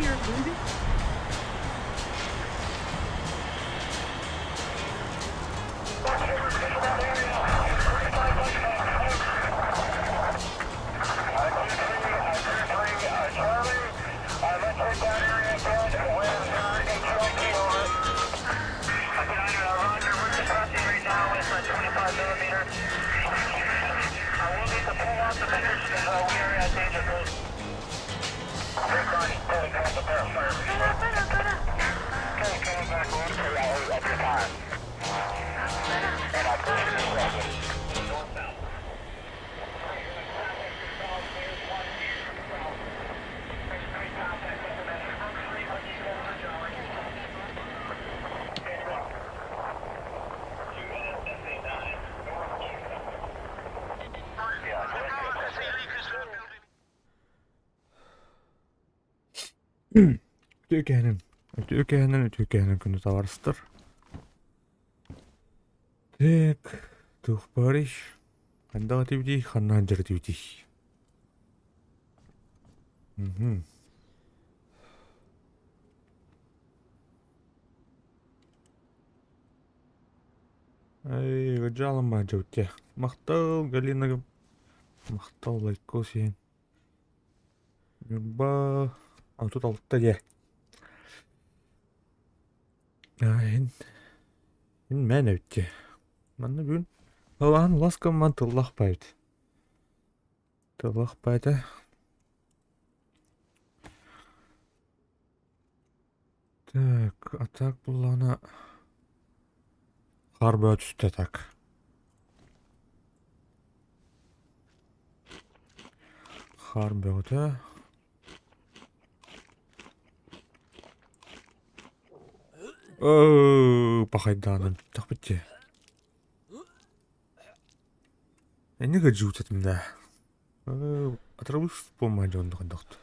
here moving? Түйкәһенен күні таварыстыр. Так, тух бариш. Қандағы түйдей, қаннан жыр түйдей. Ай, ғаджалым ба жауте. Мақтал, Галина. Мақтал лайко сен. Ба, а тут алтта де. Ен мән өтте. Манны бүгін Аллахын ласкаман тыллақ байды. Тыллақ байды. Так, атак бұллана қарбы өтісті так. Қарбы өті. Пахайданым. Так бітте. Әнеге жуыт етімді. Атырабыз болмайды онды қандақты.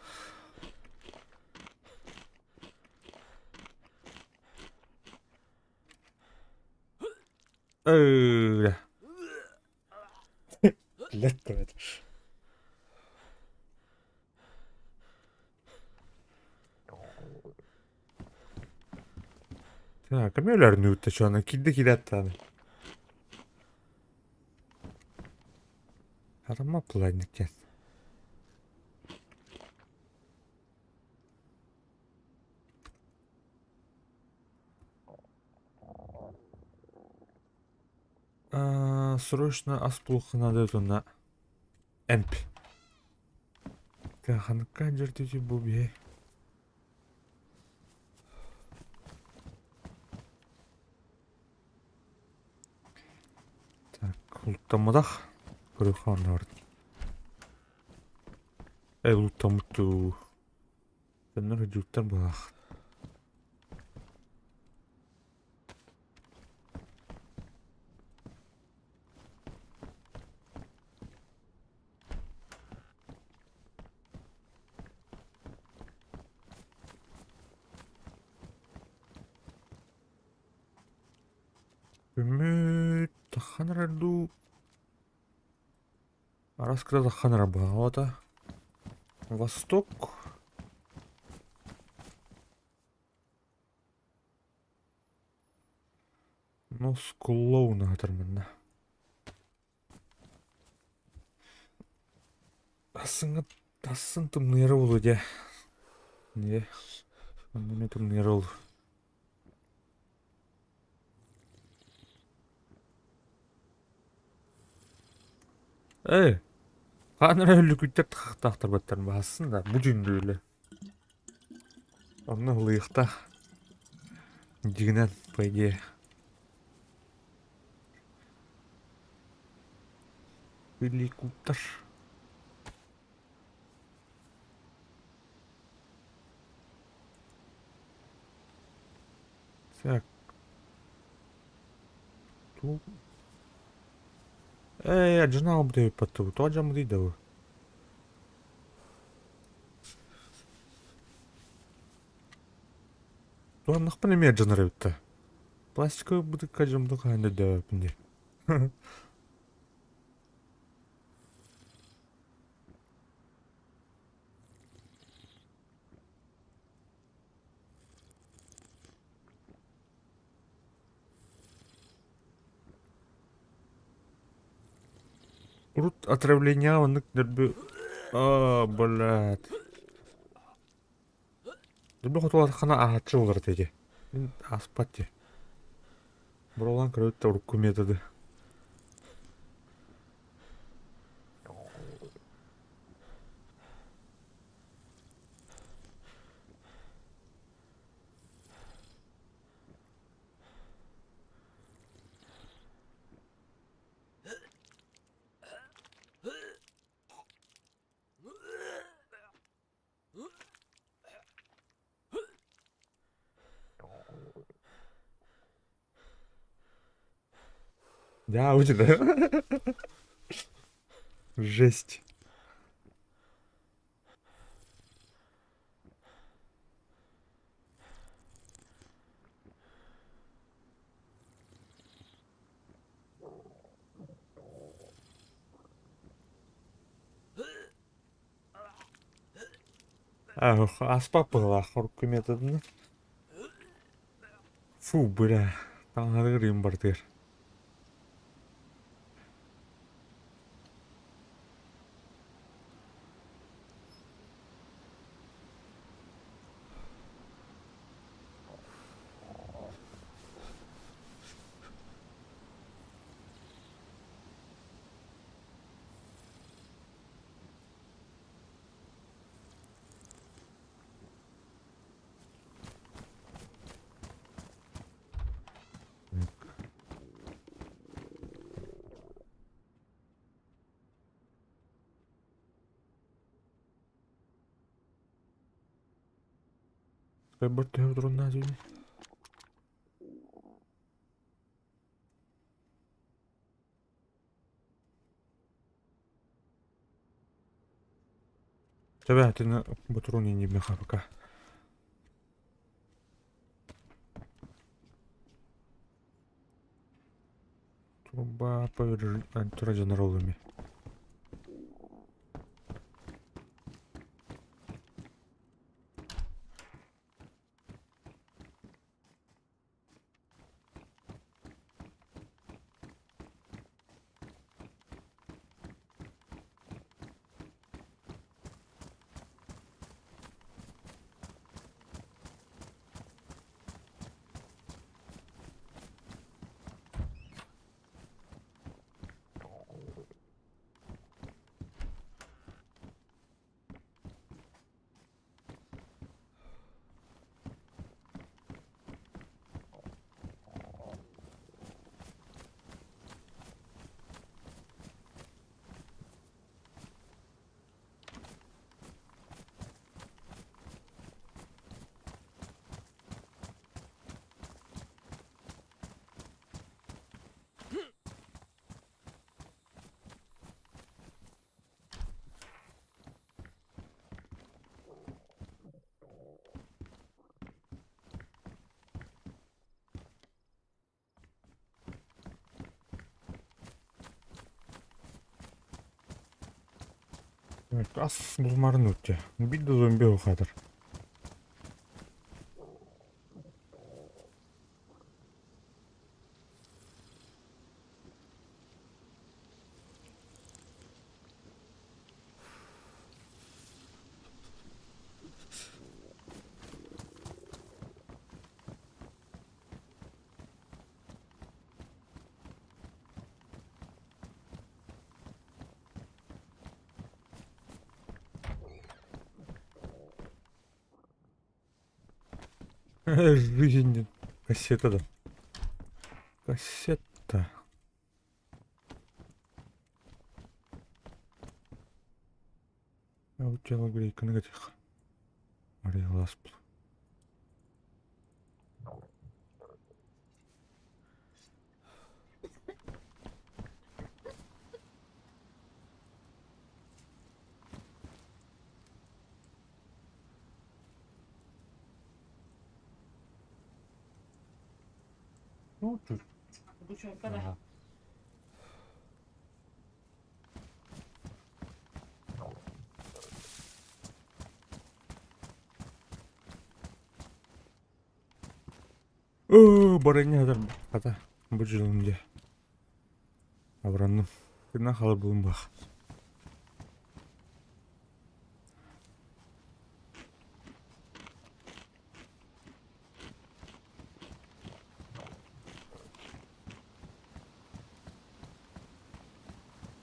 Лет көреді. Так, кәмелерін өтті шоны. Келді-келетті. Арама планетен. Срочно асплухы надо тона эмп. Каханка жертвете бубе. Так, ултамадах. Көріқанлар. Ултамытту. Сәнлер жүктер бағақ. Үміт, таққаныр әрду. Араскіда таққаныр бағалада. Восток. Носкулоуна атырмынна. Тасын тымныры болу де. Не? Онымен тымныры болу. Қаныр өлі күттер тақтар баттарын бағасын да, бұл жүйінді өлі. Оны ұлықта дегінен, по идее. Великуптар. Так. Тут. Жана алып деп патту. То жамы дейді ол. То нақпын еме жанар өтті. Пластиковый бутылка жамды қайында деп пінде. Урут отравление ваннык дербі. Блядь. Дербі хотула қана ағатшы олар теге. Мен аспат те. Бұролан көрөтті ұрып көметеді. Да, очень, да? Жесть. Аспап была ұрып көметеді. Фу, бля. Таңғады имбартыр. Скайборд төгіп тұрғаннан сөйне. Тебя, ты на батруне не бляха пока. Труба повержена антирадионаролами. Ас бұлмарын өтте. Бидді зомби оқадыр. Жизнь кассета, да. Кассета. Аутела грейка негатив. Ареласпл. Ну, тут. Ага. Барыня ката. Бұл жылымде. Абранным. Кына халыр булынбах.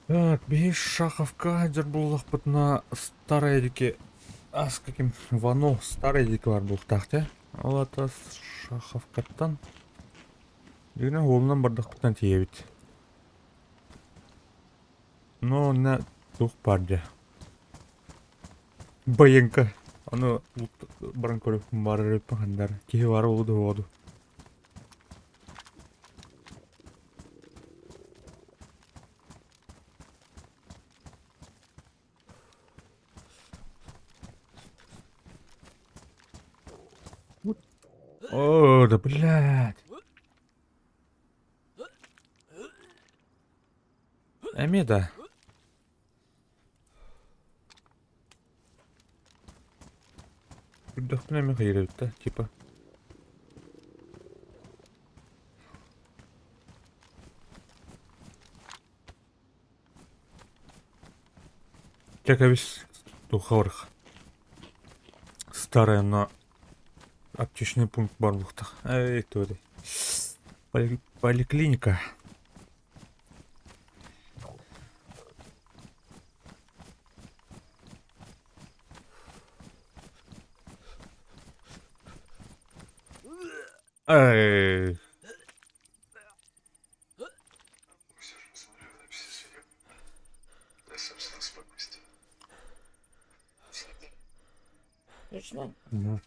Так, беш шаховка жер на старая дике ас каким вано старая дике бар бултак те. Ал ата шаховкаттан. Дегенен олунан бардактан тиебит. Но на тух парде. Байынка. Аны баран көрүп бары пахандар. Ки бар болду. О, да блядь. Эмеда. Күрдөхтүн эме кыйрыбыт да, типа. Чакабис тухаврых. Старая, но аптечный пункт бар бултак. Эй, тоды. Поликлиника. Эй. Все же смотрю, это все серьезно. Дай собственно спокойствие. Точно? Ну.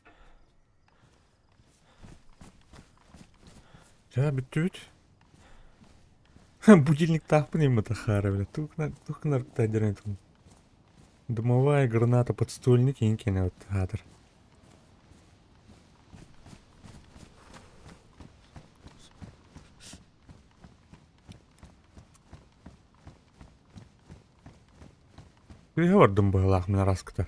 Ja, битүт. Будильник тахпын эми тахара, бля. Тухнар тадерен тун. Дымовая граната подствольник инкене вот хатыр. Görürdüm bu lahmına raskıta.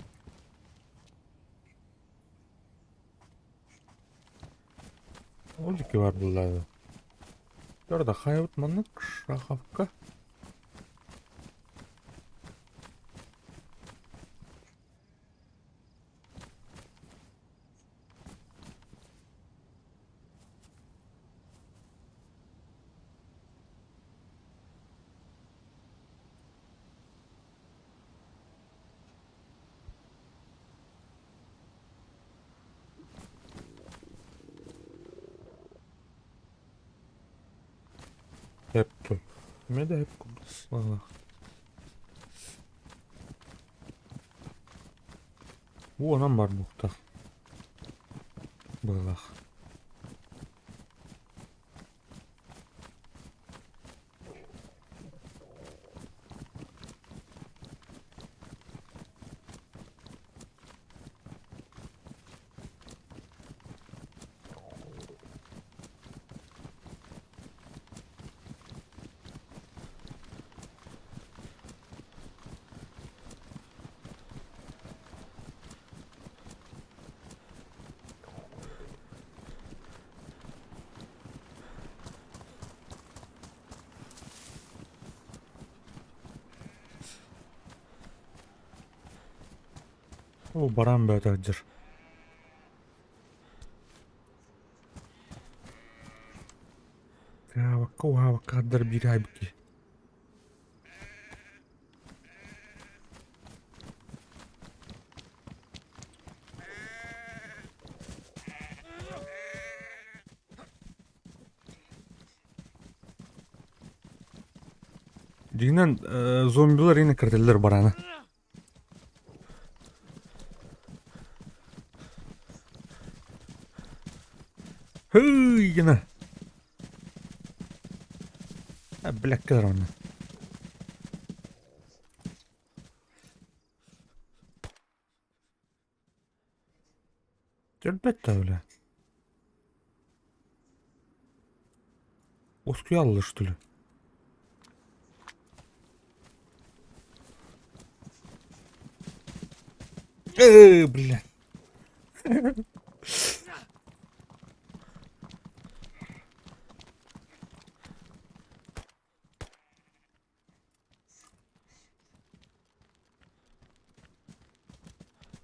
Oliki var bunlarda. Orada hayat manık şahafka. Hep bu. Ne de hep kuduz. Valla. Bu anam var muhtar. Bırak. O baran böyle acır. Ya bak o hava kadar bir ay biki. Дигнен зомбилар yine кірділер бараны. Hıy yine. Ha bilek kadar onu. Elbette öyle. Oskuya alıştılı. Блядь.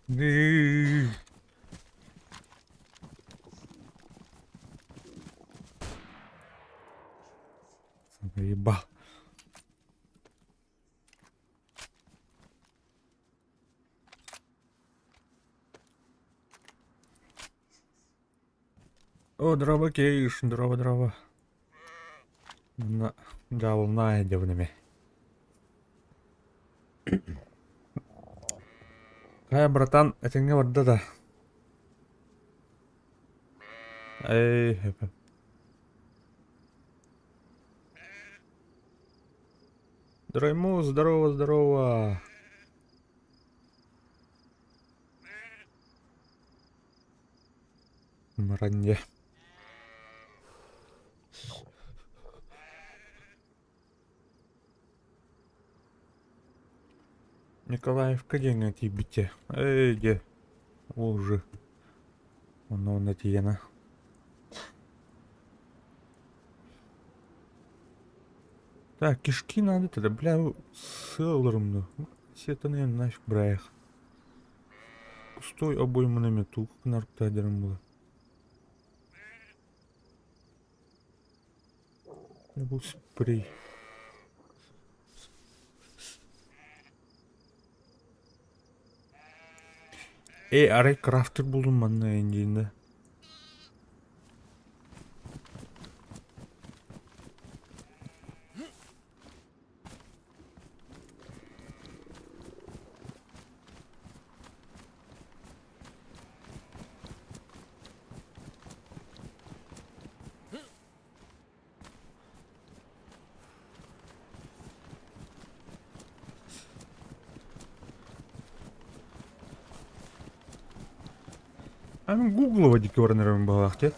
Ды. Заебал. О, дрова кейш, дрова. Жабыл найди в неме. Кая, братан, этеңе барды да. Эй, хэпэ. Драйму, здорово. Маранье. Николаевка деңе тибите. Эй, де. Уже. Оны тиена. Так, кишки надо тогда, бля, сылырымды. Сетаны нафиг браях. Пустой обойманными тук нарктадерым было. Не был спрей. Эй, арай крафтер булдым манна эндиинде. Ами гуглова дики баранарым балақ те.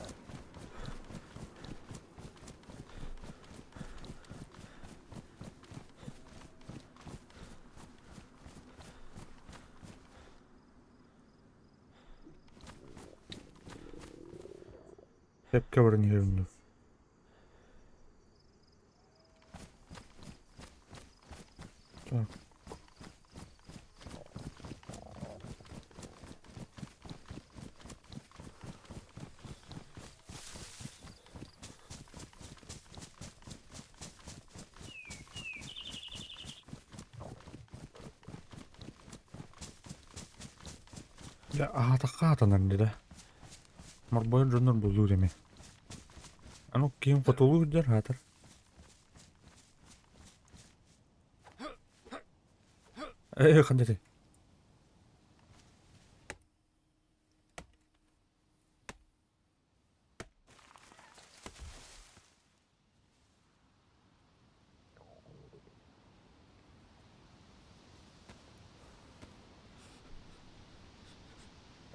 Hep баранарымды. Так. Ya ата нанды да. Марбай жонор болу деме. Ану кийин котулу жер атыр. Кандай те.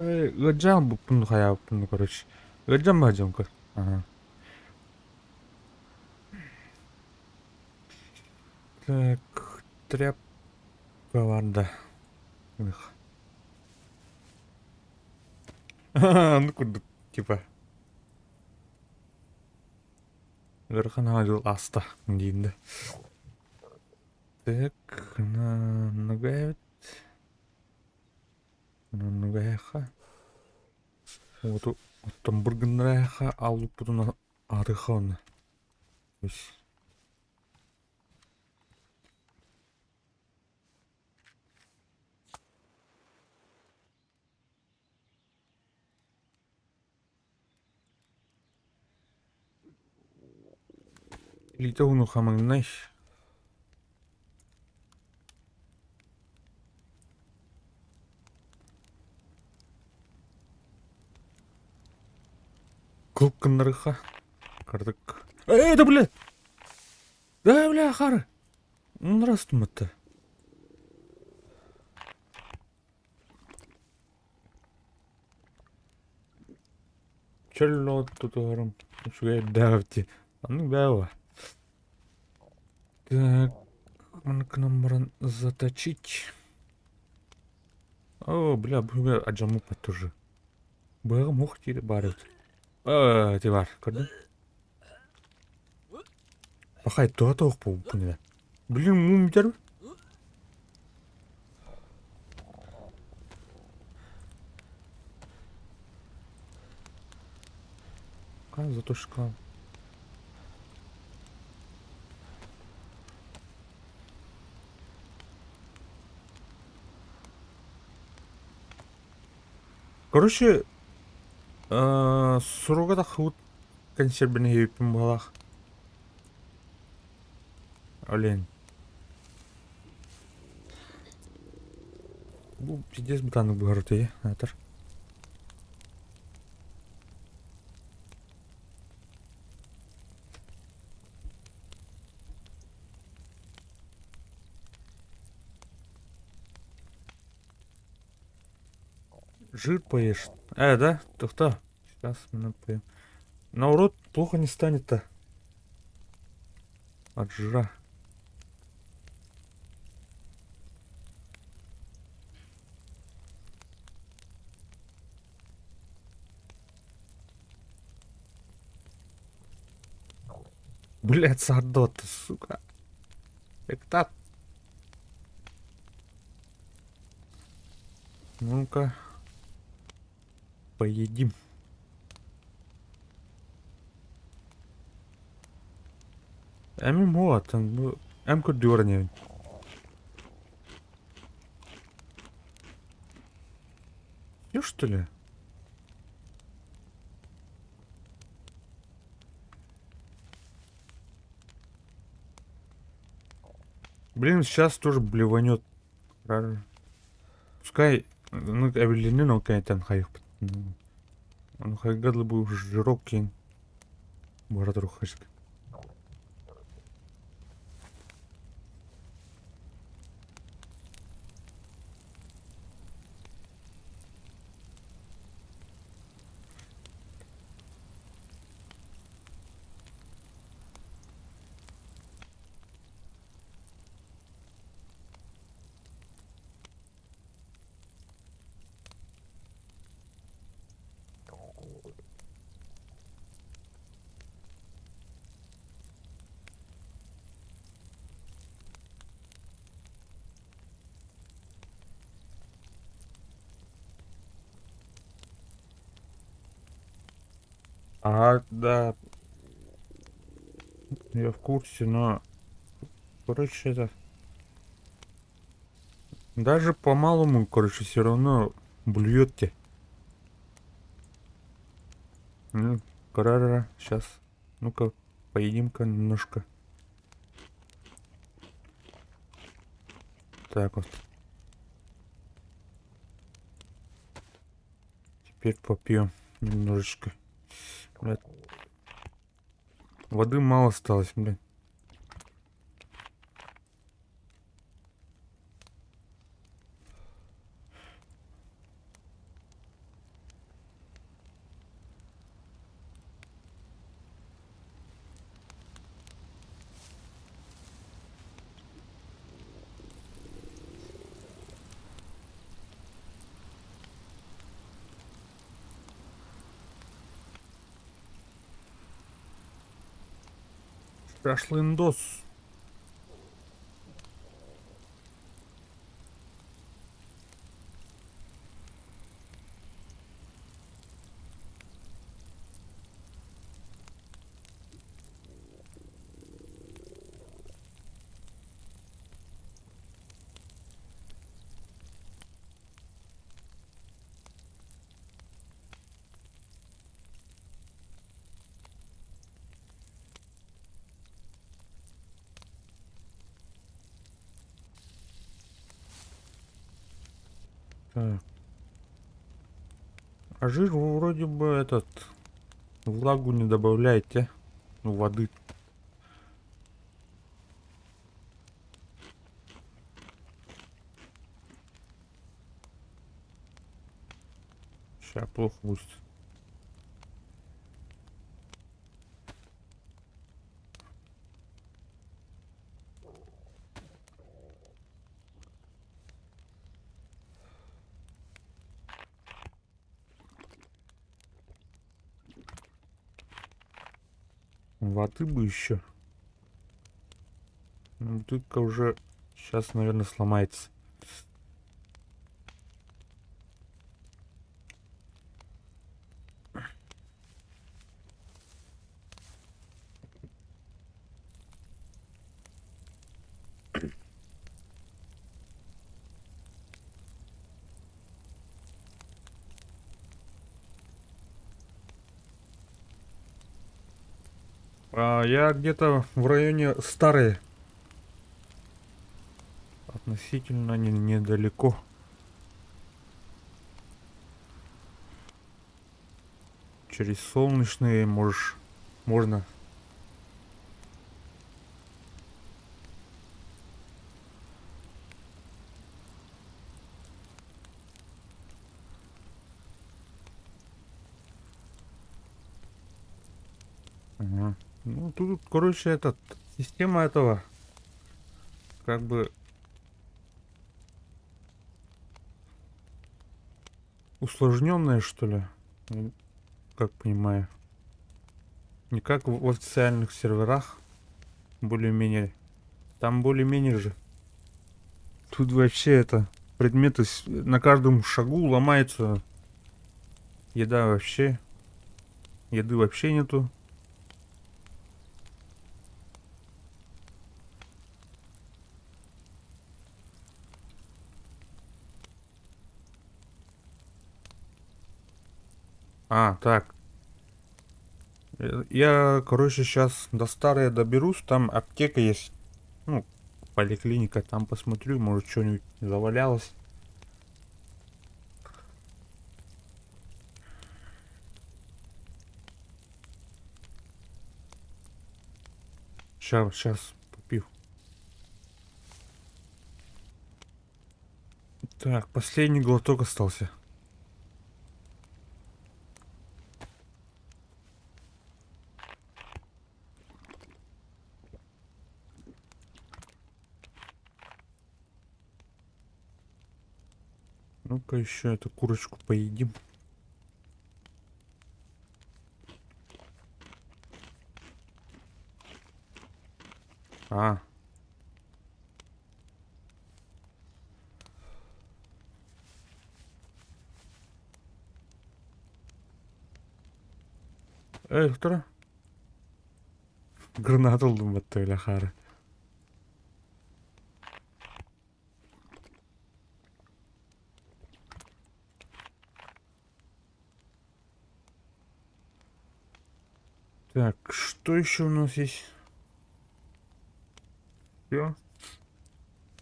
Ыджам бұппын қая бұппын, короче. Ыджам ба жонка. Ага. Так, тряпка vardı. Ну курдук, типа. Верхана жыл аста дейінді. Так, нагайт. Нагайха. Вот там бургенрайха алып бұдың арыха оны. Лита уну хамаңнай. Кылкынырыха. Кырдык. Да, бля! Да, бля, хары! Нрастымытты. Черлот тутарым. Шугай давти. Аның бәуі. Так, к нам баран заточить. О, бля, бля, аджаму тоже. Бля, мух тире барет. Ти бар, көрдің? Бақай, туа тоқ бұл бұны. Блин, мумитер бі? Зато шкаф. Короче, суруга да хут консервini хейпим балах. Олень. Bu pidez бутаны бұғырды, атыр. Жир поешь. Да? Тухта. Сейчас мы поем. Наоборот, плохо не станет-то. От жира. Блять, сардот, сука. Эктат. Ну-ка. Поедим. Эмим вот, эмку дёрнем. Всё, что ли? Блин, сейчас тоже блеванет. Правильно. Пускай, ну, обелины, но какая-то хайх. Ну, хайгадлы бы уже жирок кен. Бороду хашка. Да, я в курсе, но, короче, это... Даже по малому, короче, все равно блюете. Ну, карара, сейчас. Ну-ка, поедим-ка немножко. Так вот. Теперь попьем немножечко. Блядь. Воды мало осталось, блядь. Шашлындос. Так. А жир вроде бы этот... Влагу не добавляете. Ну, воды. Сейчас плохо будет. Воды бы еще. Бутылка уже сейчас, наверное, сломается. Я где-то в районе Старой. Относительно недалеко. Через Солнечные можно. Ага. Ну, тут, короче, система этого, как бы, усложненная, что ли, как понимаю. Не как в официальных серверах, более-менее. Там более-менее же. Тут вообще предметы на каждом шагу ломаются. Еда вообще. Еды вообще нету. Так. Я, короче, сейчас до Старой доберусь. Там аптека есть. Ну, поликлиника. Там посмотрю, может, что-нибудь завалялось. Сейчас попью. Так, последний глоток остался. Ну-ка еще эту курочку поедим. А. Кто? Гранат aldım öyle хары. Так, что еще у нас есть? Все.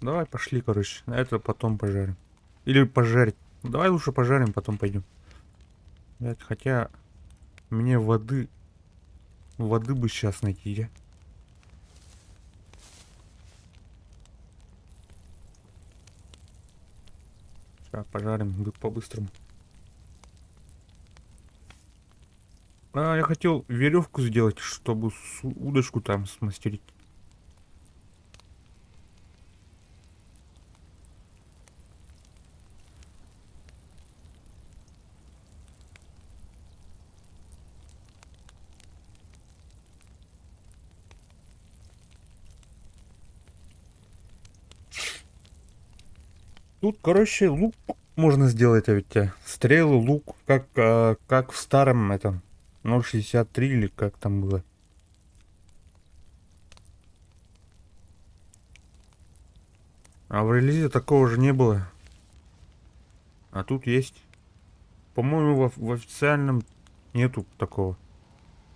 Давай пошли, короче. Это потом пожарим. Или пожарить. Давай лучше пожарим, потом пойдем. Хотя мне воды бы сейчас найти, я. Сейчас пожарим по-быстрому. Я хотел веревку сделать, чтобы удочку там смастерить. Тут, короче, лук можно сделать, а ведь стрелы, лук, как в старом этом 0.63 или как там было. А в релизе такого же не было. А тут есть. По-моему, в официальном нету такого.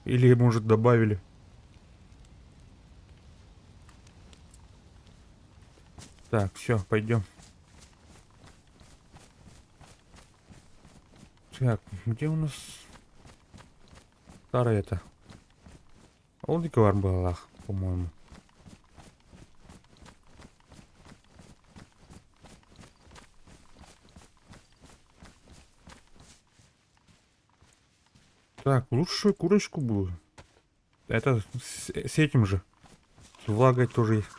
Или, может, добавили. Так, все, пойдем. Так, где у нас старая это? Олдика Варбалах, по-моему. Так, лучше курочку буду. Это с этим же. С влагой тоже есть.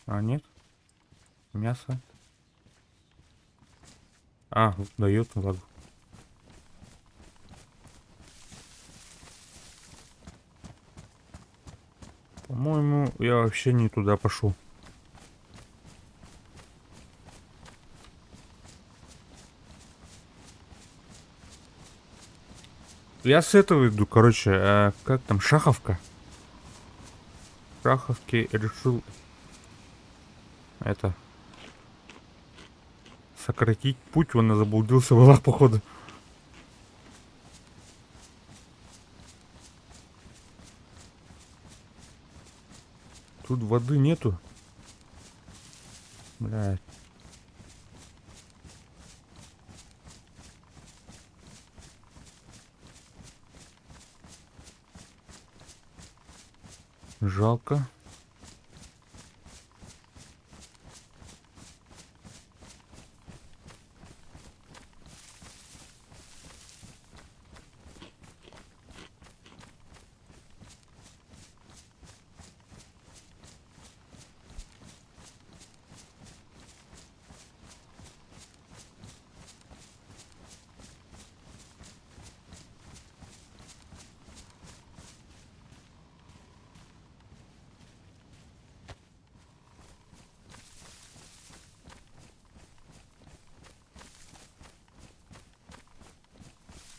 А, нет? Мясо. Дает влагу. По-моему, я вообще не туда пошел. Я с этого иду, короче, как там, Шаховка. Шаховки решил сократить путь, он заблудился в лах, походу. Тут воды нету. Блядь. Жалко.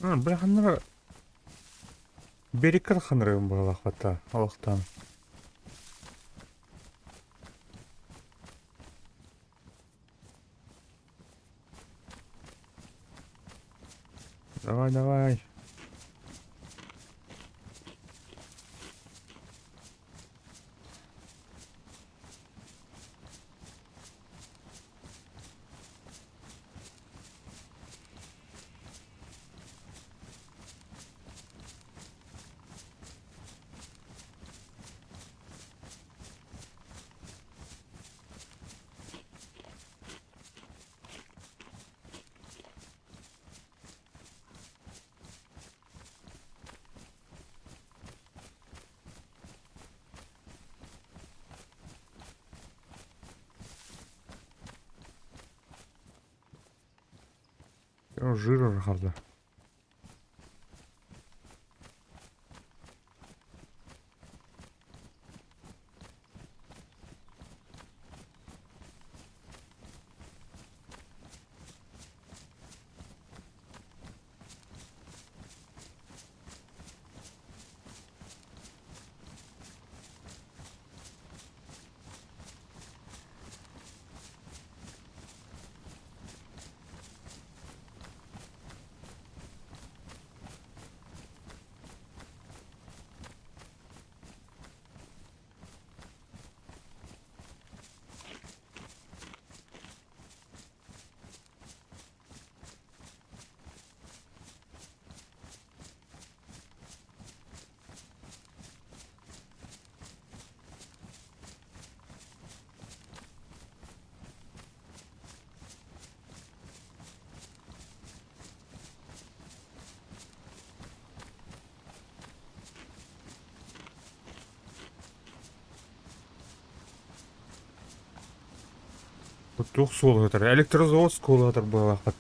Бірақ анар берекер ханрым была хвата Аллахтан. Давай, давай. Жир harda. Тух сол жатыр. Электрозавод скол жатыр была хат.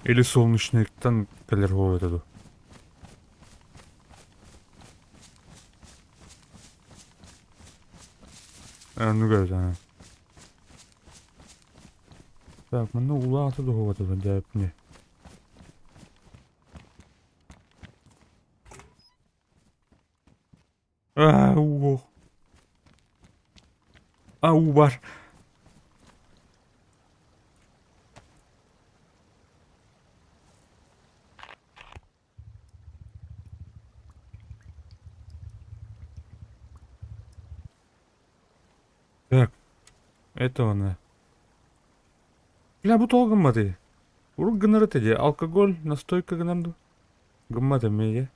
Или солнечный колер вот эту. Ну как это? Так, ну ладно, тут вот это, да, не. Ау. Ау бар. Так, это она. Бля, бутол гамматы. Урук генератеди. Алкоголь, настойка гнамду. Гаммата мея.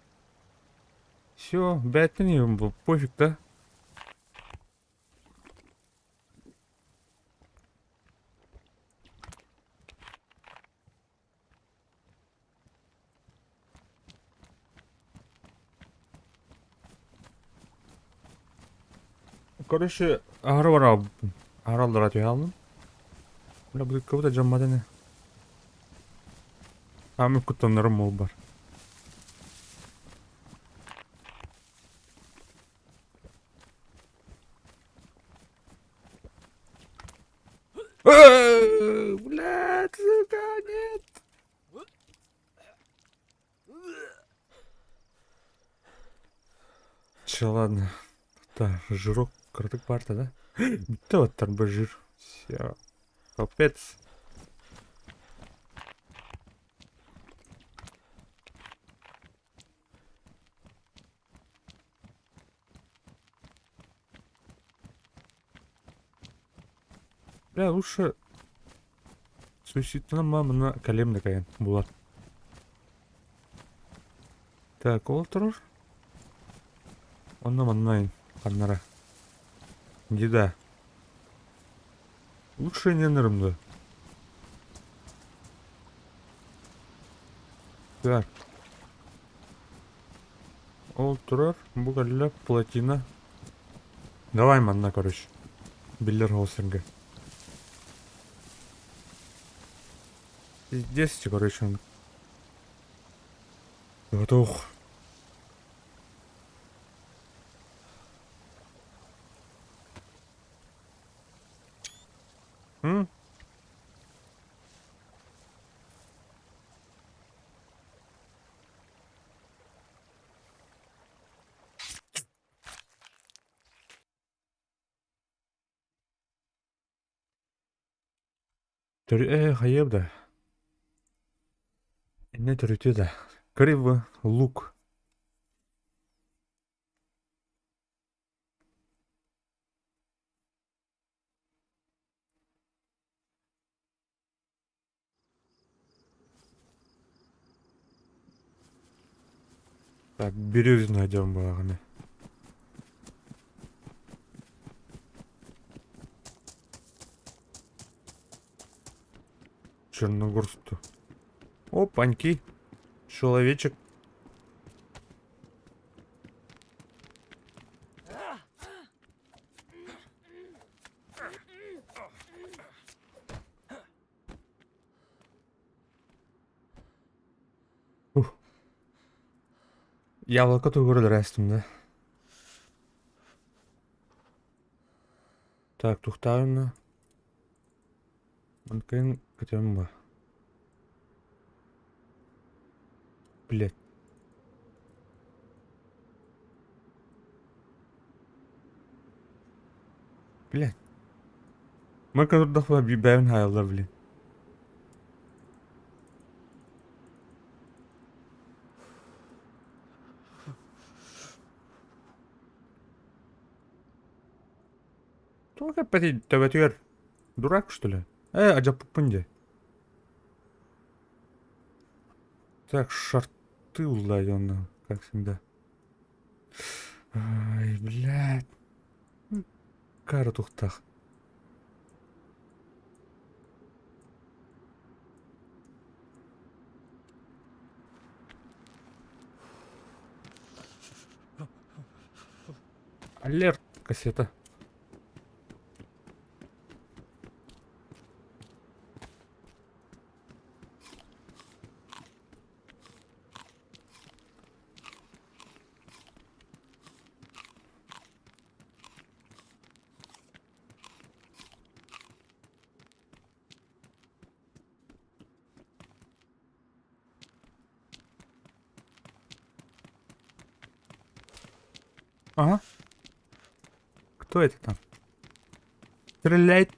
Все, бәттен пофиг, да? Короче, агро Аралдыр алдым. Бля, бұл кого-то жаммаданы. Амы күттонларым ол бар. Блядь, сука, нет. Че, ладно. Так, жирок кырдык барда да? Бітті аттар бір жир. Все. Капец. Бля, лучше суицидтан мына кәлемді каян болады. Так, ол тұрыр. Онна маңнайын қаннара. Деда. Лучше не нырымды. Так. Ол тұрыр. Бұл кәлі платина. Давай манна, короче. Биллер Холсинга. Здесь, короче, он. Готов. М? Hayır da. Ne türütü de. Кривый лук. Так, березу найдем баганы. Черногорсту. Опаньки. Человечек. Ух. Яблоко тугуру растым, да? Так, тухтауна. Манкин кетем ба. Блять. Блять. Мы когда bir bevin hayallar bile. Только опять тебя дурак, что ли? Acaba пунде. Так, шарты уладил, как всегда. Ай, блядь. Кара тухтах. Алерт, кассета. Ага. Кто это там? Стреляет.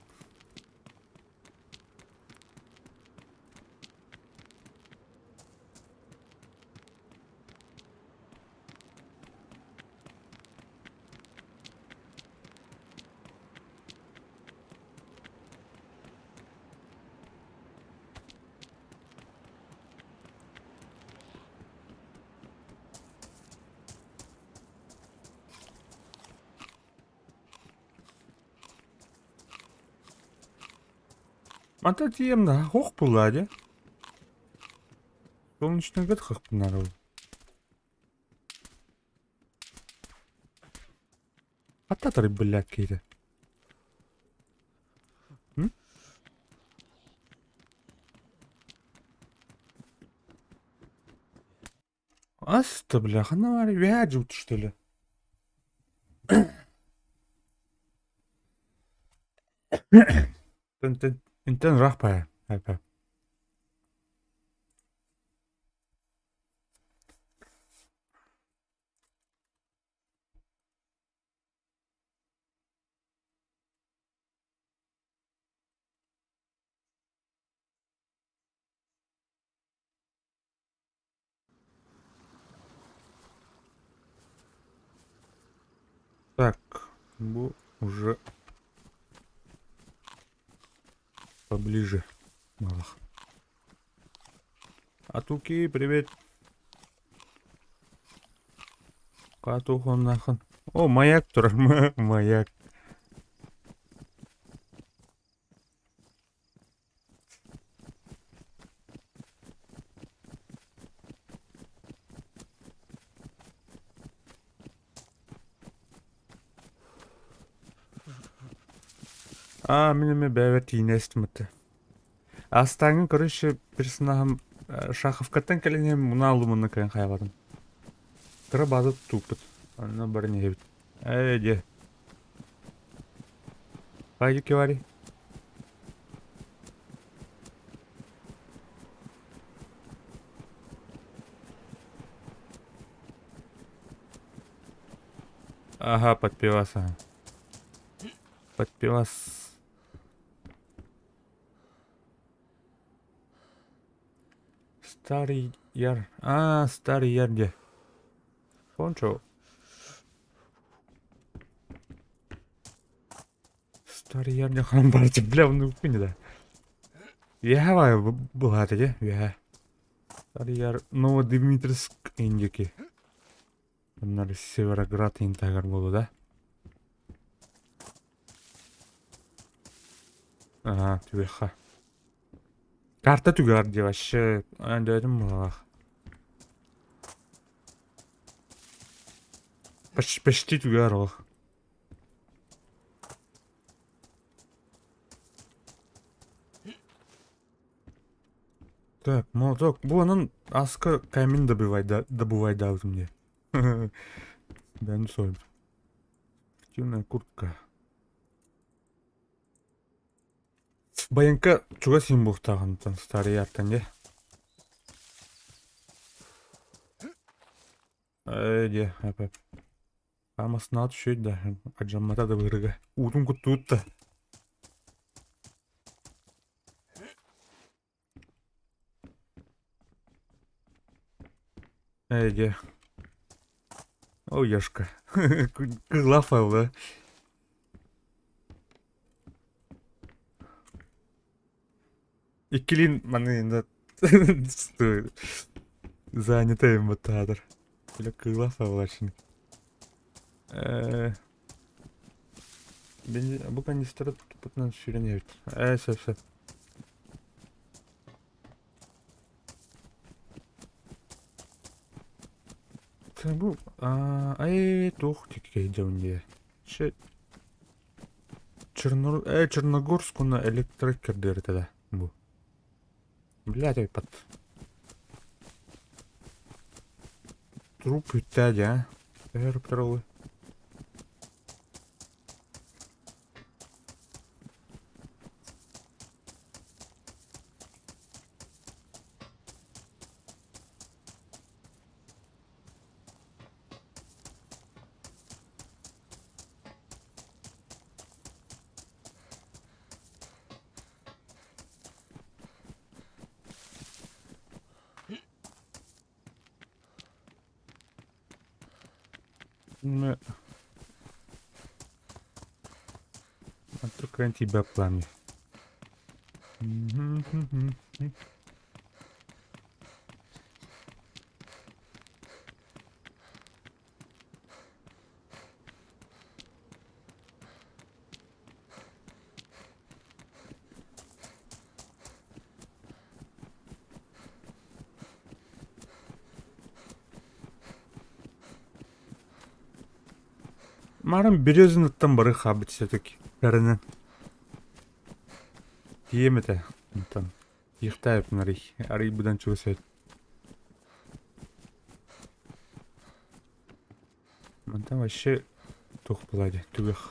Ата тием да, хох пуладе. Солнечный год хох народ. Ата блядь, какие-то. Аста, бляха, она вяжут, что ли? Интен рахпая. Бу уже поближе. Малах. Атуки, привет. Катухон нахын. О, маяк тұр. Маяк. Менеме бәвет инестімітті. Астаңын, короче, персонахым шаховкаттан кәленем мұна алымыны кәлен қайладым. Тыры базы тупыт. Ана біріне ебіт. Де. Қайды кевари? Ага, подпивас. Подпивас. Старый яр. Старый яр где? Пончо. Старый яр где хан барчы, бля, ну күні да. Яха бай, бұлғаты де, яха. Старый яр, Новодимитрск индеки. Bunlar Североград интагар болу да. Ага, түбеха. Карта түгар де вообще. Дөдім бұлғақ. Почти түгар ол. Так, молоток. Бұл оның асқы камин добывай даудым де. Бәні сойым. Спортивная куртка. Баянка чуга сен бұқтағын старый ярттан де. Де, әпәп. Амасына түшейді да, аджаммата да бұрыға. Утын күтті ұтты. Де. О, яшка. Кызлафа да. Иккилин маны енді занятайым бұттадыр. Білі кызлафа олашын. Бұл канистары тұпытынан сүрене өт. Сөп. Бұл, тух текке жауынде. Черногорск оны электрикердер тәді бұл. Блядь, айпат. Труп үттәді, әріп тұралы. Только на тебя пламя. Марам березінаттан бары қабыт все-таки. Кәрінен. Тиеметі. Иқтайып нарih. Арый бұдан чуғысет. Мантан вообще тоқ болады. Түгіқ.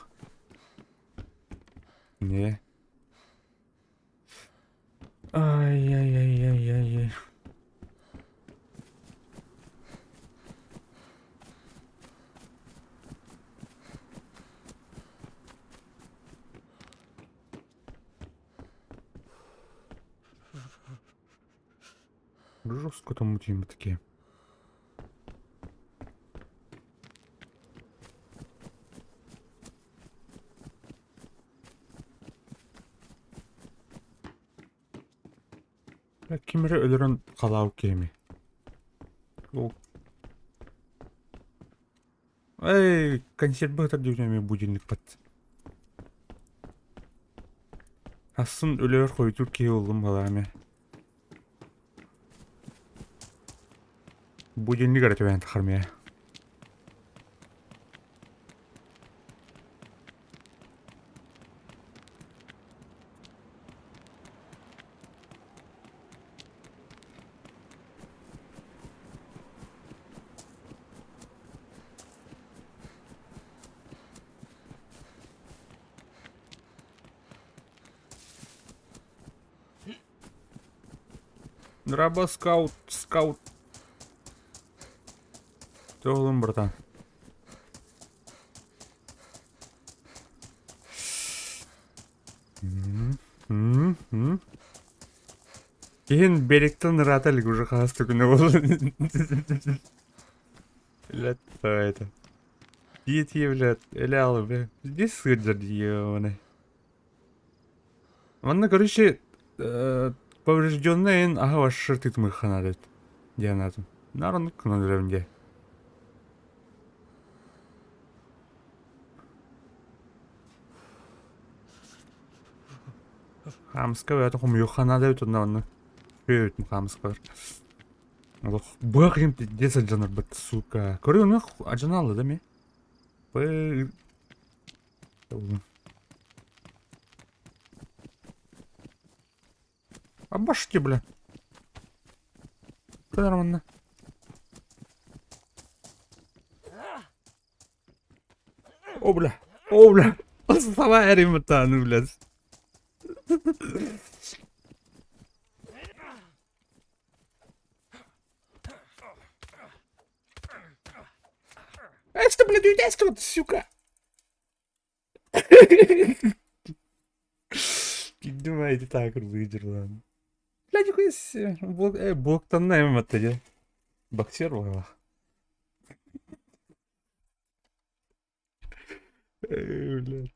Не. Ай. Жестко там мутим таки. Кимре өлөрөн калау кеми. Эй, консерватор дүйнеме будильник бат. Асын өлөр койдур ке олым баламе. Будильник аратыбен тахармия. Драба скаут, скаут. Тёлым, братан. Кейін беректен раталик уже қасты күні болды. Блядь, это. Дети, блядь, или алып, блядь. Здесь сыджер, ебаный. Ладно, короче, поврежденный ага ваш шертит мы ханадет. Дианатом. Наверное, к нондревнде. Хамска, я таком юханадет тут наверное. Привет, хамска. Бахрим ты десять аджанар бат, сука. Короче, у них аджаналы, да, ми? Обошки, бля. Все нормально. О, бля. О, бля. Вставай, ремонтану, блядь. А что, блядь, уйдешь, вот, сука? Думаете, так выйдет, ладно. Блядь, какой блок-то наем это, я. Боксер была. Блядь.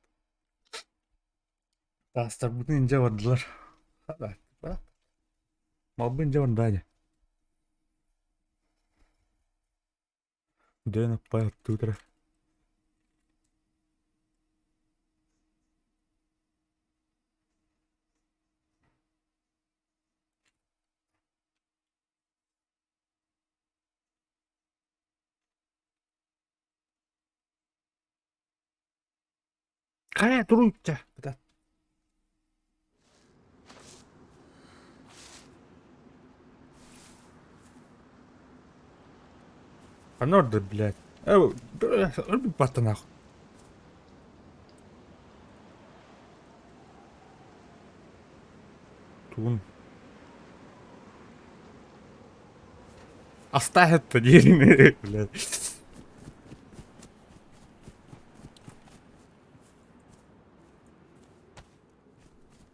Тастар бүтін инже бардылар. Малбы инже бардады. Дөн аппай отты утра. Кая туруйча. А норды, блядь. Ölüm battı nahut. Тун. Оставь это дерьмо, блядь.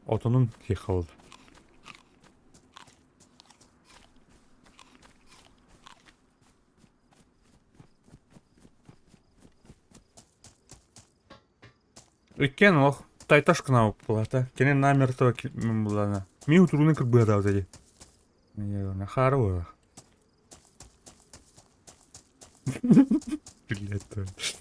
Отунун ехал. Өйкен ол тайташ қана болып болады. Кенен намертова бұлана. Мен отыруының кіріп бұяда өзі. Нахары ғой. Блядь.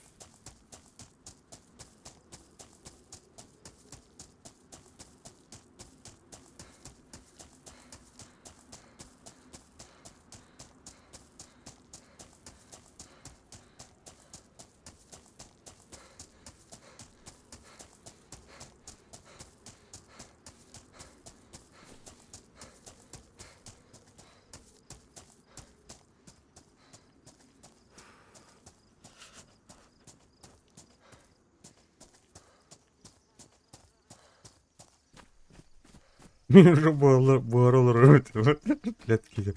Мен уже буаралар өтіп. Блядь, кейде.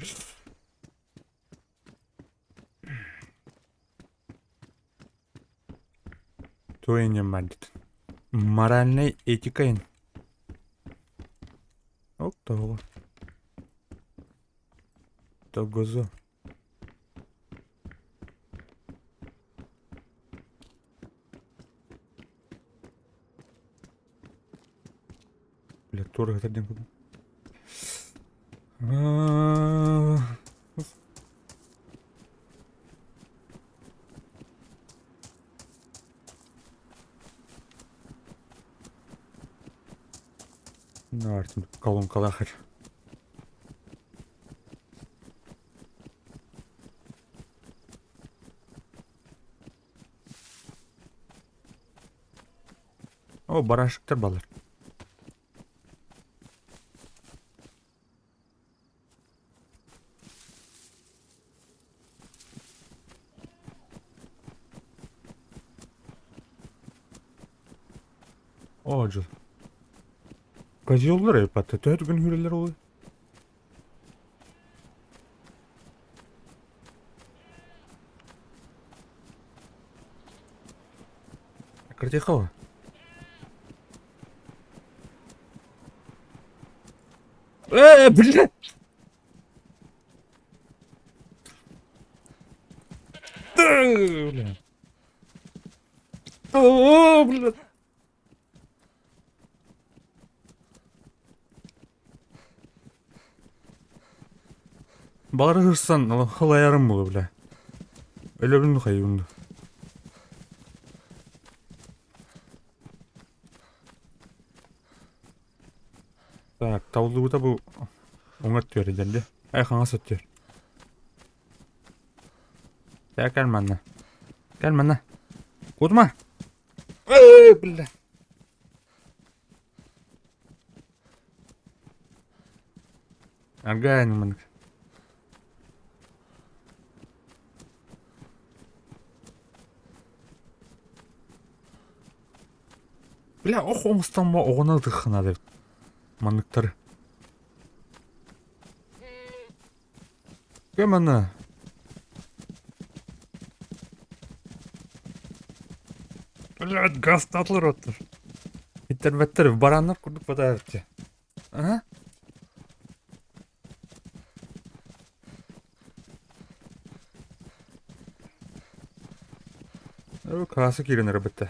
Тойне мандит. Моральной этикой. Ок, того. Тогозо. Блядь, туры это день. А, Ne var şimdi kolonkalar. O baraşıktır balar. O acıl. Kaç yollar ya patta. Tühet gün hüreler oluyor. Kritik hava. Блядь! Блядь. Блядь. Bağırırsan halayarım bu bile. Öyle bir hayvandı. Так, тавлууда bu оңаттıyor geldi. Ayağına satıyor. Ya gelme anne. Gelme anne. Kudma. Billah. Agak منك. Бля, ох, оңыстан ба оғына дықына деп. Манықтар. Кем ана? Блядь, газ татылыр оттыр. Иттер бәттер, баранлар күрдік бада әртте. Ага. Kası kirinir bitti.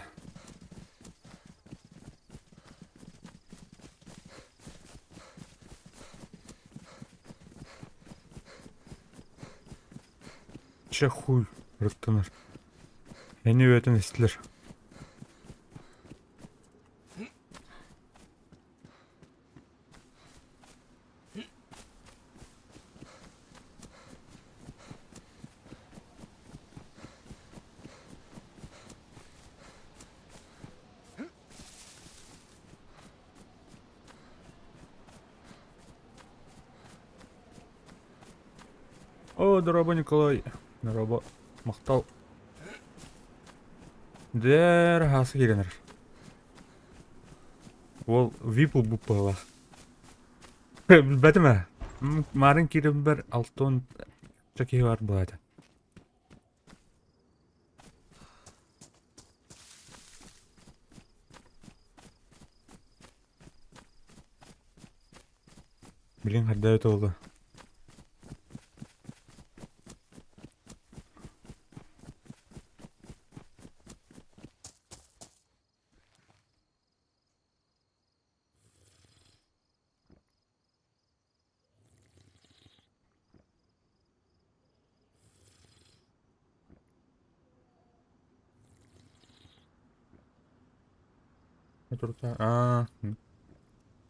Че хуй рыктыныр. Ени өтін істілер. О, дорога Николай. Дорога мақтал. Дер хасы келенер. Ол випл бұп бағала. Білбәді ме? Марын керім бір алтон чаки бар болады. Білін қадда өті oldu. Turta.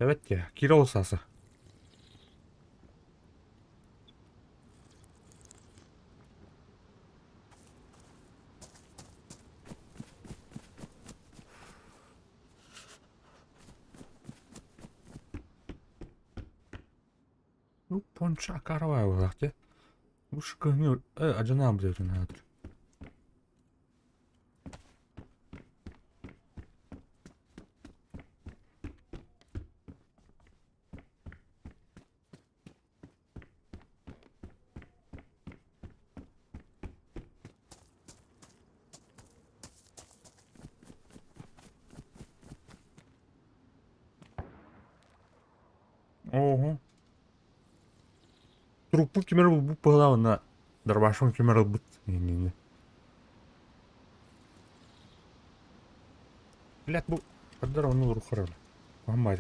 Evet ya. Kira olsası. Bu ponça karava vakti. Bu şıkkınıyor. Acına mı diyorsun hadır? Ого. Трупу кемер bu pıhla na. Darbaşon kemer bu. Ne. Блядь, bu kadar onu ruh kırır. Muhammed.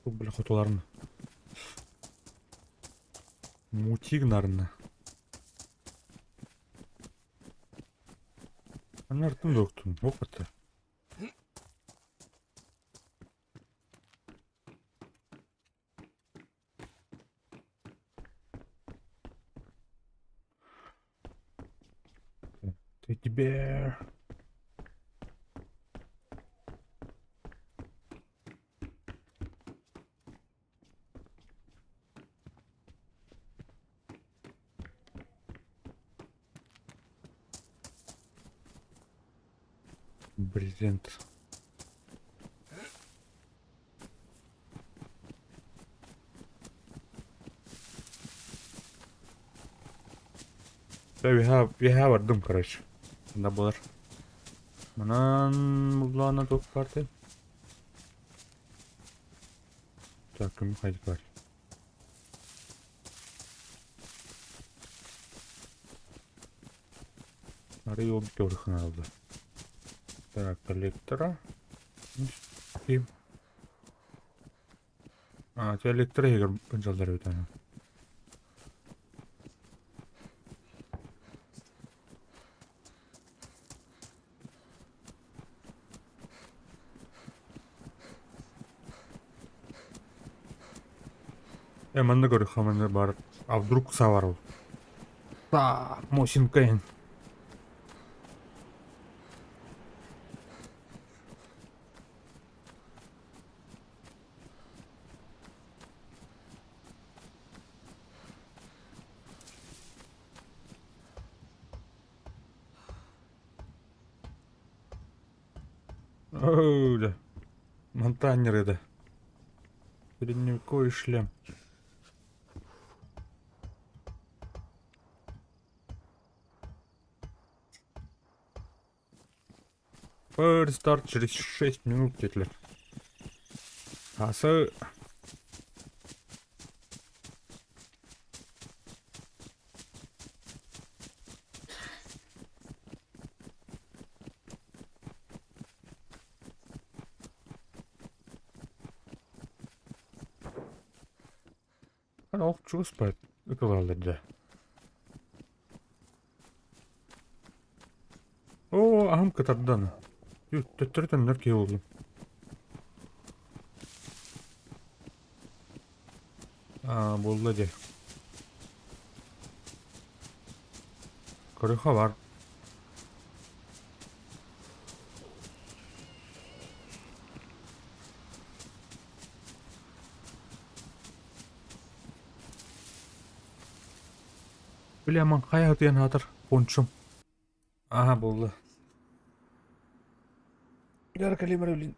Тут, бля, хотуларны. Мутигнарны. Анартын доктун. Опыты. Teddy bear. Брезент. Да, we have ардым, короче. Да, болар. Манан булана топ карты. Так, кім қайдық бар. Ары ол бітті орықын алды. Так, коллектора. Кім? Те электро егер жалдар өтені. Мында көрі қамында бар. А вдруг савар ол. Так, мосинкайын. Оу, да. Монтанер это. Средневековый шлем. Старт через 6 минут, тетлер. Асы. Ох, чего спать? Это ладно, да. О, ағым катардан. Төттірден нәрке олды. Болды де. Көріға бар. Білемін, қай атыен атыр, қоншым. Болды. Гар калибр өлін.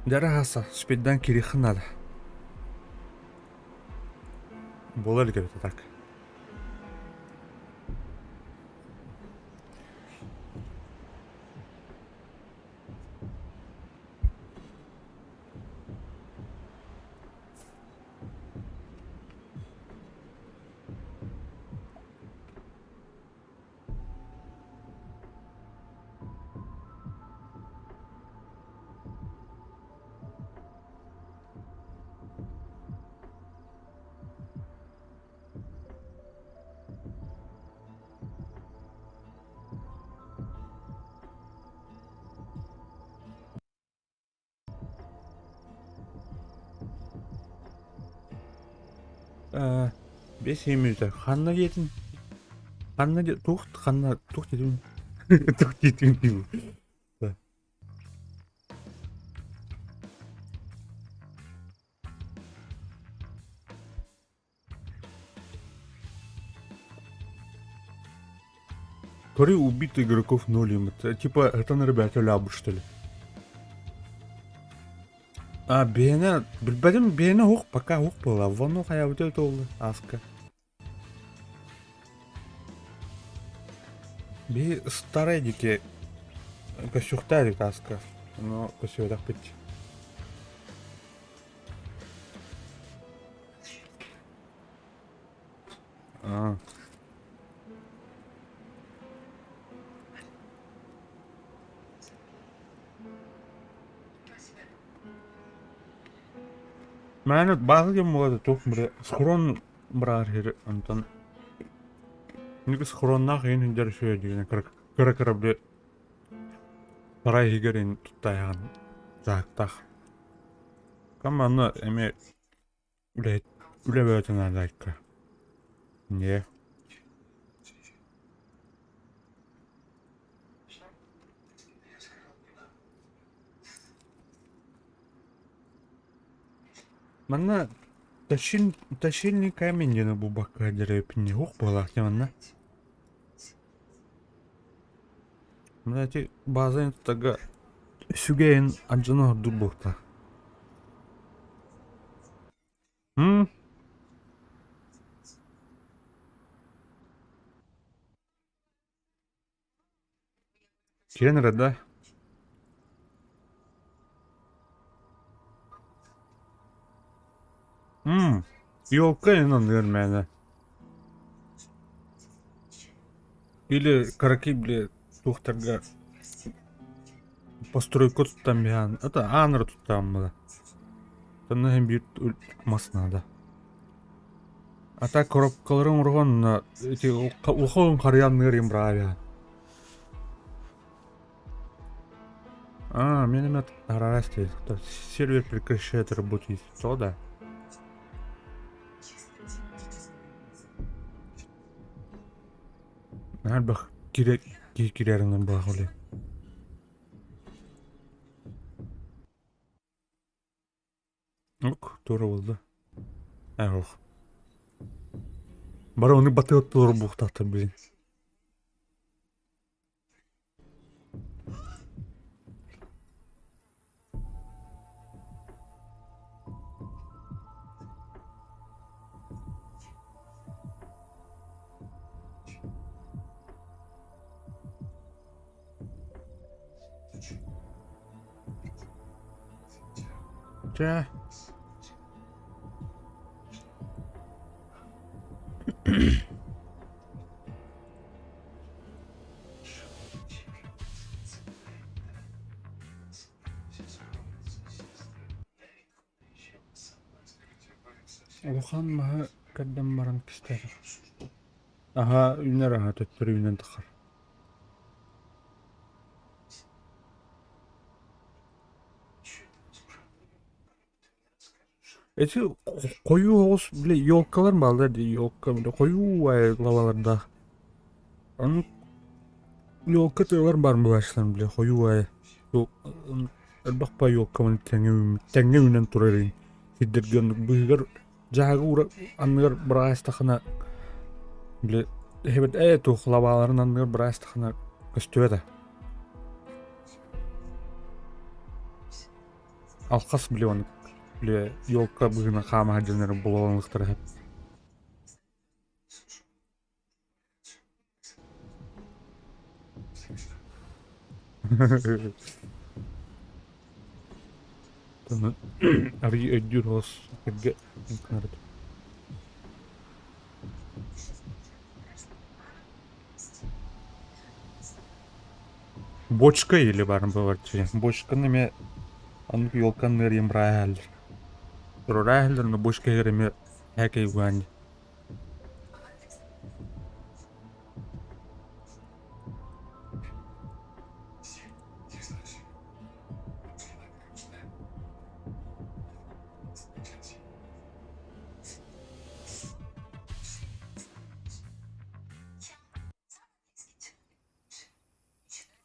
Жарахаса, спиддан кирихын надо. Болар ли это так? Бес емізді. Қанна кетін? Қанна кетін? Туқ кетін? Туқ кетін деймін. Скорее убитых игроков 0 им. Это, типа, это на ребята лябу, что ли? Бена... Білбәдім, бена хуқ, пока хуқ была. Вон хая вот это олды, аска. Би старый дике... Косюхтарик аска. Но косюхтарик пить. Мәні бағылген болады тоқ бірі схрон бірағар хері антон неге схроннақ ең үндер шөе деген кірі біле сарай егерін тұттайған жақтақ кам аны әме үле бөтін адайқы не Манна тащильный камень на бубака деревни хух была манна. Знаете, база тага сюгейн аджано дубухта. Кенра, да? Елка наверное. Или караки, бля, тухтарга постройку тут там ян. Это анра тут там было. Там на бит мас надо. А так коробкаларын урган на эти ухоон карьян нырым бравя. Миномет растет. Сервер прекращает работать. Что да? Бах кирерінің бағылы. Оқ, тура болды. Оқ. Бара оны баты өттілер бұқтақты білін. Ja. Оған маға кәдден баран кістері. Аға, үйнер аға төттір үйнен тұқыр. Эти кою оғыз, біле, елкалар балдар дей, елка, біле, кою лаваларда. Оның елка тойлар бар бұлашылан, біле, кою әлбақпа елка мұны тәңе үйнен тұрарың. Сиддерген бұйығыр, жағы ұра, анығыр бір астақына, біле, хебет туқ лаваларын анығыр бір астақына көстөді. алкас биле оны биле ёлка быгына хама хаджанары болоңуздар хеп. Таны ари өйдүрос керге инкнард. Бочка или барын баварчы. Бочка неме анны ёлкан нерем брахал. Рорахалдар на бочка гереме хакай гуань.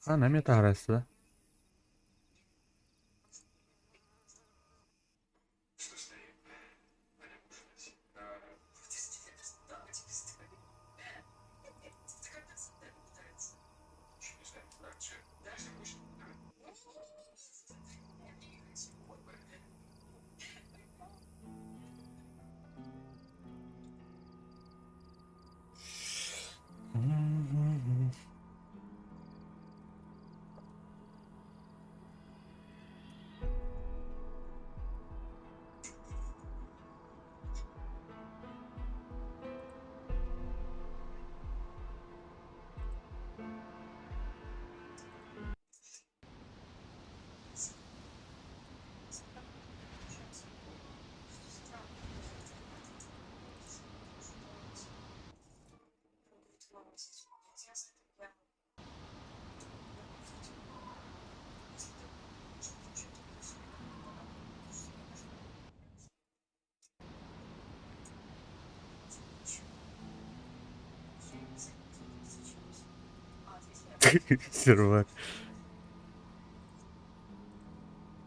А, на мета арасы. Что с ней? Аня ужинать. Еще не знаю, фракция. Если хочет, Сервак.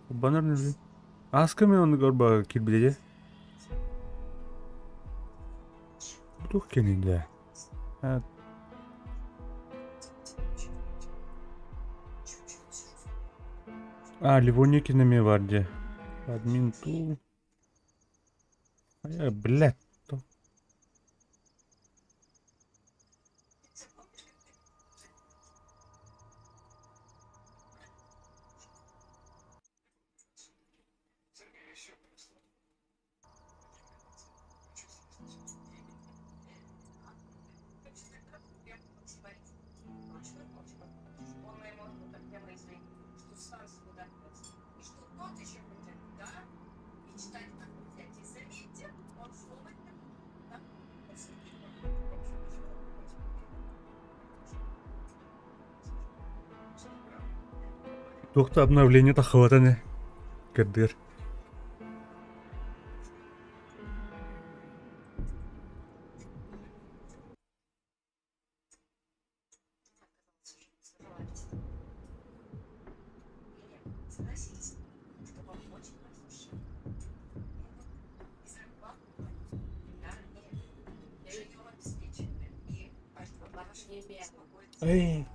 Банар не. Аскаме он горба кирбиледе. Тух кенинде. А, Ливоники неме варде. Админ ту. Блядь. Сергей еще принесло. Тухта обновление тахватане. Кадыр. Эй.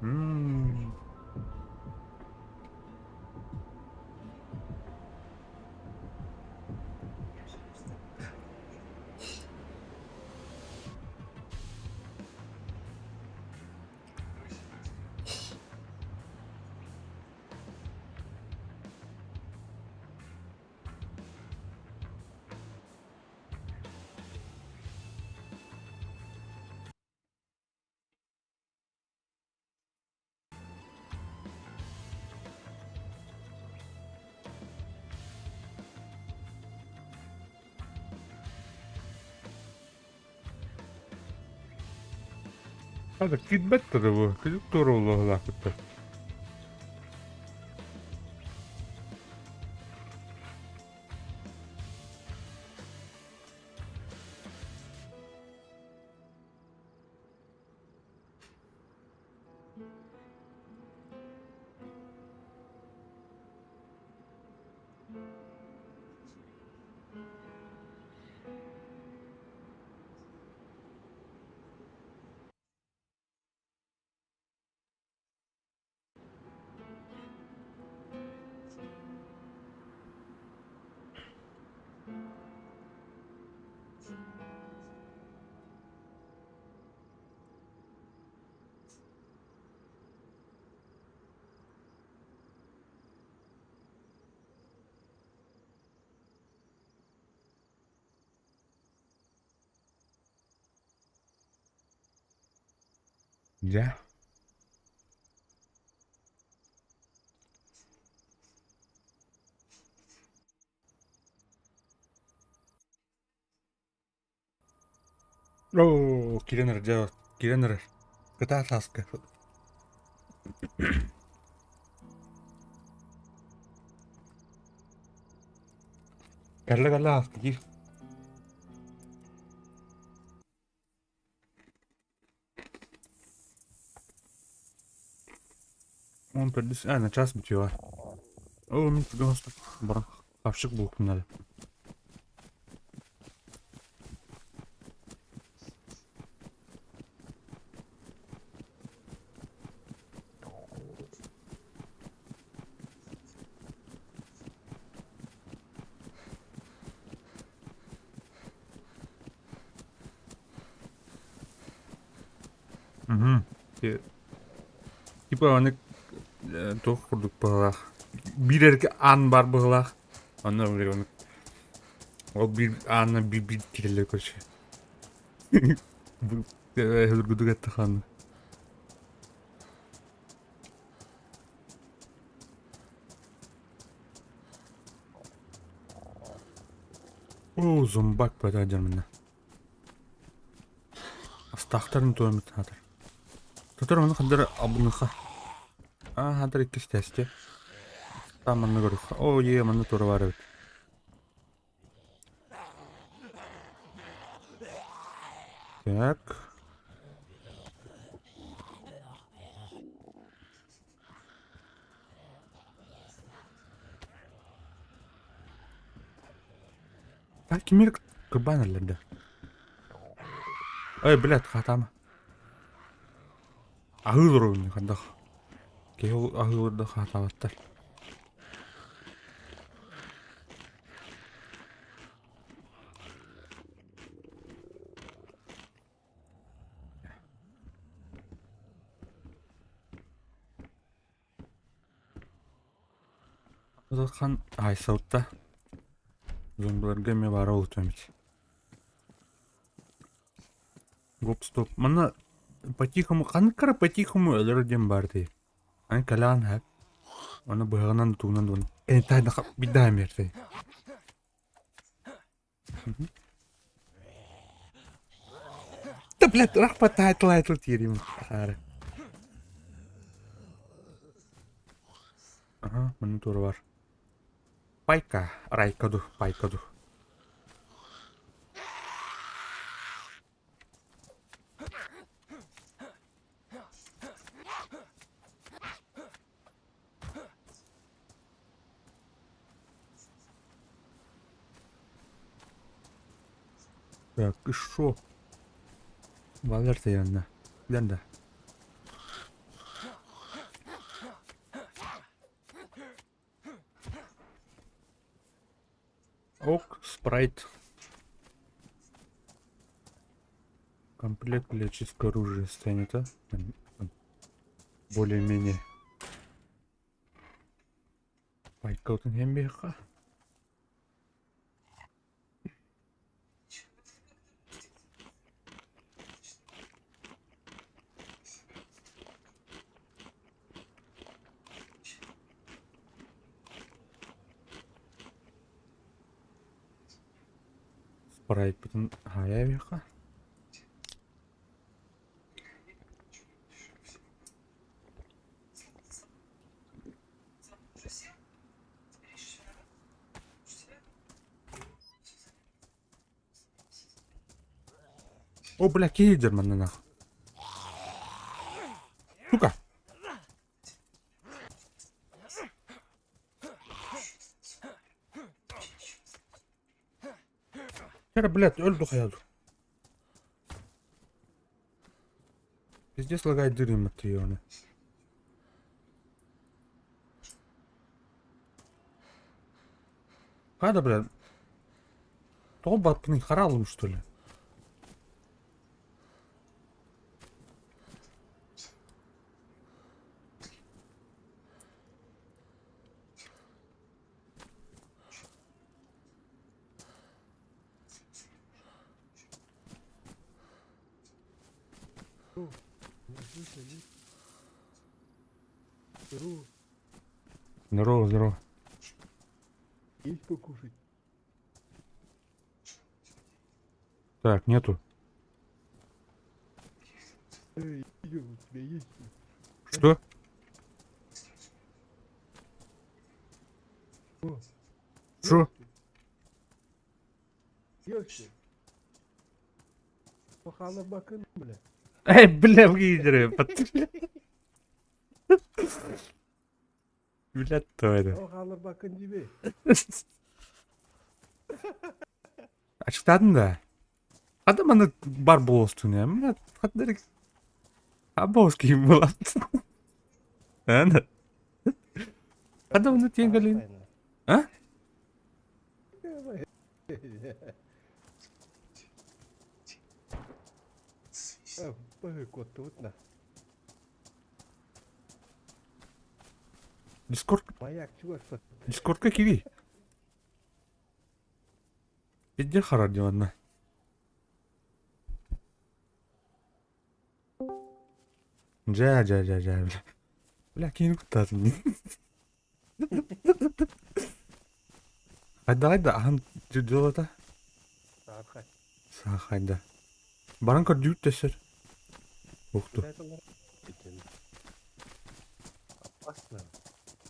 Ммм. Hadi feedback de bu. Çocuk doğru Allah hakikaten. Ya. Oh, Kirener jawab. Kirener. Kita Sasuke. Kalla Sasuke. Он на час бitiyor. О, мен просто бір қапшық болып надо. Угу. Типа аны тоқ құрдық бағылақ. Bir erke an бар бағылақ. Оны білер оны. Ол bir anı bir kirелер көрші. Hüzгүдік әтті қаны. О, зомбак бәді мені. Астақтарын тоймет хатыр. Тұтыр оны қандары абыныққа. Хатыр екі стәсте. Там мұны көрдік. О, мұны тұры бар өт. Так. Так, кемер кырбан әлерді. Ой, блядь, хатама. Ағылыр ойын қандақ. Кейл ағылырды хатаваттар. Қан айсаутта. Зомбилерге ме бара өтеміз. Гоп-стоп. Мана по-тихому, қаныққара по-тихому өлірден бар dey. Аны кәлән әп. Оны бұғынан туғынан дуын. Тайда қап бидай мердей. Да, блядь, рахпа тайтыл тирим. Ага, мұны туры бар. Пайка, райкаду, пайкаду. Так, и шо? Валерта yanına. Nerede? Ок, спрайт. Комплект для чистого оружия станет, а? Более-менее. Пайкаутын хембеха. Спрайт бүтін хаявиха. О, бля, кейдер мана нахуй. Сука. Кара, блядь, öldü hayatım. Пиздец лагает дырым от ее, она. Хада, блядь. То батпын харалым, что ли? О, не слышно, нет? Здорово. Здорово, здорово. Есть покушать? Так, нету. Эй, Игорь, у тебя есть? Что? О, Что? Ёшки. Пахала бакын, бля. Эй, бля, выиграю. Бля, то это. Пахала бакын тебе. Açıkladın da. Adam bana bar boğustun ya. Bля, hadi. Ha boğuz kim bu lan? Ana. Adamın tengalin. Ha? Кот тут на. Discord. Маяк чего что? Discord'ga kivi. Пиздец харар диванна. Жа. Бля, кейін құттасын. Hayda, ahan jolata. Сахай. Hayda. Баран көр дүйт тесер. Уқты. Опасно.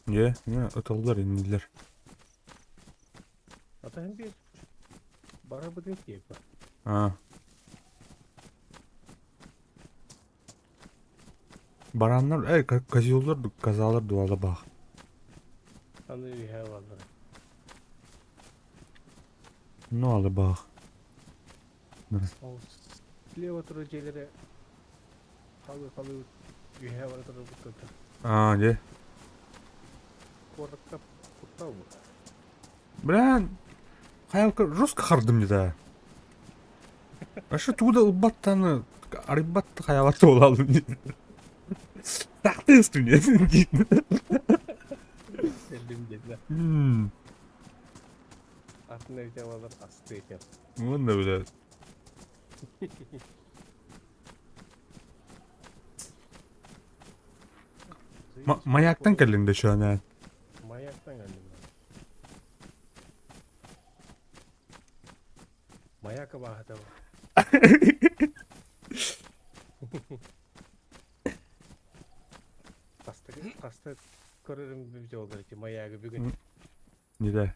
Не, оталдар енілер. Атайын бер. Бара бұдың тек бар. А. Baranlar, kazıyorlar, kazalar duala bak. Аны үйе балар. Ne oldu bak. Ол слева тұру желері. Қалу үйе балар тұру бұттыр. Aa, ne? Қорықтап құттау бұл. Блин, hayalka Rus kardım ya da. Aşı tuğda ılbattağını, arıbattı hayalatı olalım diye. Taktı üstüne. Елдім деді. Артына үйе балар асты екен. Вон да, блядь. Mayaktan gelindi şu an yani. Маяктан әлі. Маяка бағыты бар. Қасты көрерім бір жолдар екен, маягы бүгін. Ne de.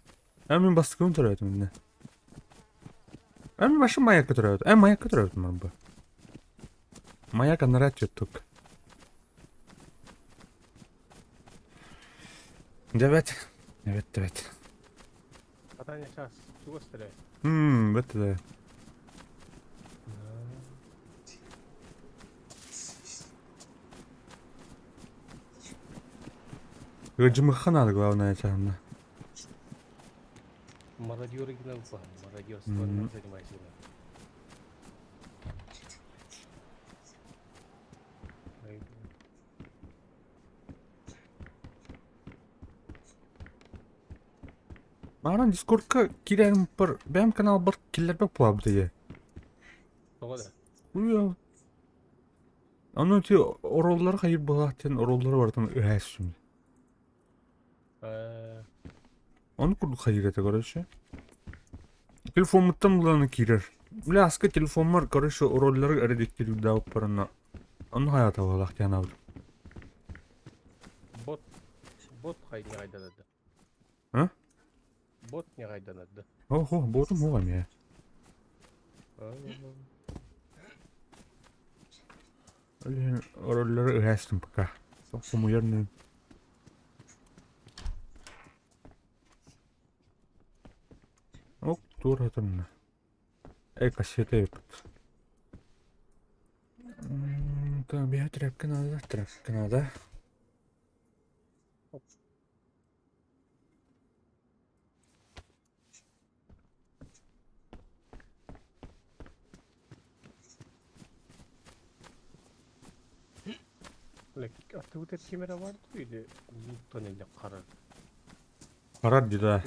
Hemen bastıkımı turuyordum ne. Hemen başım mayakka turuyordum. Mayakka turuyordum ben bu. Mayak anlarat yuttuk. Evet. Evet. Атаня час, чего стреляет? Evet de. Gıcımı khanadı главное çağında. Мародеры гнался, мародерством занимайся. Маған Discord'ka girelim bir. Benim kanal bir killer bak bu abi diye. Тоғыда. Uyuyor. Onun için orolları hayır bağırtın orolları vardı ühəssün. Onu kurduk hayır ete karşı. Telefonumdan bulanı girer. Bile aska telefon var karşı orolları eredikleri davuk parana. Onun hayata valak yani aldım. Бот не қайданады. А? Бот не қайданады. Ого, botum oğlum ya. Öyle orolları ühəssün baka. Sokumu yerine. Ok, dur hatırına. Kassete yapıt. Tabii trap kanada. Atı kamera vardı öyle. Newton ile karar. Karar dedi.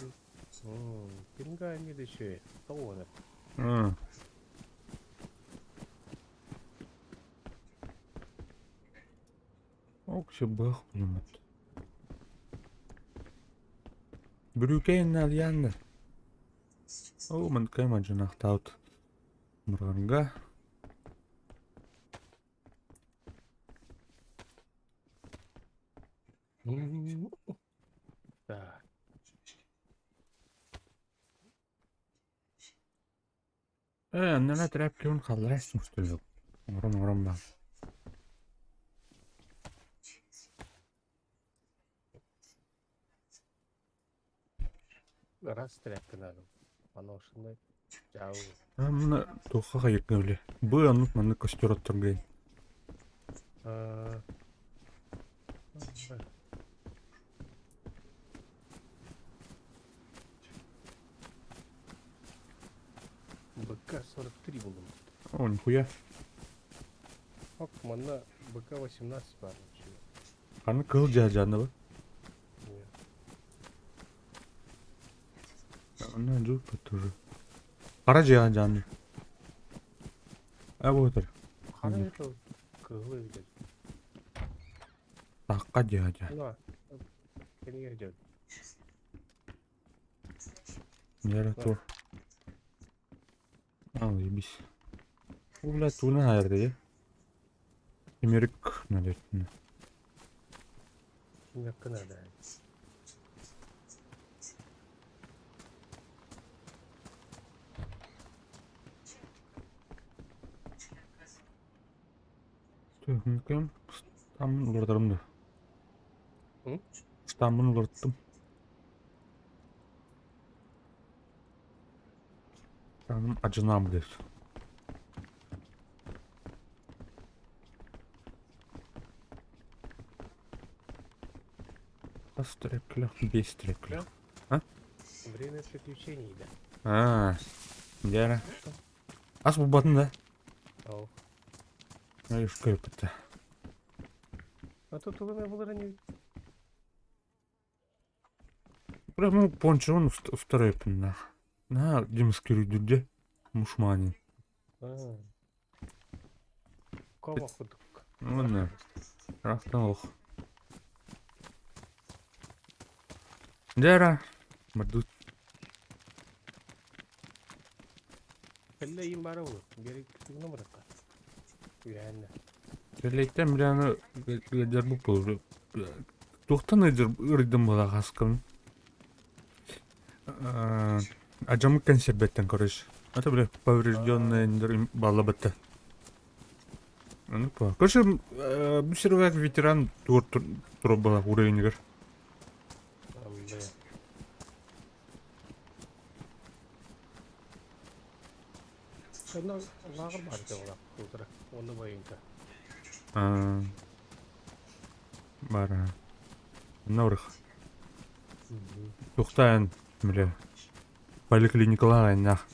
Benim gayet de şey. Tamam onu. Hı. O kişi bak bulunmadı. Brükeyin al yandı. O man kayma cınak tavut. Mırganga. Da. Nana trap kiun kalres mustuluk. Oram bak. Rast traktanalım. Bana hoşunda. Jauh. Мына тухка кайыкны биле. Бу анык маны костер оттургай. БК-43 buldum. О, нихуя. Bak bana БК-18 var. Аны кыл жаажаны ба? Аны жуп тоже. Кара жаажаны. А вот это. Kara это kığılı bir de. Такка жаажа. Ulan. Beni geleceğim. Нера тур. Ал, ебись. Bu блядь, туна хайрды ya. Эмерик налетini. Şimdi hakkı nerede? Tühmüküm. Stamın ulurdurumdu. Hı? Stamın ulurttum. Stamın acınam der. Kaç trekkler? 5 trekkler. Время приключений, да. Дера. Ас bu batın da. Ау. Ne iş köpütte. А тут у меня было ранее. Прямо пончон второй пинна. На димскiri düdde. Muşmani. Кого ходок? Onu. Raftan ol. Дера. Мадут. Кelle им бара olur. Gerek ne bırak? Yani. Söyleyekten bir anı geder bu olur. Doktan edir ırdım bula kaskın. Acamı консербеттен кореш. Это бля поврежденная балла бетте. Ну по. Короче, bu сервак ветеран тур была уровень. Ambe. Sen lağır var da ola. Kuldıra. Onu bayınca. Бара. Норх. Тухтан, бля. Поликлиникалар нах.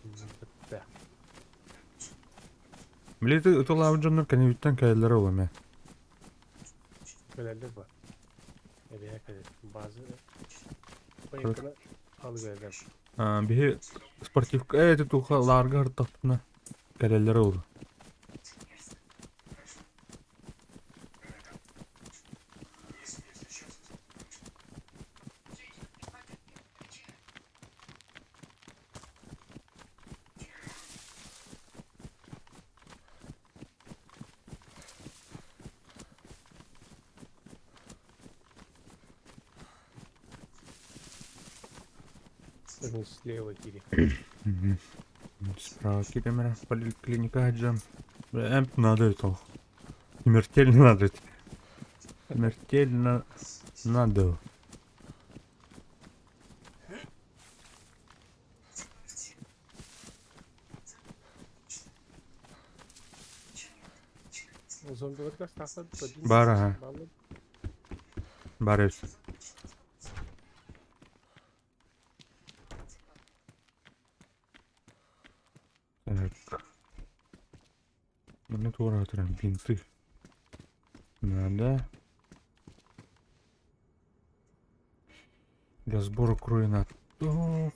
Bitti. Бля, это лавджоннор каневиттен кайлары оламя. Böyleler var. Nereye kadar? Bazı bayıkını alıverdim. Бихи спортивка, это туха ларга хыртапна. Кайлары олу. Bugün слева giri. Справа камера, поликлиника аджам. Эмп надо это. Смертельно надо. Смертельно надо. Zombiler kaç tahta tuttu? Бара, ha. Барес. Так. Мне тура отран бинты. Надо. Для сбора крови на... Ох.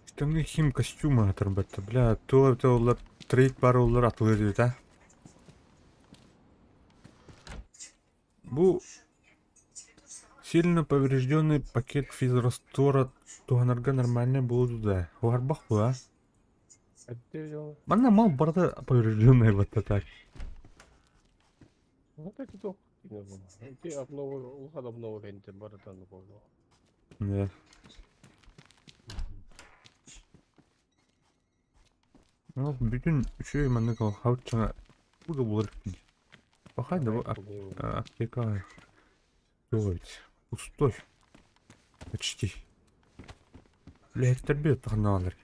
Штаны хим костюмы атырбатты. Бля, то олар трейд бар олар атылыр дейді, а? Бу сильно поврежденный пакет физраствора туганарга нормально будет, да. Варбах bu, а? Әтте жол. Мана мал барда поврежденный вот так. Вот эти то. Ти обновы, улхад обновы бенте баратан болду. Да. Ну, bütün şey manda kal havçana bu da bulur. Bakaydı bu аптека. Стоит. Пустой. Почти. Лектор бьет каналер.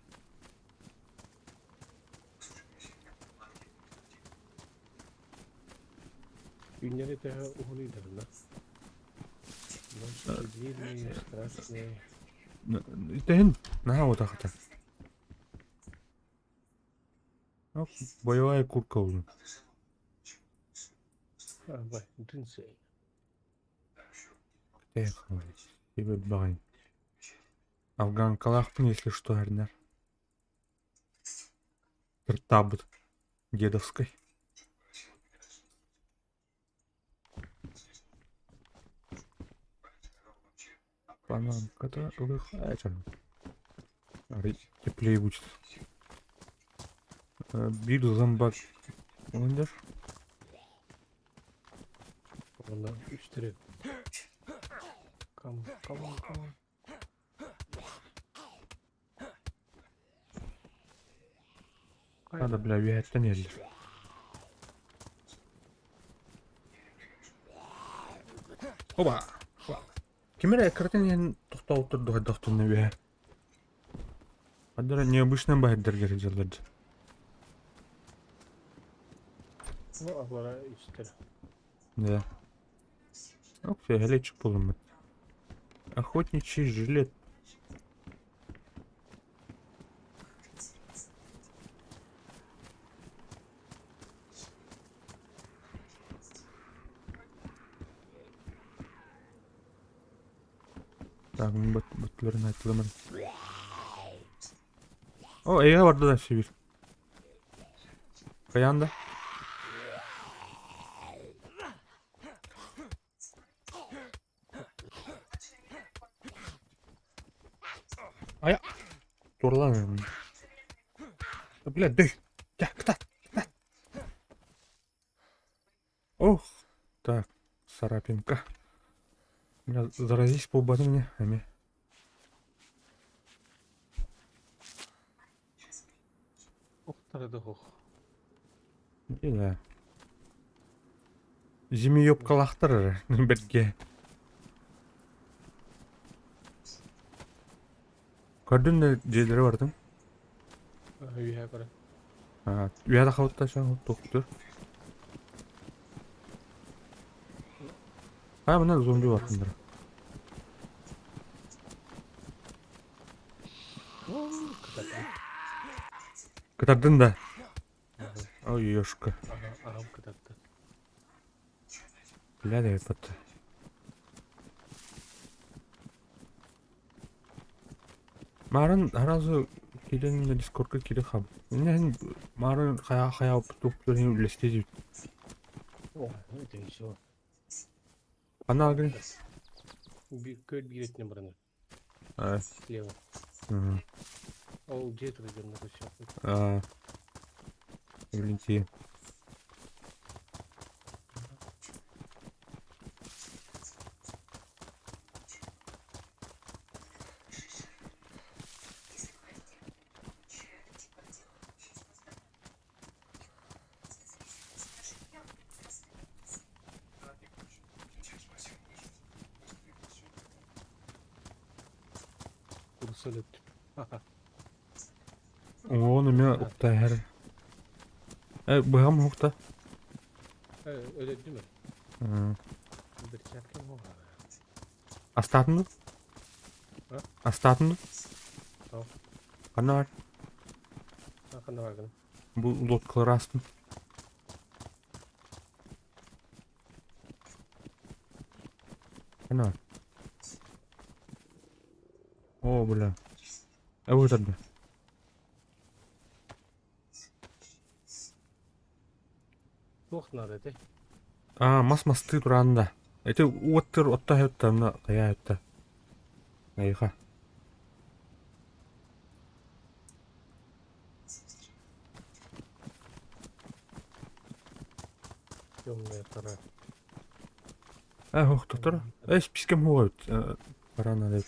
Günleri de uğurluydar la. Lan длинные, страшные. Итен, на вот так. Ну, боевая куртка уже. Ha bak, джинсы. Эх, тебе бай. Афган калахпын, если что, Арнер. Табут дедовской. Панамка-то выходит. Теплее будет. Bir zambak. Oynar. Ona 3 lira. Come on. Надо, бля, виятта нельзя. Оба! Кемере картинен тоқтау тұрды ғадақтың бе. Адыра необычный байдергер делать. Ну, абара 3 lira. Да. Ну, все, галечек поломать. Охотничий жилет. Так, батлерин айтылымын. О, эйга барды да сибир. Каянда. Ая. Турлан. Бля, дай. Я, кто? Ох. Так, царапинка. Бля, заразись полбады мне, ами. Оқтарды хоқ. Да. Зими ёпкалақтыр бірге. Көрдің жерлері бардың? Үйе бара. Үйәді қауытта шағын тоқтыр. Мына зомби бартындар. Кытардың да. Ой, ёшка. Ағам кытатты. Бля, да епатты. Марын аразы келен дискордқа келе қабы. Мен марын қая тоқтырын үлестеді. О, это еще. Ана алгын. Көт биретіне бұрыны. Слева. Ол жет районына көшіп. Валентин. Kursalet. Оны мен ұқта әрі. Бұғам ұқта? Öyle değil mi? Bir çarpım o var. Астатын ба? Астатын. Тау. Қана бар. Ақында баргын. Бұл лодкалар астын. Қана бар. О, бля. Вот это. Тоқтын ады, Мас-масты туранда. Эти уоттыр отта хетта, мына кая хетта. Айха. Темная тара. Ох, доктор. Спискем хуйт. Парана деп.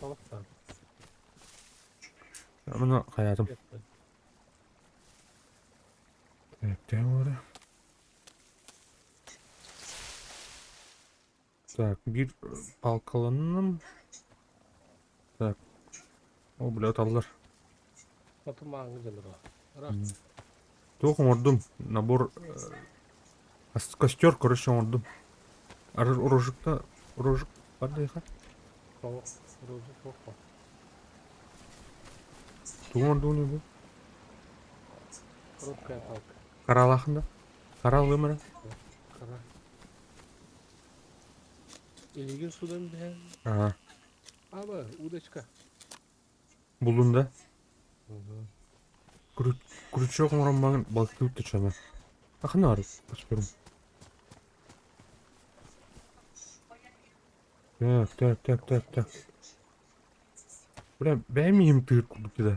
Балықтан. Мына каядым. Так. Так, bir палкаланым. Так. О, бля, талдар. Отын маңы жемір о. Рақ. Тоқым ордым. Набор костер, короче, ордым. Рожыкта, рожык бар дейха. Қау. Розы тоқпа. Туң орду не бұл? Короткая палка. Каралахында. Каралы мына. Қара. Илеген судан бән. Аба, удочка. Булунда. Крючок орамаган балыкты үтті чама. Ақына арып, қашпырым. Так. Бля, бәймейім түйір күлді да.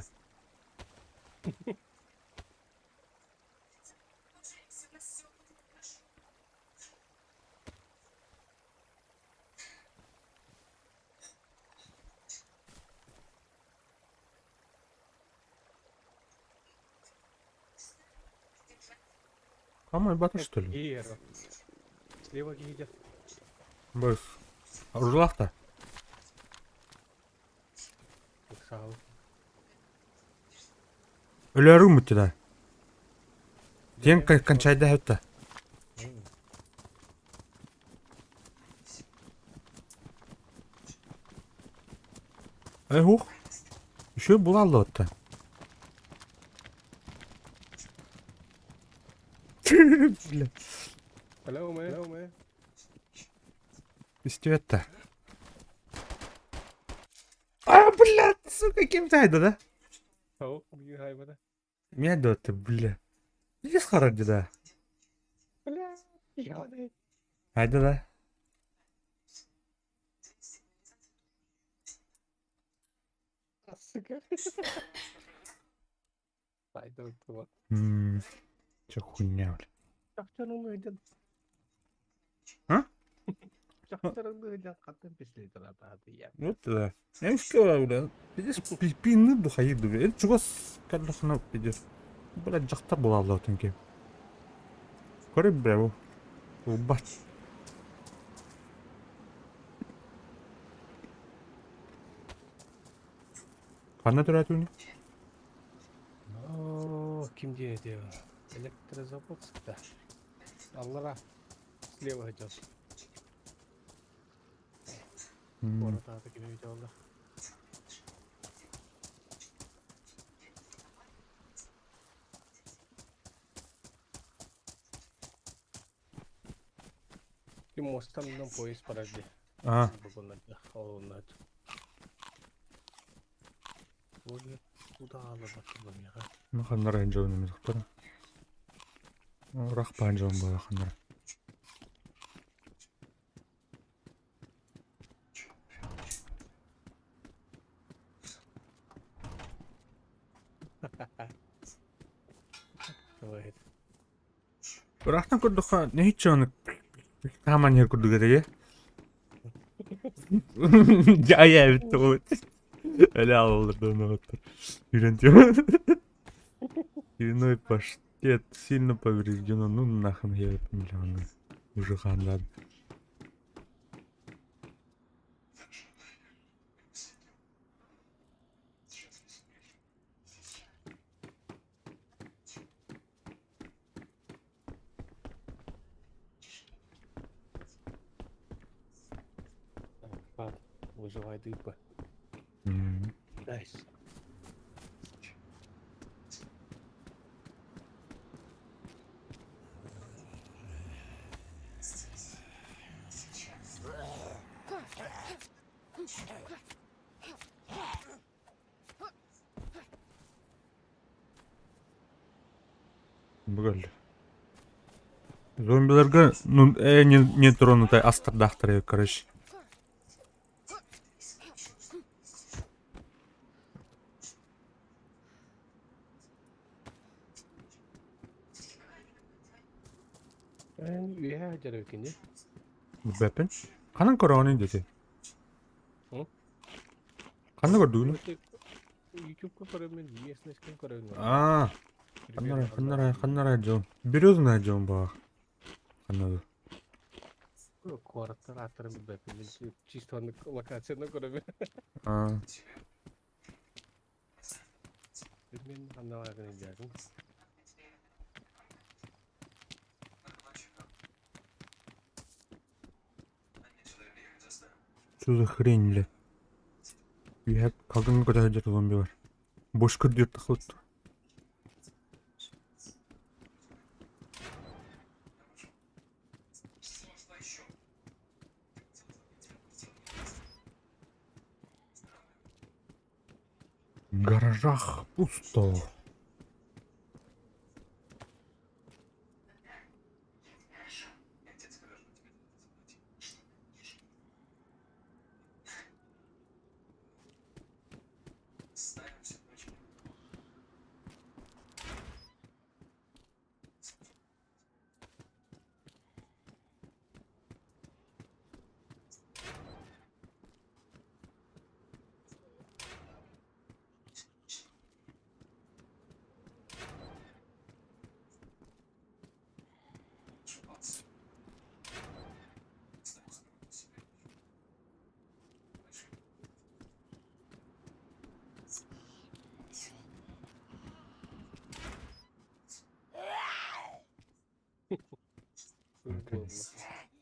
Камай бата, что ли? Гиера. Слева гиер. Бэс. Ұржылақта. Сау. Өлі мүтті да. Ден қанчайда өтті. Хух. Еще бұл алды өтті. Бля. Hello, man. Исте это. Бля, сука, кем тайды да? Тау, bir hayvana. Мен да өтті, бля. Нес қарады да? Бля, яны. Айды да. Сука. Пойдем туда. Че хуйня, бля. Жақчарыңды өйден. А? Жақчарыңды өйден қатын песлей тұрады, я. Вот да. Я не сказал, бля. Пидес пины духа еду, бля. Это чугас карлахына пидес. Бля, жақтар бола алды өтін кем. Көрі, бля, бұл бат. Қана тұр әтуіне? Кімде де? Электрозавод сықта. Аллара. Слева идет. Orada da gibi videolar. Bir mostamdan polis paraydı. Bunlar da onlar. Bu da ağla bakalım ya. Ну, хандар анжауын емес құттары. Рақпа анжауын бала хандар. Evet. Рақтан көрдіқ қа, не хитчі оны қаман ер көрдіг әдеге? Жая бітті ғой. Әлі алылырды оны ғаттар. Үйрентем. Иной паштет сильно повреждено, ну нахрен я это миллион уже хандад. Выживай дыпа. М. Найс. Бүгәл. Зомбиларга ну не тронутай астырдактыр, короче. Üye hajar ökünde. Бәпен. Канан көргөн десе. Hı? Кандай көрдүгүн? YouTube көрөмүн, üyесine ешкен көрөмүн. А, каннара жон. Березная жон баг. Канады. Kuartlar atırım bir bepin. Çift anlık lokasyonda görüyorum. А, Ben anlamadım diyorum. что за хрень, бля? Я калган куда жер зомби бар. Бошка дүйөт тахылып. В гаражах пусто.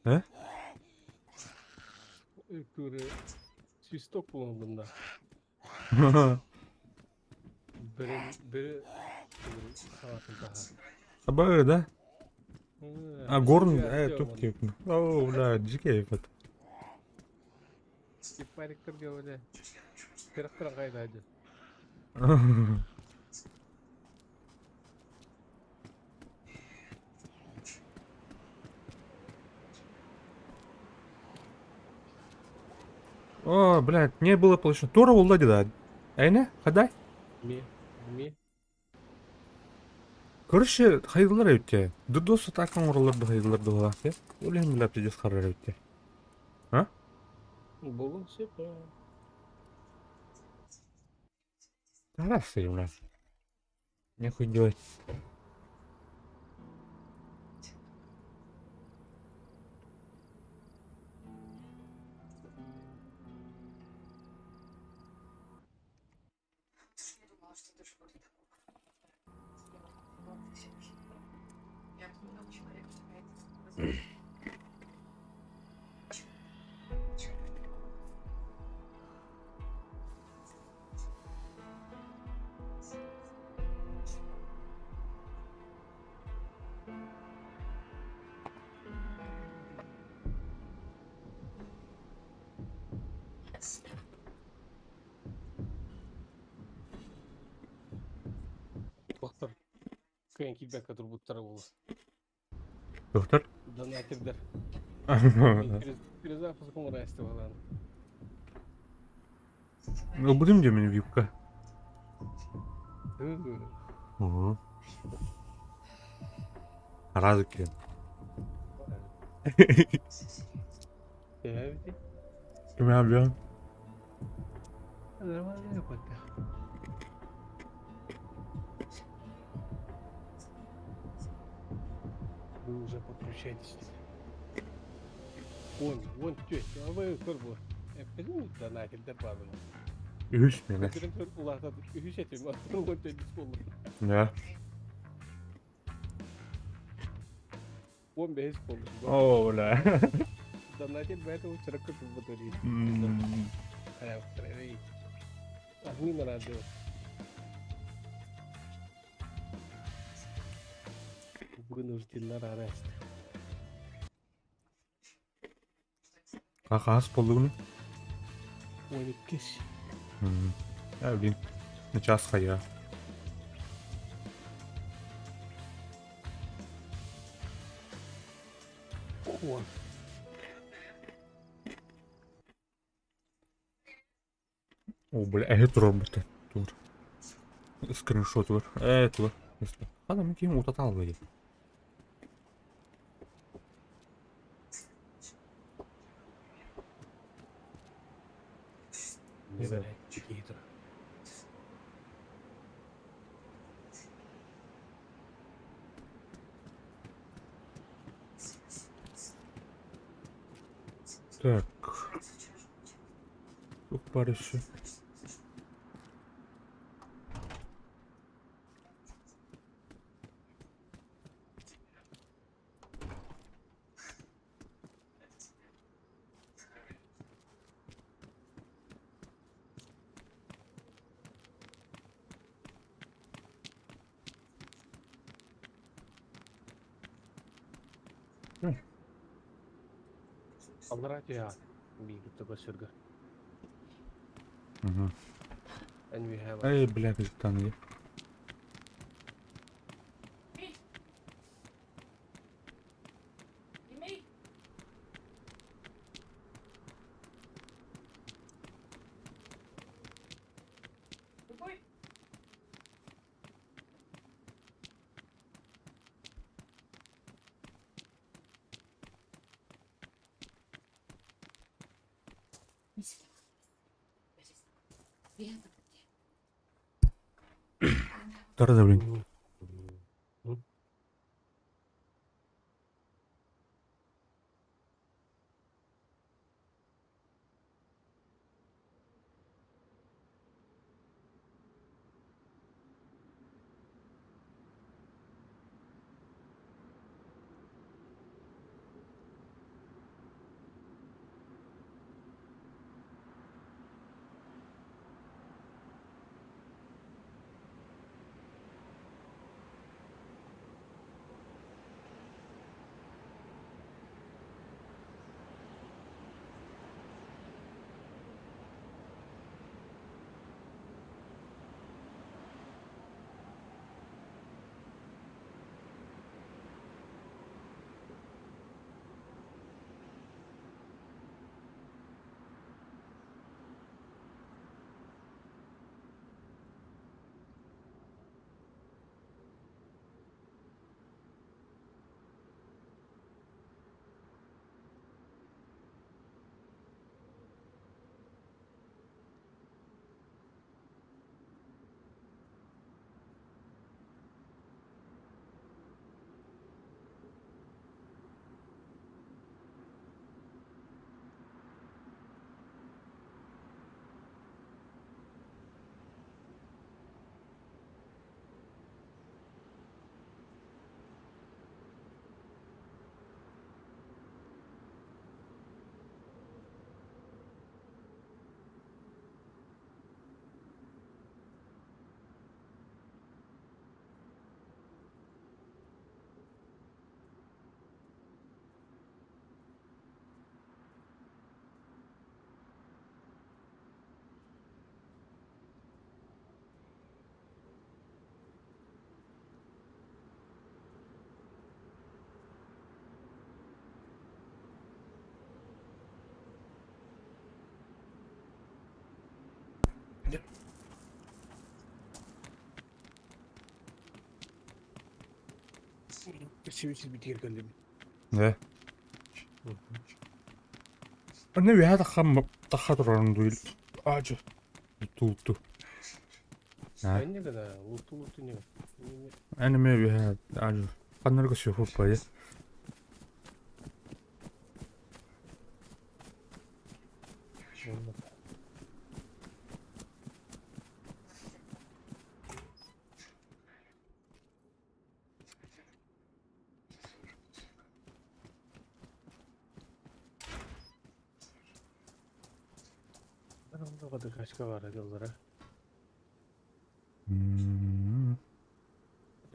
He? Ökürü sistok bulundum da. Biri sanatın daha. Böyle да? А, горн, тут Тип типа. О, бля, дикий этот. париктер говоря. Пирақтар қайда айды. О, блядь, не было получено. Тура улда да. Айна, хадай. Ми. Короче, хайдылар өтте. Дудос атакан ураларды хайдыларды була. Олен билеп жес карар өтте. А? Болун сеп. Тарас бля. Нехуй делать. Не думала, что ты что-то такое. Я думала, человек какая-то. Доктор. Кыйын килбекке турбуттары болу. Доктор? Донатердер. Перезапуск умрасты баланы. Ну, будем где меня випка. Ого. Разыки. Evet. Kim yapıyor? Нормально пока. Вы уже подключаетесь. Вон тетя, а вы турбо. Почему донатель добавил? Üç mü ne? Götürün turbularda üç ettim. Aslında von tepkisi olur. Ya. 15 olmuş. Oo la. Donatien baru cereket sebetulnya. Hmm. Kayak ini. Ah, ini merado. Gunur Cilar arrest. Kakak полугны. Wani kish. Ya bileyim. Ne çaska ya. Kuat. О, бля, это роботы. Тут. Скриншот var. Evet var. Mesela. Adam kim utatal böyle. Не бере. Чикито. Так. Çok barışı. Allah aja ya. Bikin coba surga. Hı. And we have. Ey bля, как там ya. Имей. Какой? Тарда, блин. Kesiyoruz bitir kalemi. Ne? Ne bir hada kam tahaduran duil. Acı. Tuttu. Ha. Ben ne kadar lutu ne? Ana me bir hada acı. Kanlar kasıyor hopaya. Soğudu kaçka var yollara.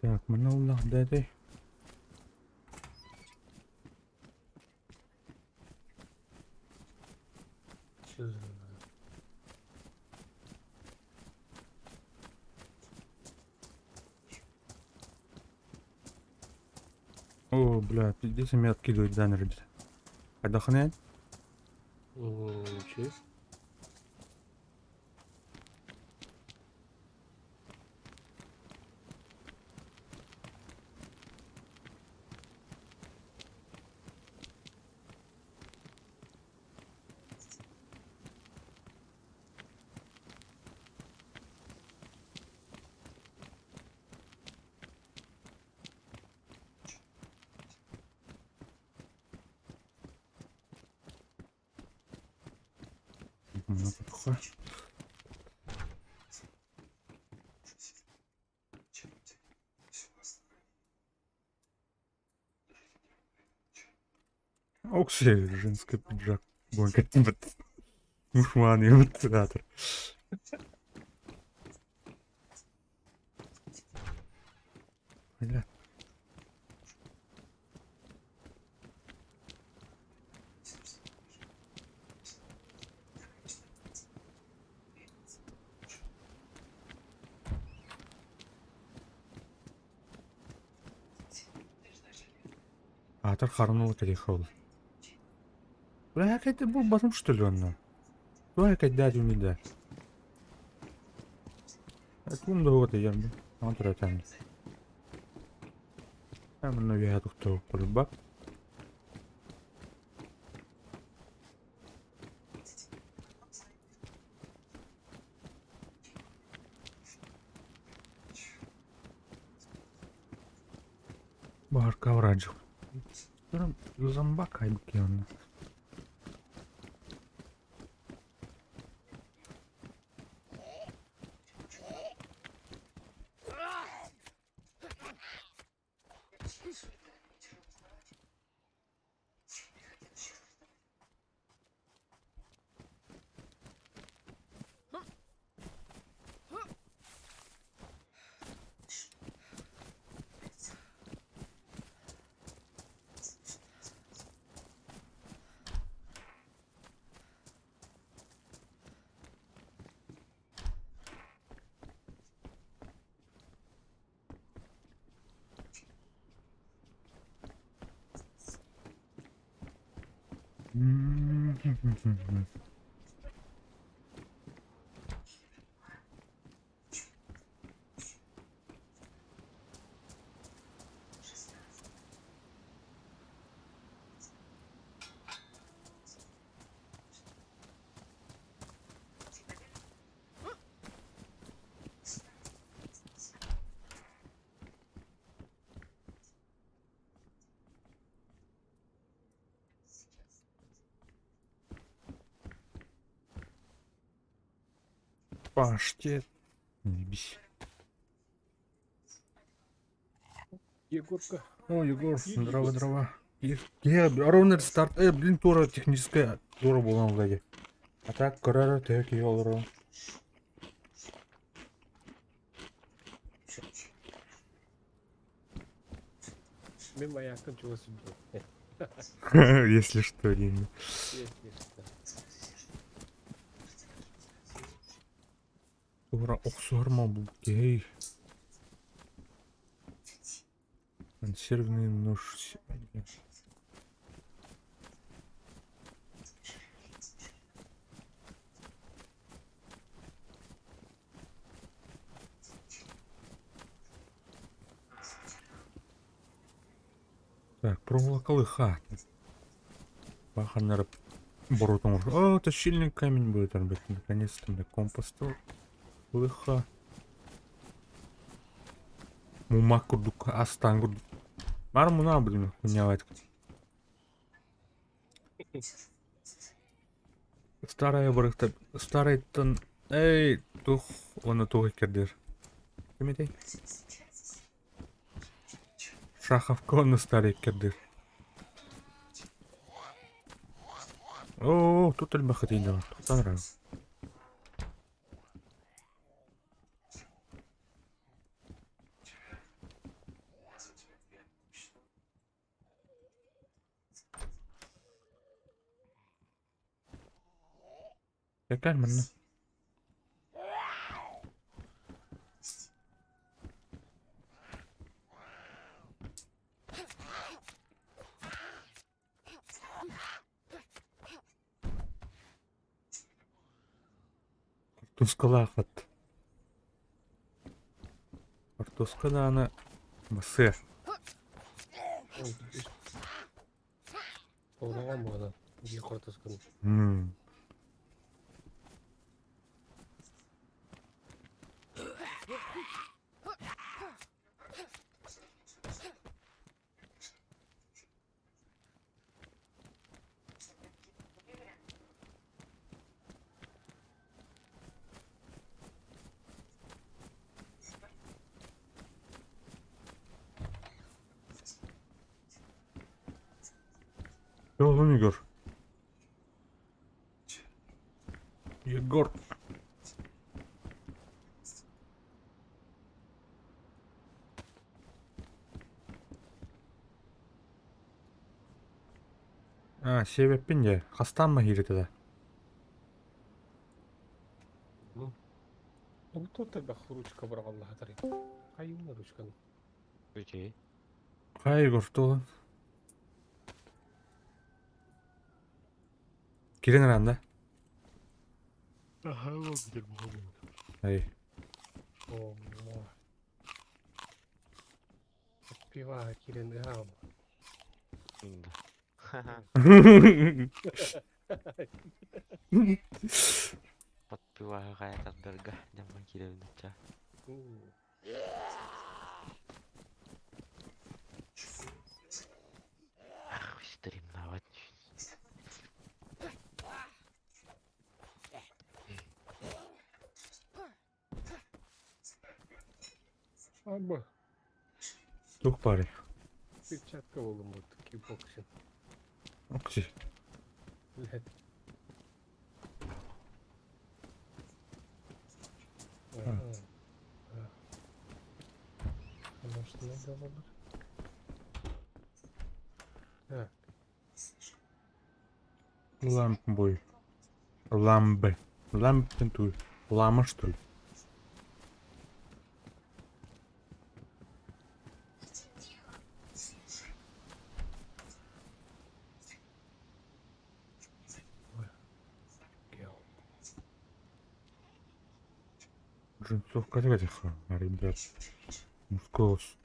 Так, mana ulah deh. О, бля, здесь меня откидывают за ноги. Отдохнет? Şey. Ну, потухай. Оксей, женский пиджак. Гонка, типа, мушман, театр. Бля. Атар харнул перехол. Бля, какая-то был батом, что ли, он? Бля, какая дядю не да. Это он вот я, бля. Он туда там. Там, ну, я тут кто полюбак. Барка враджу. Зомбак айбки он. Паштет. Не бись. Егорка. О, Егор, дрова. Я, ровно старт. Блин, тура техническая. Тура была в лаге. А так, карара, так, ёлро. Ben bayağı yakın çuvasıyım. Если что, Рим. Тура, ох, сорма был гей. Консервный нож. Так, проволока лыха. Баханер боротом. О, это щільний камень будет, ребят. Наконец-то мне компост лыха. Мумакурдука, астангурду. Мармуна, блин, хуйнявать. Старая барыхта, старый тон. Эй, тух, он тух кердер. Кемитей? Шаховка, он старый кердер. О, тут альбахатина, тут понравилось. Gel benimle. Картошкалы ақыт. Картошка да аны басы. Оңған бұғана. Ел қортасқан. Yolun Егор. Егор. Себеппен же хастан хиреті да. Бұл тоттарда ручка бар Аллаға тарай. Қайымна ручканы. Өте. Қай Егор туғын? Кирен аранда. Аха, ол бідер бұға. Ай. О, пива кирен ғам. Инда. Подпеваю kayak bergah zaman kira baca. Стрим навод. Абба, Тух пари. перчатка болым вот кикбоксинг. Окси. Лет. Может, надо было? Так, Ламбой. Ламбе. Лампентуй. Лама, что ли? гел. Джинсов категория, ребят. Мускулос.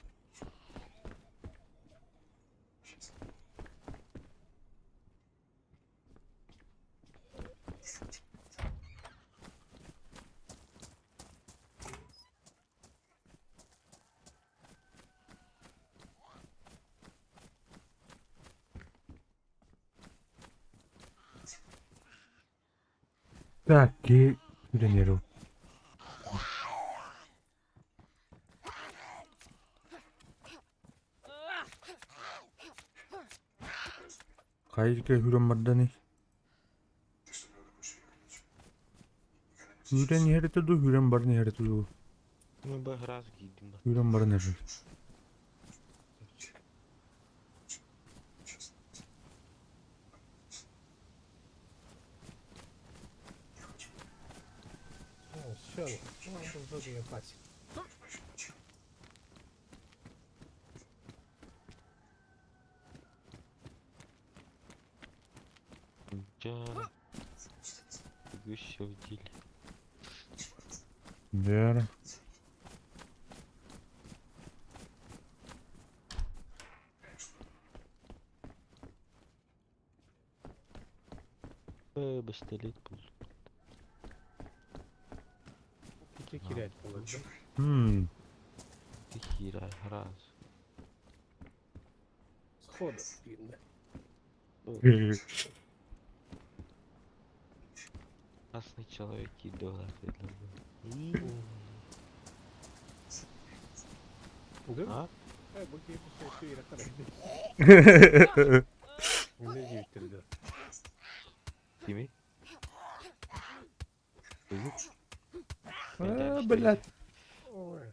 Так, и тренирую. Кайдыка хүрен барданы? Хүрен херете ду, хүрен барны херете ду. Мы бы раз гидим. Хүрен барны херете. Все, ну, тут я пасек. Да. Гуще в деле. Дер. Бастелет был. Пики кирять получил. Ты хера раз. Сходу, видно. Красный человек и доллар. Да? А? Ай, боги, я все и не дивишься, да. Кими? Блядь. Ой.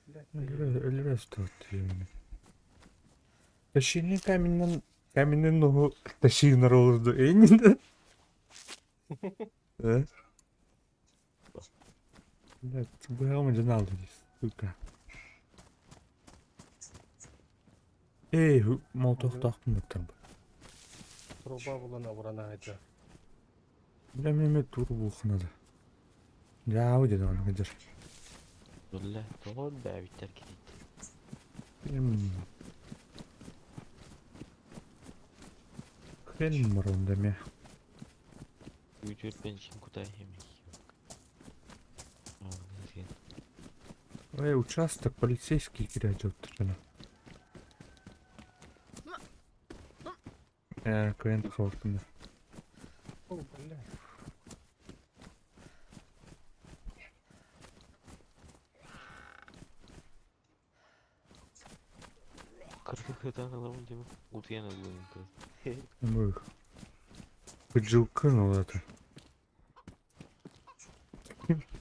Блядь, Ölür stort yani. Taşıyın каменнен ногу taşıyынар olurdu. Eninde. Да? Блядь, ЦБЛ жинал здесь, сука. Эй, молоток тақтым өттір бұл. Труба булана урана айта. Бля, мен тур бұлқынады. Жауы деді оны қыдыр. Вalla. Doğru da biter ki. Хрен бар онда ме. Uçur ben şimdi kutay yemek yok. Эй, участок полицейский кирять өттір жана. Квен қауыртында. О, бля. Kırık alalım değil mi? Utuyan alalım kız. Бұл. Быджылкын ол это.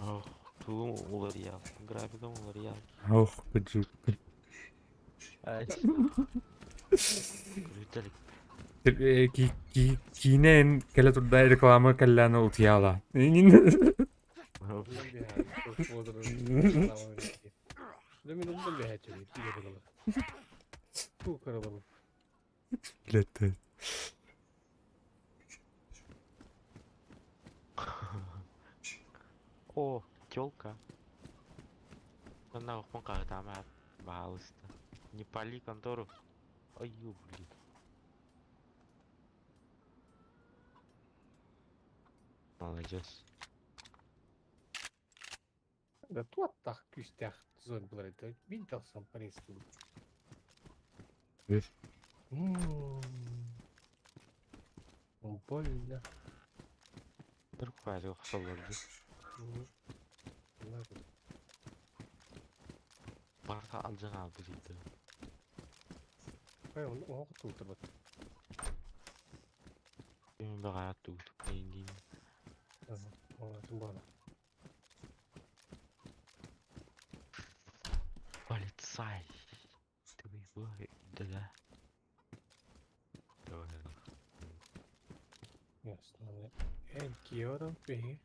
Oh, tuğum olur ya. Grafikam olur ya. Ох, быджылкын. Ay. Kırıklık. Кейінен келе тұрда рекламы кәлләні ұтияла. Ulan bir hal. Çok bozulur. Demin ondan bir hal çevir. Bir yere kalır. Bu karabalık. Білетті. О, тёлка. Она ухмака там от балыста. Не пали контору. Ой, блин. Молодец. Да тут так küstah zon bular edi. Bir dalsam parası. Evet. Больно. Bir kuayda xabardı. Barda alcan abi dedi. Hay onu okutur bak. Benim de hayat tuttu. Kendi. Anlatın bana. Полицай. Ты его да. Давай. Ясно. El quiero ver.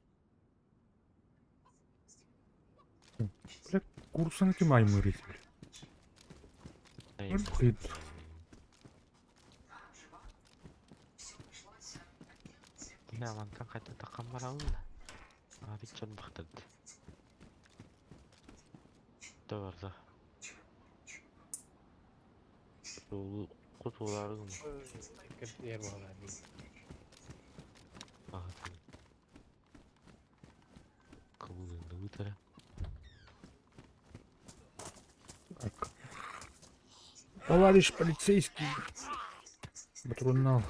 Бля, курсаны кем аймыр ет, бля. Ай, Қид. не ланкан қайта таққан барамын да. Ади чон бақтырды. Doğru. Kutuları mı? Dikkat yer bana. Bakın. Kıvılında bu taraf. Так. Товарищ полицейский. Патрульнал.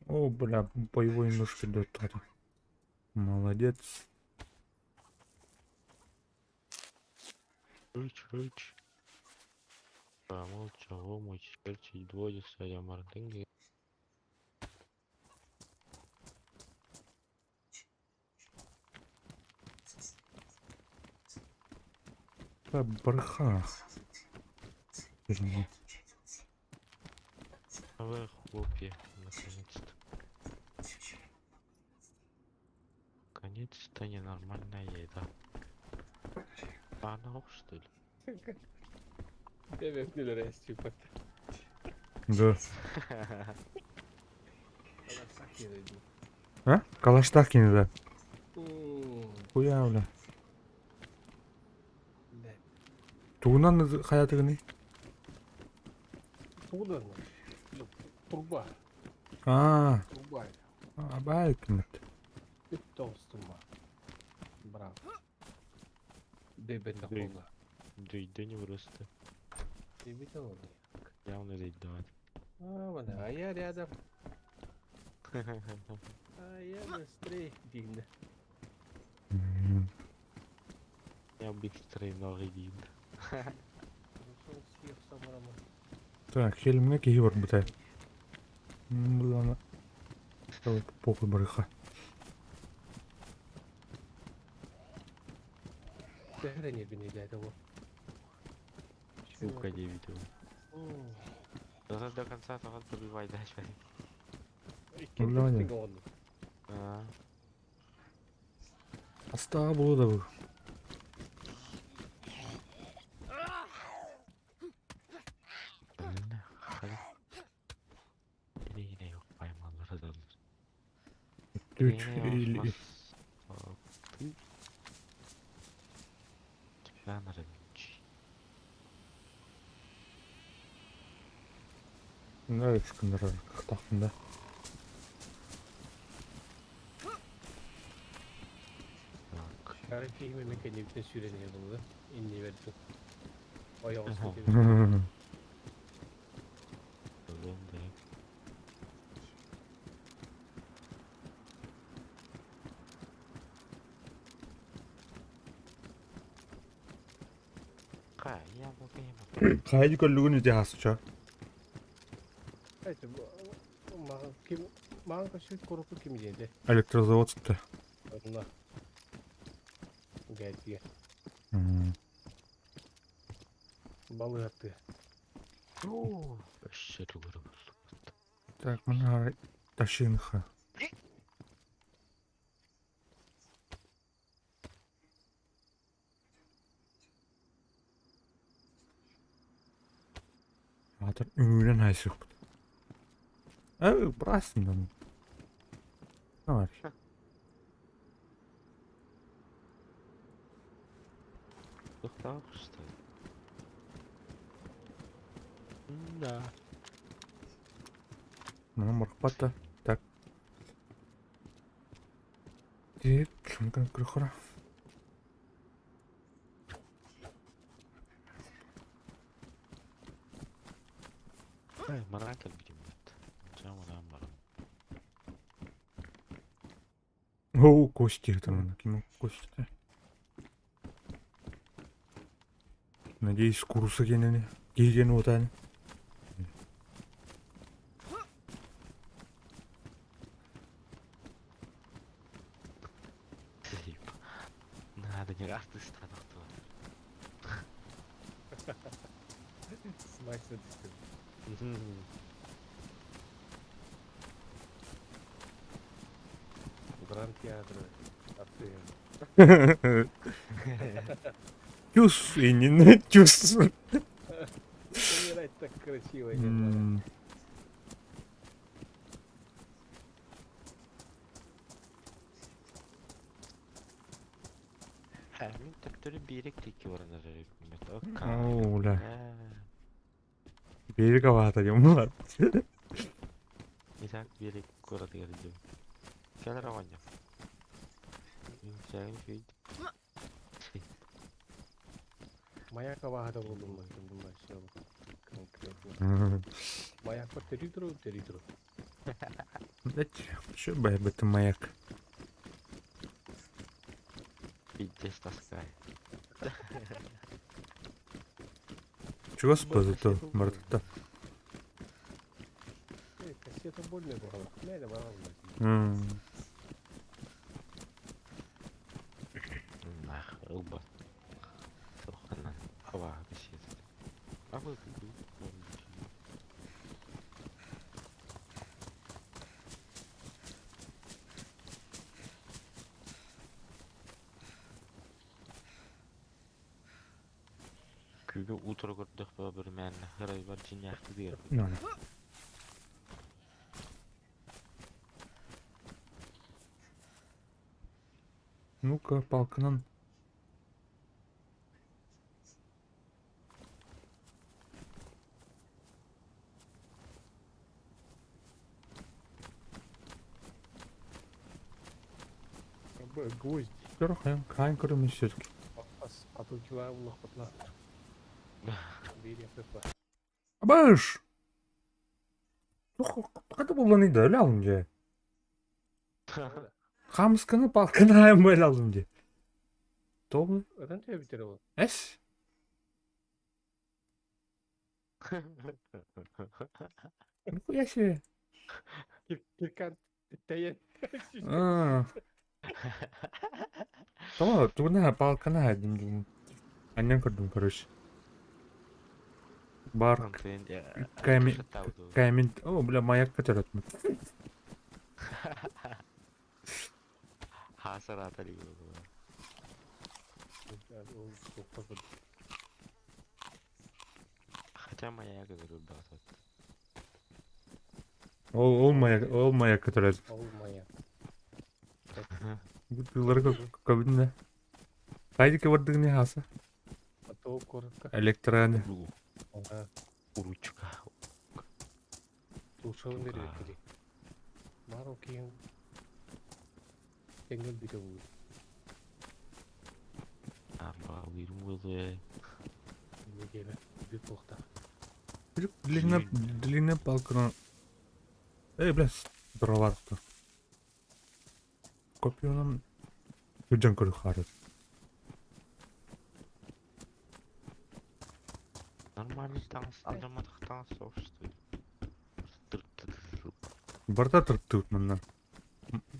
О, бля, боевой нож идет. Молодец. Рыч. Помолча, омочь, перчить, двоє, садя, мартинги. Барха. Давай, хлопья, наконец-то. Наконец-то ненормальная еда. А она ох, что ли? Evet neler istiyor bak. Да. Kalasak yeriydi. А? Калаштак не да. Хуя, бля. Ne? Тугунан hayatı ne? Buradan mı? Yok. Turba. Турба. Turba. Байкмет. Bir dostum var. Bravo. Debende Дрей. kolla. Да не просто. Debende oldu. Явно здесь давать. Bana ayar rядом. Ayar быстрее. Динда. Я быстрее ноги видно. Son siyah samarama. Так, хелімне кейбір бұтай. Бұл ана. Похуй барыха. Değer ne beni dedi bu. Сука, не видел. До конца, тогда пробивай дальше. İki Ulan ya. testing oldu. Ha. Астагы болу да bu. Öyle. Hadi. Yine yok baymallar adamlar. Üç, Yine ili. yavaşmaz. Жанр инч. Ne çıkındır kıhtakında. Так. Şarkıyı memleketine süreniyor bunu da. İnli verdim. Ayağı Aha. sıkıntı. Öyle. Я bakayım. Kaydı kollugunu cihazça. Neyse mağın kaçı korupu kim yedi? Elektrozavod çıktı. Allah. Gayet iyi. Balığı attı. Oo, aşırı vuruldu. Так, bunu taşıyın. Атыр үңүнөн айсык. Брасында. Ne var? Total işte. Да. Mana моркпата. Так. Deyip, мүмкін күріқыра. Ай, марака білем бет. Жаман барам. Оу, кости там, кем кости. Надеюсь, курсы кенени. Келген отаны. Надо не раз ты стану кто. Смачно düştü. Grand tiyatrı. Attı yani. Чус, и не чус. Умирать так красиво. я знаю. Min töptörü birek teki orada hükümet. Оуля. Берега атайым бар. Итак, birek orada geldi. Gel Ravanya. Sen şey. Mayak havada buldum bakayım bunlar şey oldu. Конкретно. Mayak var teri duru. Блять, что бы об этом маяк? Пиздец таскай. Чего спазу-то, Марта? Kassiyata больно было. Nerede var Allah. Нах, оба. Сохрана. Хава, бесед. А вы как? Күгө утро көрдүк ба бир мен хырай бар жинякты дер. Ну. Ну-ка, палканан. Гвоздь. Görüyorum, kayın kırılmış çocuk. Atılcılar Allah patlattır. Bir yapıp var. Абаш! Кады булланы да өле алым же. Камысканы палканы айым böyle алым же. Doğru. Öden tüye bitir o. Es. Nихуя себе. Kirkan teyen. Tamam, тугна палканы айдым. Аннен көрдүм, короче. Бар камень. О, бля, маяк көтөрөтмүн. Hasarata liyor. Ол тоқтап Хотя моя говорю, да, тут. Ол маяк көтөрөт. ол маяк. Бутылларга көбүнө. Кайдыке бардыгыны хаса? Атоо коротко. Электраны. Ага. Уручка. Тушауын Чука. береді керек. Бар ол кейін теңгел бире бұл. Арба уйрум болды. Негелі. Bir тоқта. Длинная палка. Блядь, дрова тут. Копию нам. Үдөн көрүк харат. Нормальный танц, автоматик танцов, что ли? Барда тыртып мында.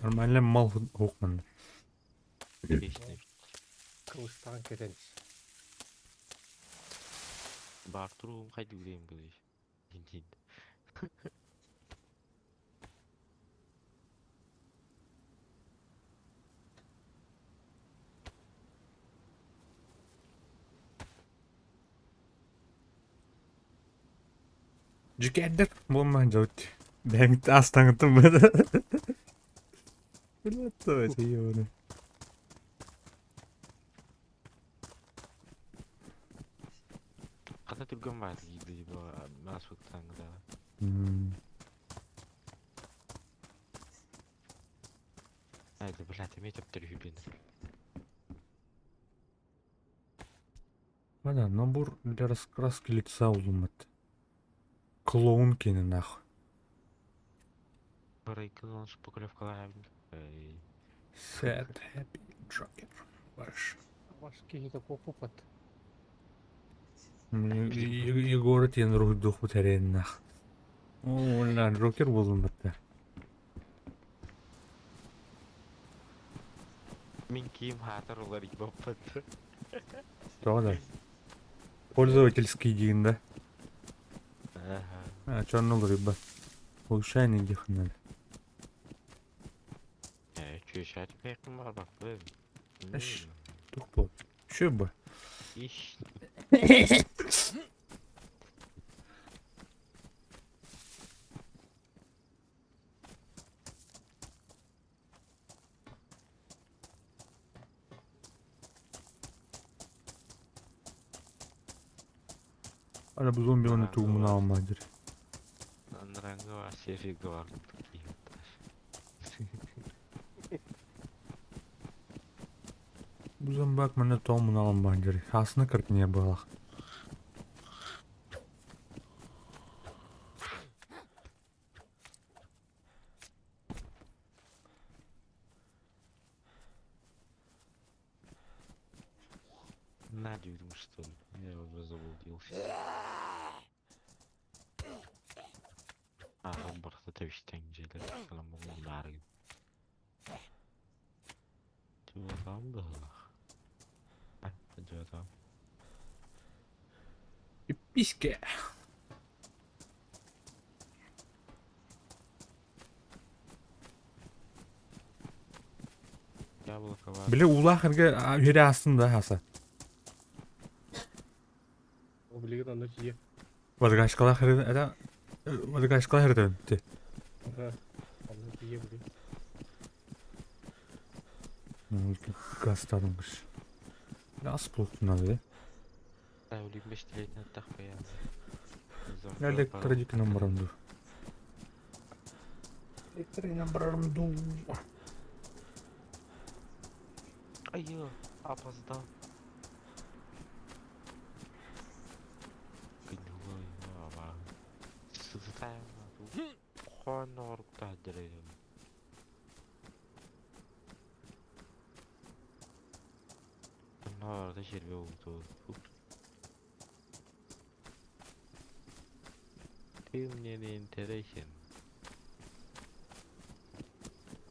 Нормально мал хук мында. Песня. Кылыштан кетеміз. Бар тұруым қайды көрейін көлеш. Дейін. Жикендер болмай жаут. Бәңт астаңытым бада. Билетто өтөйөне. Қата түрген бар дейді мас өттаңда. Айда, блядь, метеп түргүлені. Мана, набор для раскраски лица улумат. Клоун кені нахуй. Бір айкылын шпоколев қалайын. Sad happy Joker. Баш. Ваш кейді попупат. Егор тен рухдух бутерен нах. О, ла, Джокер улумат. Мен киім хатыр олар ебаппады. Да. Пользовательский день, да? Ага. Черный рыба. Повышение дихана. Чё, шатик якын бар бак, блин. Эш. Тухпо. Шо бы? Иш. Ара bu zombi onu tuğumunu almadır. Анрангы бар, серігі бар. Bu zombak mana tuğumunu almadır. Aslında 40 ne balak. Надюрим, что ли? Я уже заблудился. Ага, барса тәвіштен желер. Салам болған бәрі. Жуатам да. Жуатам. Письке. Яблоко бар. Bile ulahırga yeri aslında hasa. Ол білеген аны жиі. Vazgaçkalar heride. Vazgaçkalar heride. Ага. Аны жиі білген. Gastadım kış. Nasıl bulutun adı? Öyleyim 5 dilekten takma ya. Elektrik numaramdı. Elektrik numaramdı. Ayı, опоздал. Гнилой, ава. Сызытаем, хуана орукта деревьям. Onlar da şerbe oldu. Ты мне не интересен.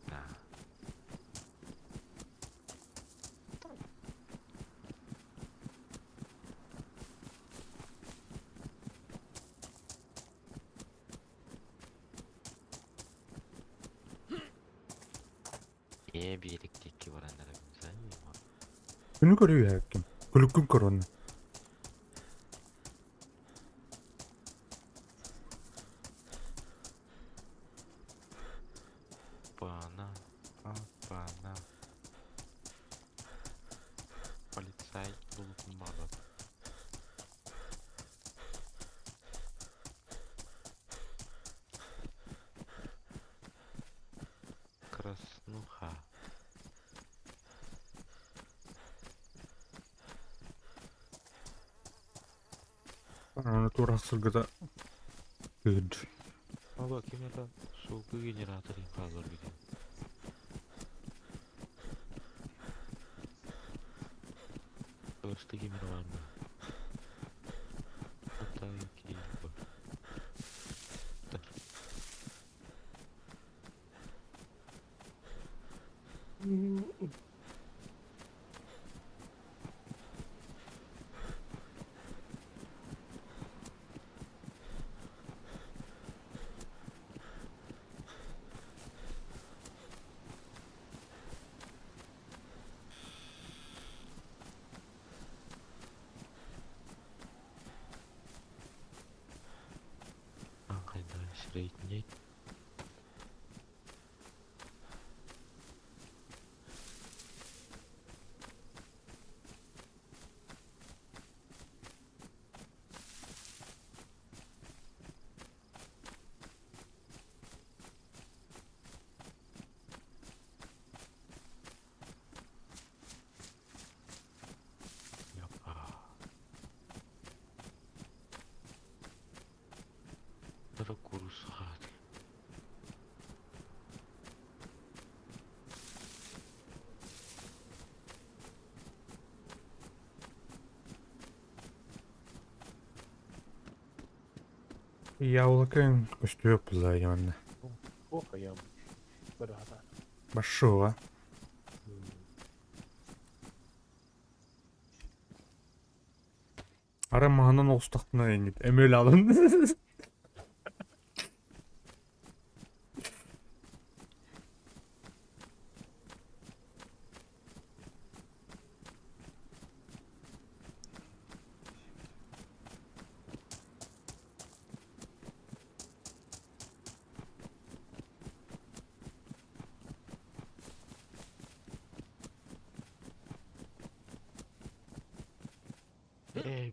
Да. Birlikteki Günü görüyor ya kim? Kulükkün koronu. Bana, bana. Полицай bulutun bağlı. Краснуха. Аны турасыргыда кыд. Aba kimera suku generator yang power gitu. Terus tuh gimana warna? Atau ki apa? Angkanya seringnya apa? Terkurus hati. Яулыкын көстөп зайымында. Ох, я бұрада. Башова. Арамағынан олыстақтына еңгет. Әмел алын.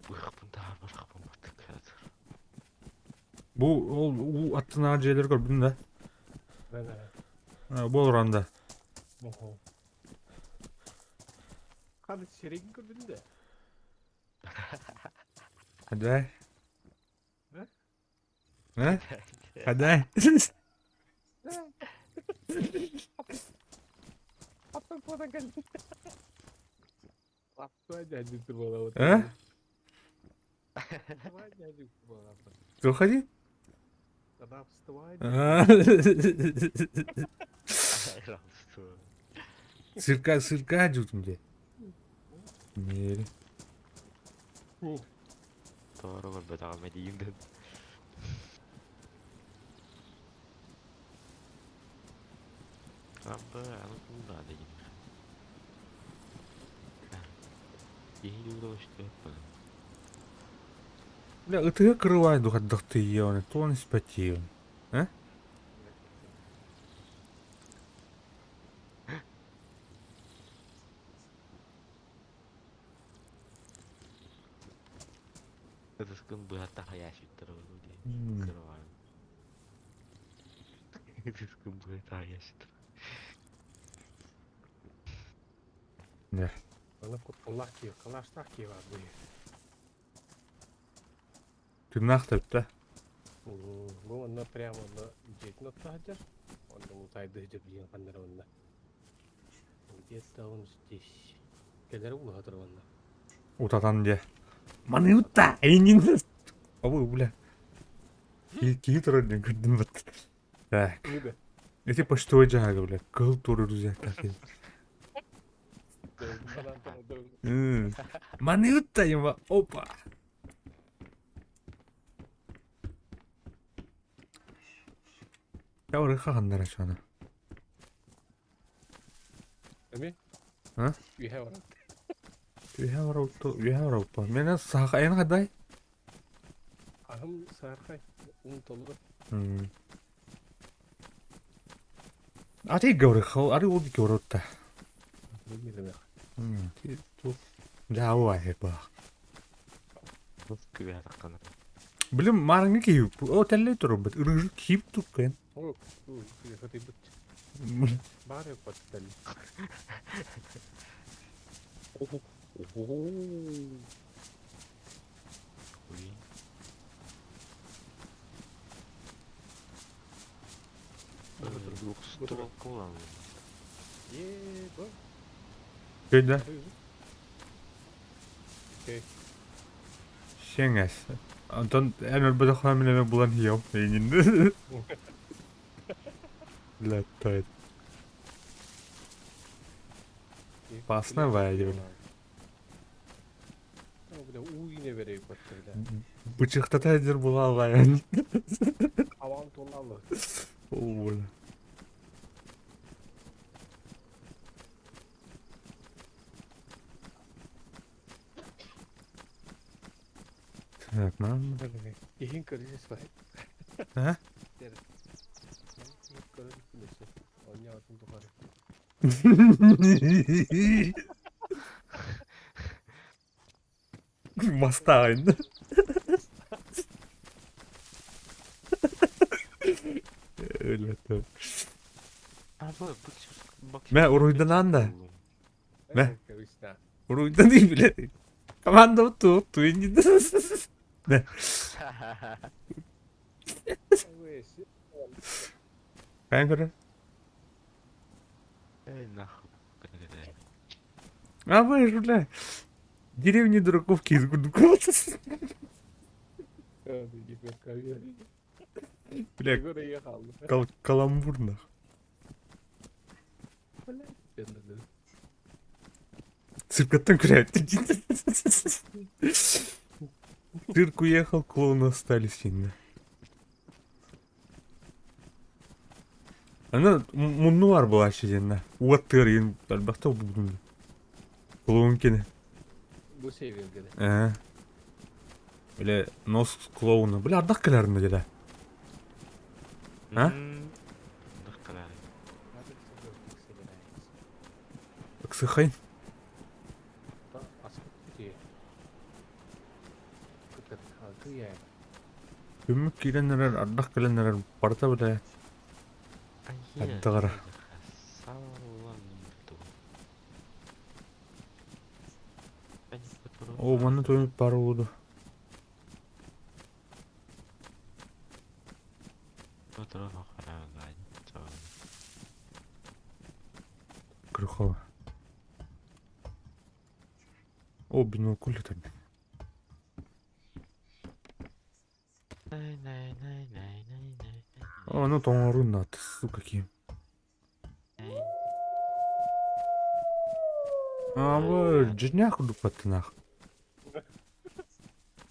Бұрықпын тағы бұрықпын баттық қазір. Бұл аттына жерлер көрдің да. Ben Бұл ұранда. Oho. Hadi şerekin gördün de. Hadi. Ne? Ne? Hadi. Apa kuatan kan? Apa aja di bola. Hah? Apa aja di bola. Что ходи? Тогда вставай. Сырка жутунде. Нери. Doğru var ben devam edeyim dedim. Apa anak muda ada gini. Ini juga udah apa? Бля, ытыга кырывай духаддықты ионы, тон испатион. А? Terus kan buat tak ya sih terus dia keruan. Terus kan buat tak ya sih. Да. Она кот лаки, калаштаки var bu. Тырнақ тәпті. Bu onda прямо на жеті нотта хадер. Onda мутайды хадер деген қандар онда. Где-то он здесь. Келер бұл хадер онда. Утатан де. Маны утта! Эйнин! Абы, бля. Кей тұрады көрдім бат. Так. Нуда. Эти почтовый жағы, бля. Кыл туры друзья. Маны утта, ема. Опа! Я уже хахандар ашаны. Эми? А? Үйе бар. You have a rope. Mene saha en kaday. Ahım sarkay. Unutuldu. Adi gawri khaw, adi udi gawrota. Bilmiyorum ya. Tuh. Jauh aja bah. Nasıl kıvaya takkanır? Belum marang ni kiyup. Oh telle itu robot. Urus kiyup tuh kan. O ribet. Bari yok tali. Oho. Uy. Yoksa tuval kullanıyor. Bu. Beda. Okey. Şenges. Anton en örbede hamileme bulan hiyam. Engin. Lattaydı. Basına bayağı öyle. Bir de yine vereyim patlayla. Bıçakta taydır bulan yani. Avam tollalı. Oh böyle. Yapmam mı? Yihin kırıcısı var. Ha? Deriz. Yihin kırıcısı. Onya atın tukarı. Mustang. Öyle tabii. Abi bak. Ben oruydan anda. Ne? Kırışta. Oruydan değil bile. Kamanda tu indi. Ne? Ben göre. Эй, нахуй. А вы же, деревни дураков Кизгудуков. Бля, каламбур нах. Циркоттан күрәтті. Цирк уехал, клоуны остались şimdi. Ana munlu var bu aşırında. Uatır yin. Elbette bu bunun. Kloun kene. Bu seviyede. Böyle nos klounu. Böyle ardak kalarında gele. Ha? Дохкалari. Aksıkayın. Gümük girenler ardak kalanlar parta böyle. Аддагара. О, мана тоймуп барууду. Крюхова. О, бинокуль там. О, ну там руна, сука, какие. А, bu cinne kurduk patına.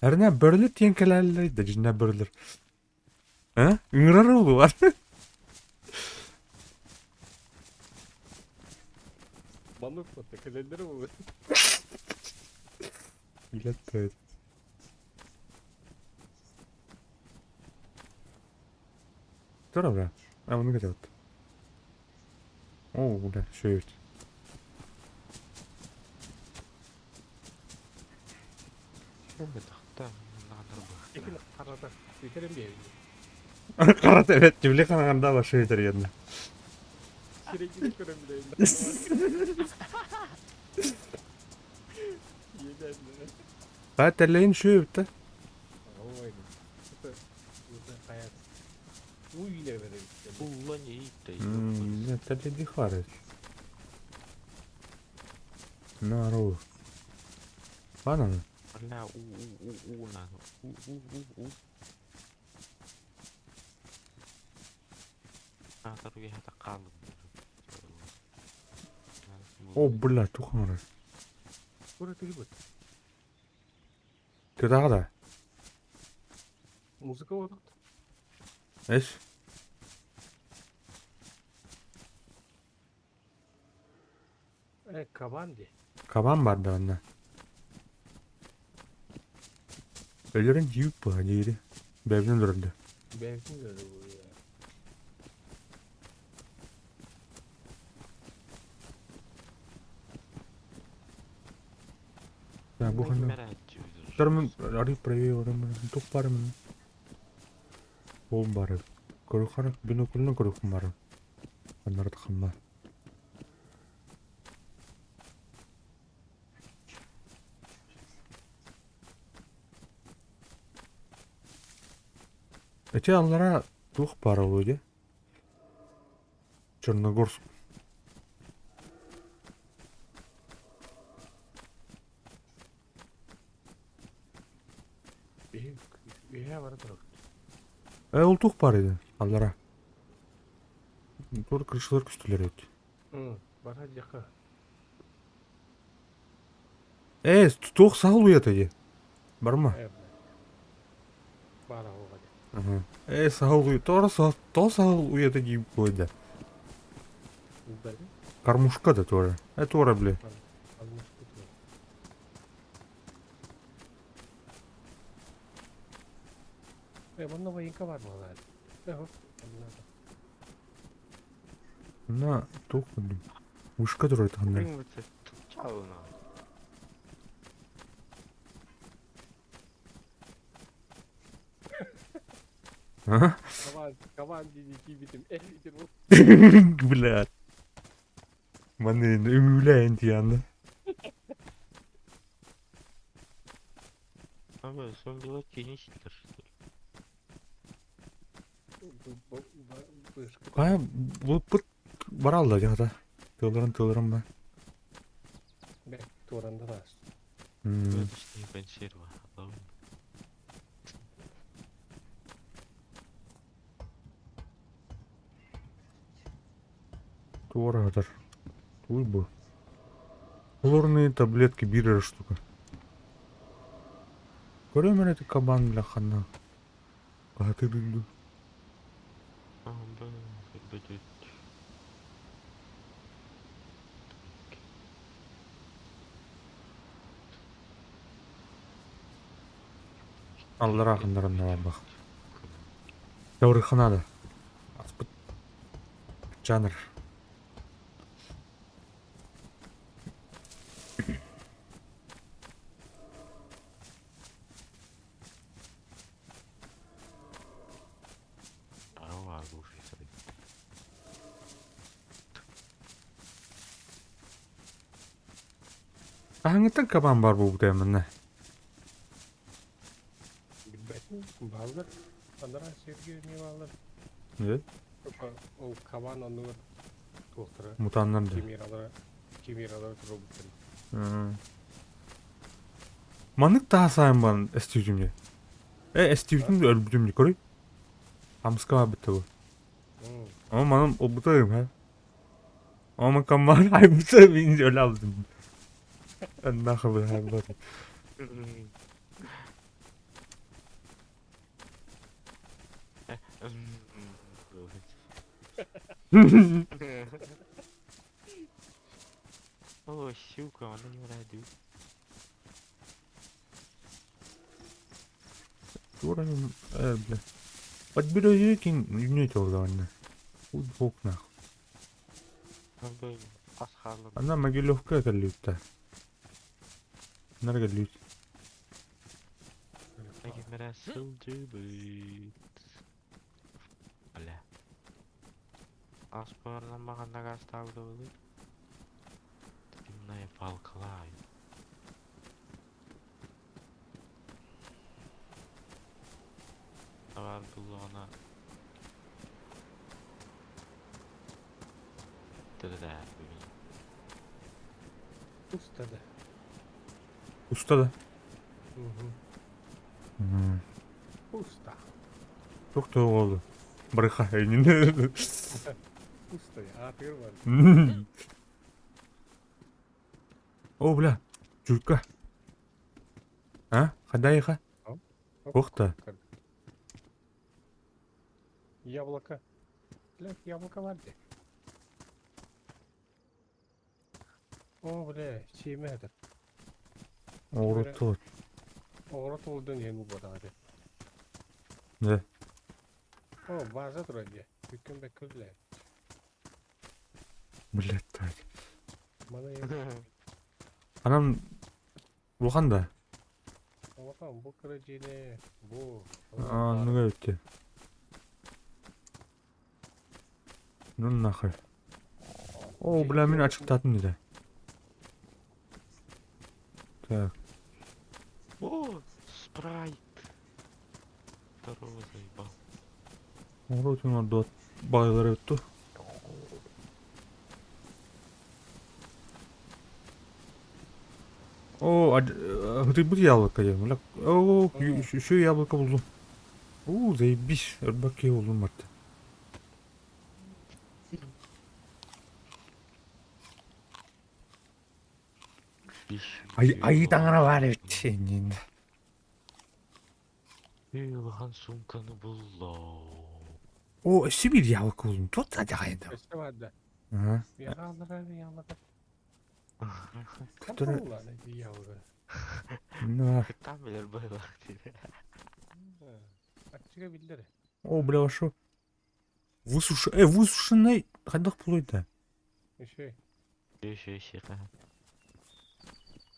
Her ne böyle tenkelerle de cinne böyle. Ha? Üngerar oldu var. Balık mı? Tekeleri mi? Bilet böyle. Dur abla. Ben bunu kaçırdım. Oo, bu da şöyle. İki arada. Biterim bir evde. Karat evet cümle kanalında var şeydir yanında. Sürekli görebileyim. Yeter mi? Ben telleyin şu bitti. Olmaydı. Bu da hayat. Bu yine verelim. Ulan iyi de. Ne telli dikharı. Naru. Bana mı? Валя, надо. Taruh kalın. O bula tuhanır. Burası gibi. Kötü da. Muzika var. Eş. Kabandi. Kaban var bende. Ölürün yiyip bu hadi. Bebnin duruldu. Belki de öyle bu ya. Ya bu Nagi hani. merak Termin arayıp buraya orang untuk parım. Bol barı. Korukarak binokulunu korukum barı. Anlar tıkınma. Эти аллара тух пара вроде. Черногорск. Üye var da. Ол тух пара еді аллара. Тур крышалар күстілер еді. Hı, bana yakın. Тух сағыл уят еді. Бар ма? Evet. Bana o kadar. Сағыл уят. То сағыл уят еді бойда. Böyle. Кормушка да тоже. Тоже, бля. Almış kutu. Bunda bayınka var mı lan? Yok. На, тух, блин. Вышка дұрайды қандай. Блин, это тупчало. А? Kavan dedi bitim. Bitim o. Блядь. Маны, үміләйін тиянды. Abi son bir vakit geniştir. Қай, бұл баралды жағда. Тылырын ба. Bek tuğranda da. Böyle işte ben şer var. Allah'ım. Тура жатыр. Туй бұл. Хлорные таблетки бирер штука. Көрөмін әті кабан бля қанна. Қаты бүлді. Abi böyle. Аллар ақындарында бар бақ. Дәуріханады. Аспыт. Жанр. Ава слушай, смотри. Аңыттан кабан бар бұл дәміне. Bilmedim. Bağlar. Andara sevgi ne bağlar? Ne? O kavan onu doktora. Mutanlar da. Kimiralara robotları. Манық daha sayın bana estüdyumda. Estüdyumda öldürdüm koruy. Amska var bitti bu. Ama benim o butayım ha. Ama kaman ay butayım ince öyle aldım. Ben ne kadar her bakın. О, щука, она не радует. Уровень, бля. Подбирай кинь, не орда anne. Bu bokna. Böyle paskarlı. Она могилевка галюта. Nerede галют? Nagi merak sılcıbıt. Öyle. Asporlanmagan da gaz tavda olur. Dimnaya falkalay. Var bulana. Dırda böyle. Ustadı. Usta da. Usta. Çok da oldu. Bırak elini. Usta ya. Afiyet var. О, бля. Чутка. А? Хадайха? Ух ты. Яблоко. Блядь, яблоко var de. O bre, şeyime eder. Оруту. Оғырат олдан ең ұбада ғады. Ne? О, база тұр әде. Бүккен бәк көбілі. Блядь, так. Мана ең. Anam Bulganda. Оғыртам, бұл кірі жейіне. Бұл. Aa, ne öttü? Ну нахуй. О, бля, мен açıkladın dedi. Так, О, спрайт. Второго заебал. вроде он orada bayıları öttü. О, грибы яблоко ем. О, еще яблоко buldum. Заебись. Рыбаки buldum artık. Биш. Ayı tangana var etçeğinin. Үйілған сумканы бұллау. O, Sibir yablоко buldum. Çok acayip. Өсті бады. Aha. Яғалыра, яғалыра. Который- Қапы олады, яғалыра. Ne? Там білер байлақ дейді. Açığa bildir. О, бля, шо? Высушенный. Қайдақ бұлайды? Еще. Еще шиқа.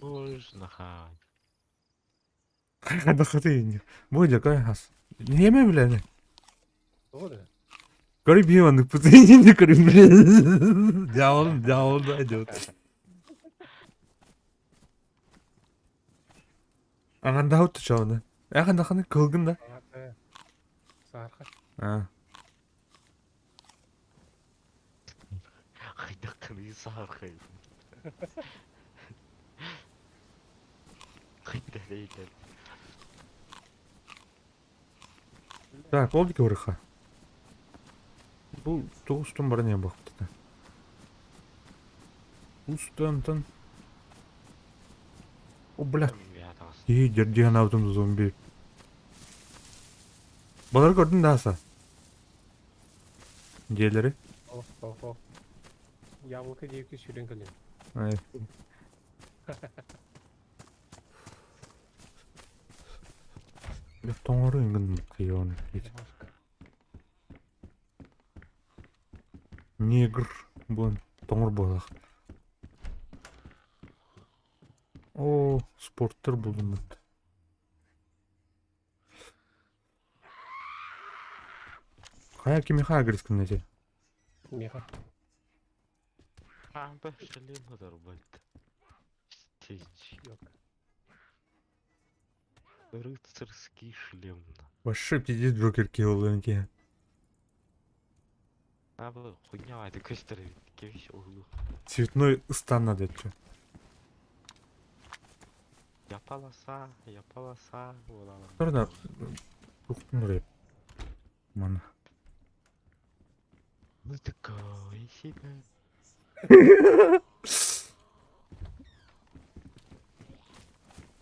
Ой, знахай. Қайдақ қатайын. Бойда, қайғас. Неме біләні? Doğru. Garip hayvanlık bu zengin garip bile. Devam da ediyor. Anan daha ötü çağında. Yakın da kılgın da. Ağaçta. Sarka. Ha. Қайдаққаны сарқайын. Қайдаққаны. Так, oldu ki oraya. Bu doğuştan bana niye baktı da? Ustamdan. O bля. İyi cerdiğen avdım zombi. Baları gördün daha sağ. Diğerleri. Oh oh oh. Яблоко девки сюрен калин. Ay. Ya toңары ингін кıyауын. Негр. Бұн тоңыр болақ. О, спорттар buldum ben. Қая кеме қая кіріскін нәже? Меха. Бір шлем зарбайды. Стенчик. Yok. Рыцарский шлем. Вообще пиздец Джокер киылын ке. Абы хуйня айтып көстөрөбүт. Кебиш угулу. Цветной стан надо че. Япаласа болалар. Sonra ruhtun oraya. Mana. Ну такой себе.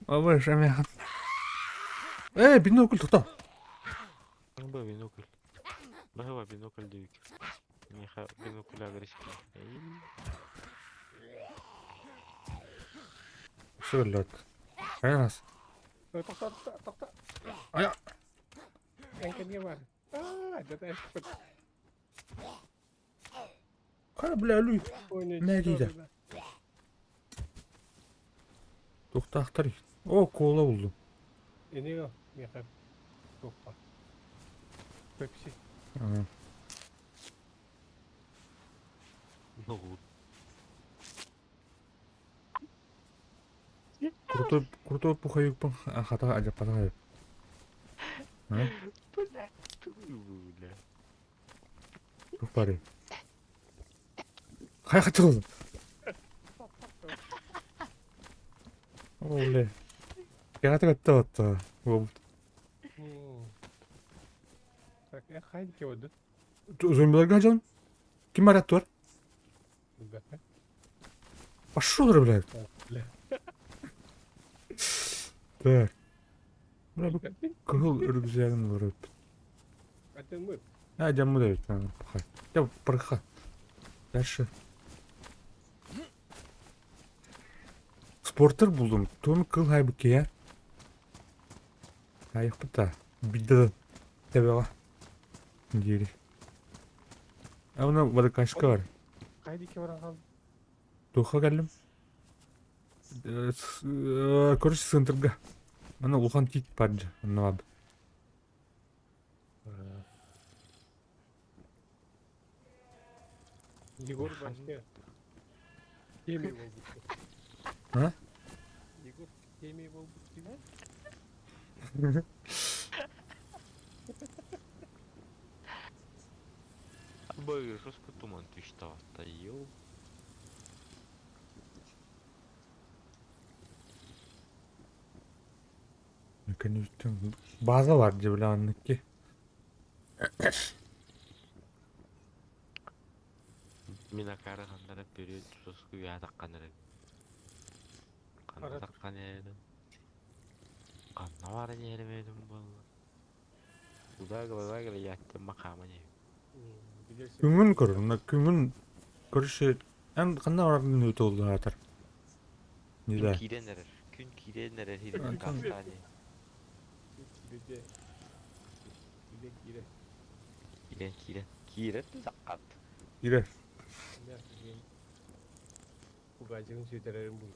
Ama şeme. Бинокль тоқта. Б бинокль. Б бинокль дейік. Меха бинокль агрессивный. Söyledi. Ayas. Toqta. Aya. Engkenya var. Jatuh expert. Kaya bile ölüyor. Ne diyeceğim? Toqta aktarı. O kola buldum. Ini o. Meha. Toqta. Pepsi. Ага. Ну, Крутой пуховик пан хата аja патагай. бля. Çok bari. Kaya kaçırıldı. Oley. Kaya kaçtı hatta. Так, я хайд кевді. Zombiler kaçalım. Kim var var? Ребята. Пошел, блядь. Бля. Так. Buna bir kıl ürgüzelim var. Хотя мы. Ha camı da yok. Pahar. Ya bırak. Дальше. Sporter buldum. Tom kıl halbuki ya. Айықпыта. Биді табеға. Дері. Ана водокашка бар. Қайдеке баран қалды? Туха кәлім. Короче, центрга. Ана улхан тит паджа. Ана бабы. Егор башке. Темей болдық. А? Егор темей болдық деймін. Бой, жестко туман ты что, стоял? Конечно, база var Cevlan'daki. Mina karıhanlara biri jostku ya takkanırı. Kanna Ara- takkan yedim. Kanna var yerim bu. Udağa yattım makamı ne? Bilirsin. Күңін көрір, мына күңін көрші, ән қандай орардың өте олды атыр. Неде? Gün kiden nerer hidin Tamam. kastane. Kirede. Kire. Kiren de zakat. Girer. Ne yapayım? Bu gacının sütelerin bu.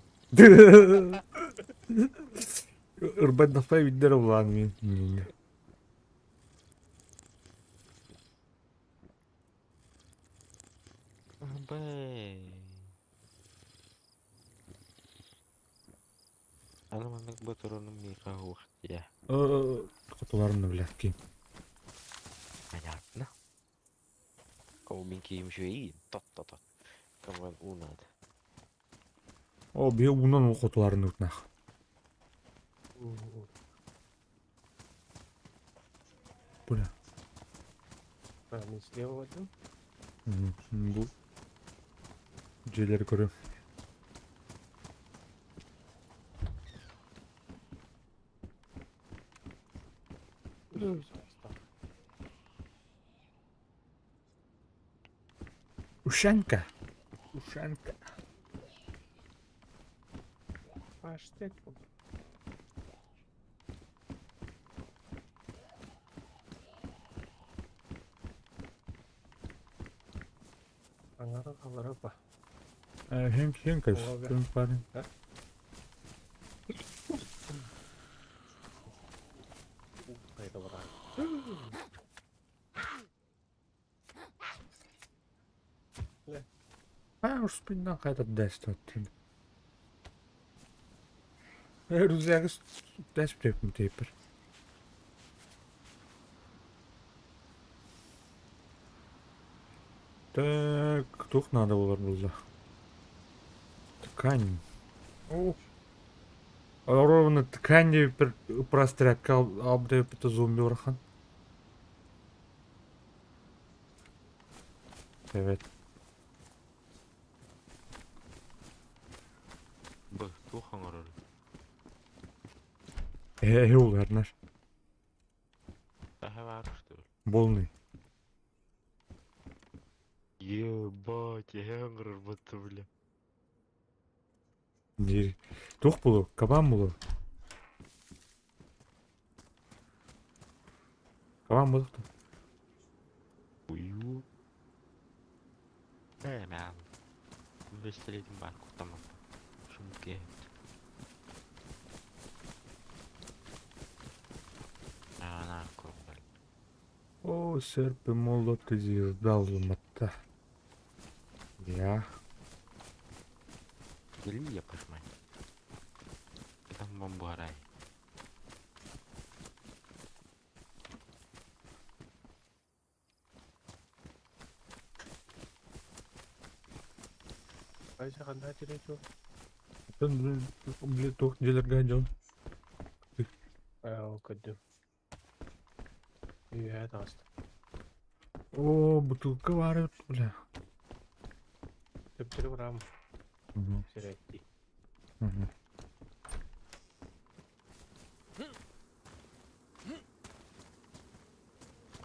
Ырбат напай биддер олған мен. Бэй. Анаманның бұтырының миға уақыт я. Құтыларымды білет кейін. Понятно. Кого мен кейім жөйін, тот. Кого унады. О, бе унан ол құтыларымды өтінақ. Бұля. Ben isteyamadım. Бұл желер көрем. Ушанка. Паштет bu. Аңара қалары ба. Хен кайс. Ого, Кім парень. Қайда барайын. Уж спиндан қайта дәст өттен. Рүзәгі дәст білепім тейпір. Так, тух надо было. Ткань. О. Ровно ткань простряк обдает это зомби врахан. Evet. Б, тухан орыр. Уларнар. Daha var что ли? Болный. Ебать, я орыр бұты бля. Тух булу, кабан булу. Кабан булу. Ую. Мен. Вестеледім бар, құттамам. Шумке. Ана көңіл. О, серпі молот ізі далыматта. Я. Гелі я пашмай. Там бомбу арай. Қайша қандай терек жоқ. Блин, тух желерге жон. Көдім. Үйе тасты. О, бутылка бар, бля. Төптері бұрам. Сіретті.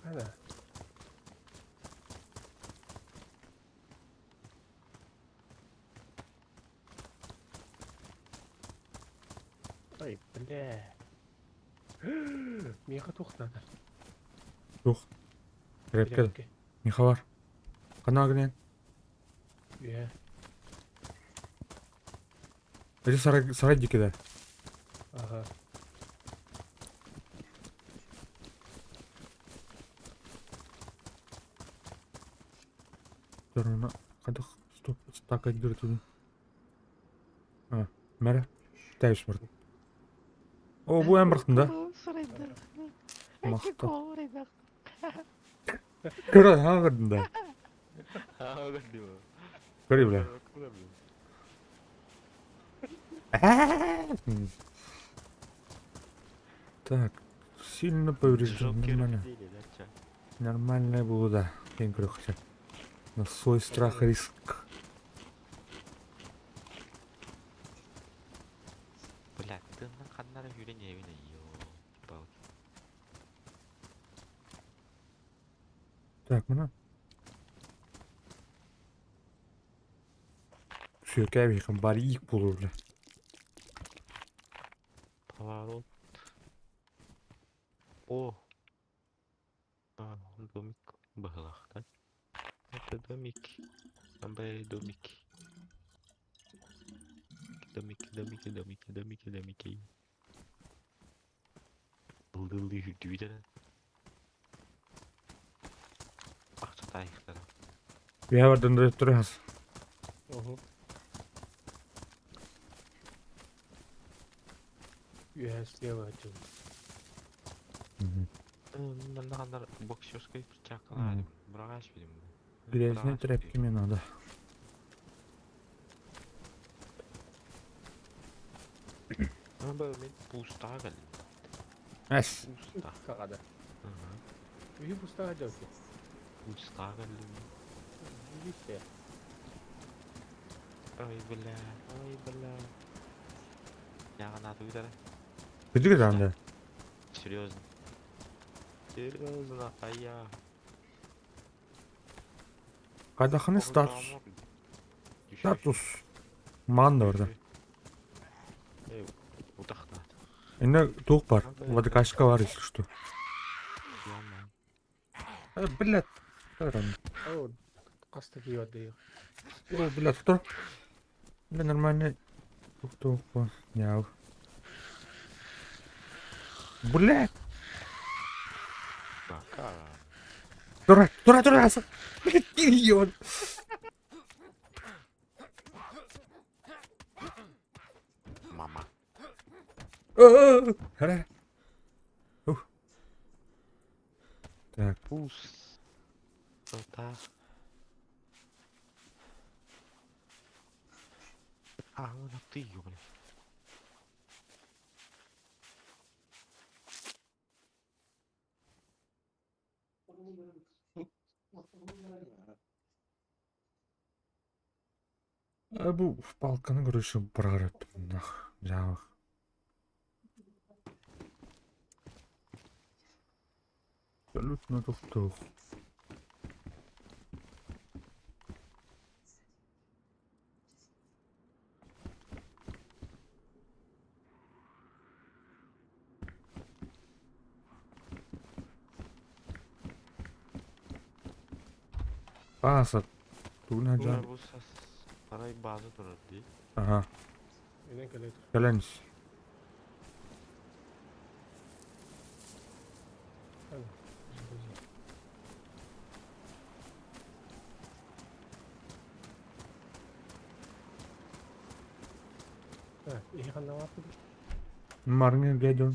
Қайда? Ой, бля. Меха тухтады. Тух. Репкел. Миха бар. Кана гинен. Иә. Эти сарайдики да. Ага. Жарына кадык стоп стак айдыртын. Мәре. Тәйш бар. О, бу эмбрахтын да. Мақта. Көрө, агырдын да. Көрө биле. Так, сильно поврежден. Нормально. Нормально было, да. Я говорю, хотя на свой страх и риск. Блядь, тынның қаннары үйрен евіне ё. Так, мына. Сүйек әбейхін бар иік болу бля. Поворот. О! Домик бағылақ, да? Это домик. Амбай домик. Домики. Бұлды жүрді Ақчата айықтары. Я вардан да тұрас. Угу. Иә, слева отсюда. Мында қандар боксерской чақылады. Бұрақ аш білім. Грязные тряпки мне надо. Амбай мен пустаға кәлім. Әс. Пуста. Қағады. Үйі пустаға жаусы. Пустаға кәлім. Видите? Ой, бля. Яған аты өйдәрі. Где там да? Серьезно, ая. Кайдаханы статус. Статус. Манда орда. Утақнат. Инде тух бар. Водокачка бар, если что. Блядь. О, қасты киюады. О, блядь, кто? Бля, нормально. Тух. Няу. Блядь. Бака. Дура. Блядь, идиот. Мама. Харе. Так. Пус. Сота. Ну ты, ёбаный. Bu балканы көрүшү барарат. Нах, жабык. Абсолютно тух. Паса. Тугна жан. Bu saray bazı durur değil. Ага, Еден кәлет. келеңіз. Ihe қанда вапы да? Марңа гедон.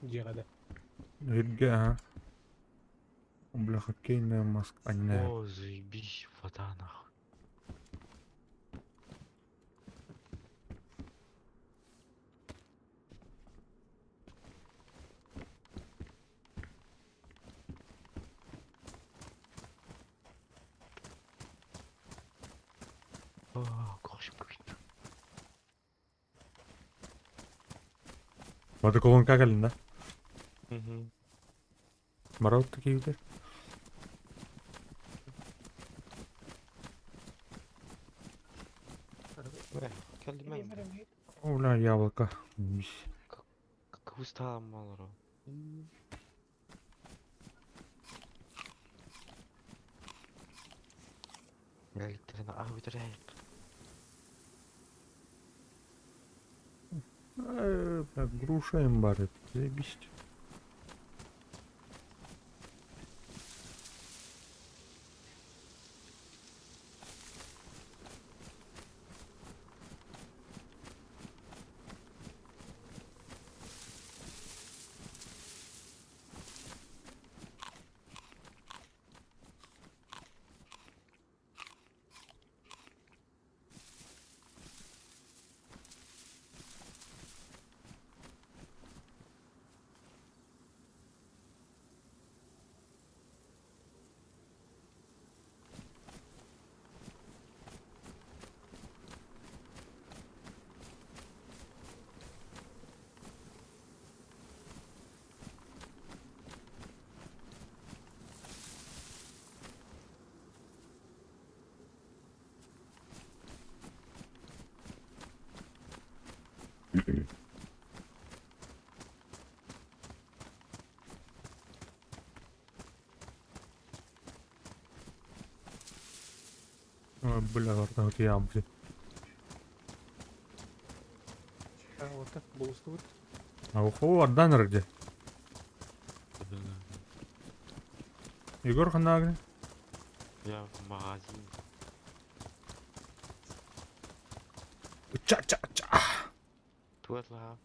Жеғады. Ирге, ага. Бля, хоккейная маска. А, не. О, заебись, вода нахуй. О, коşum köpekti. Водоколонка келин да. Hı. Марат такие видишь? Geldim ben. О, бля, яблоко. Какого Устал малоро. Электроны ағы бітірейік. Бля, груша им бар, заебись. Ой, бля, ладно, вот я, блин. Вот так болыстыбыт. А уху ардан ырде. Егор ханагны. Я в магазин. Ча-ча-ча. Туатлап.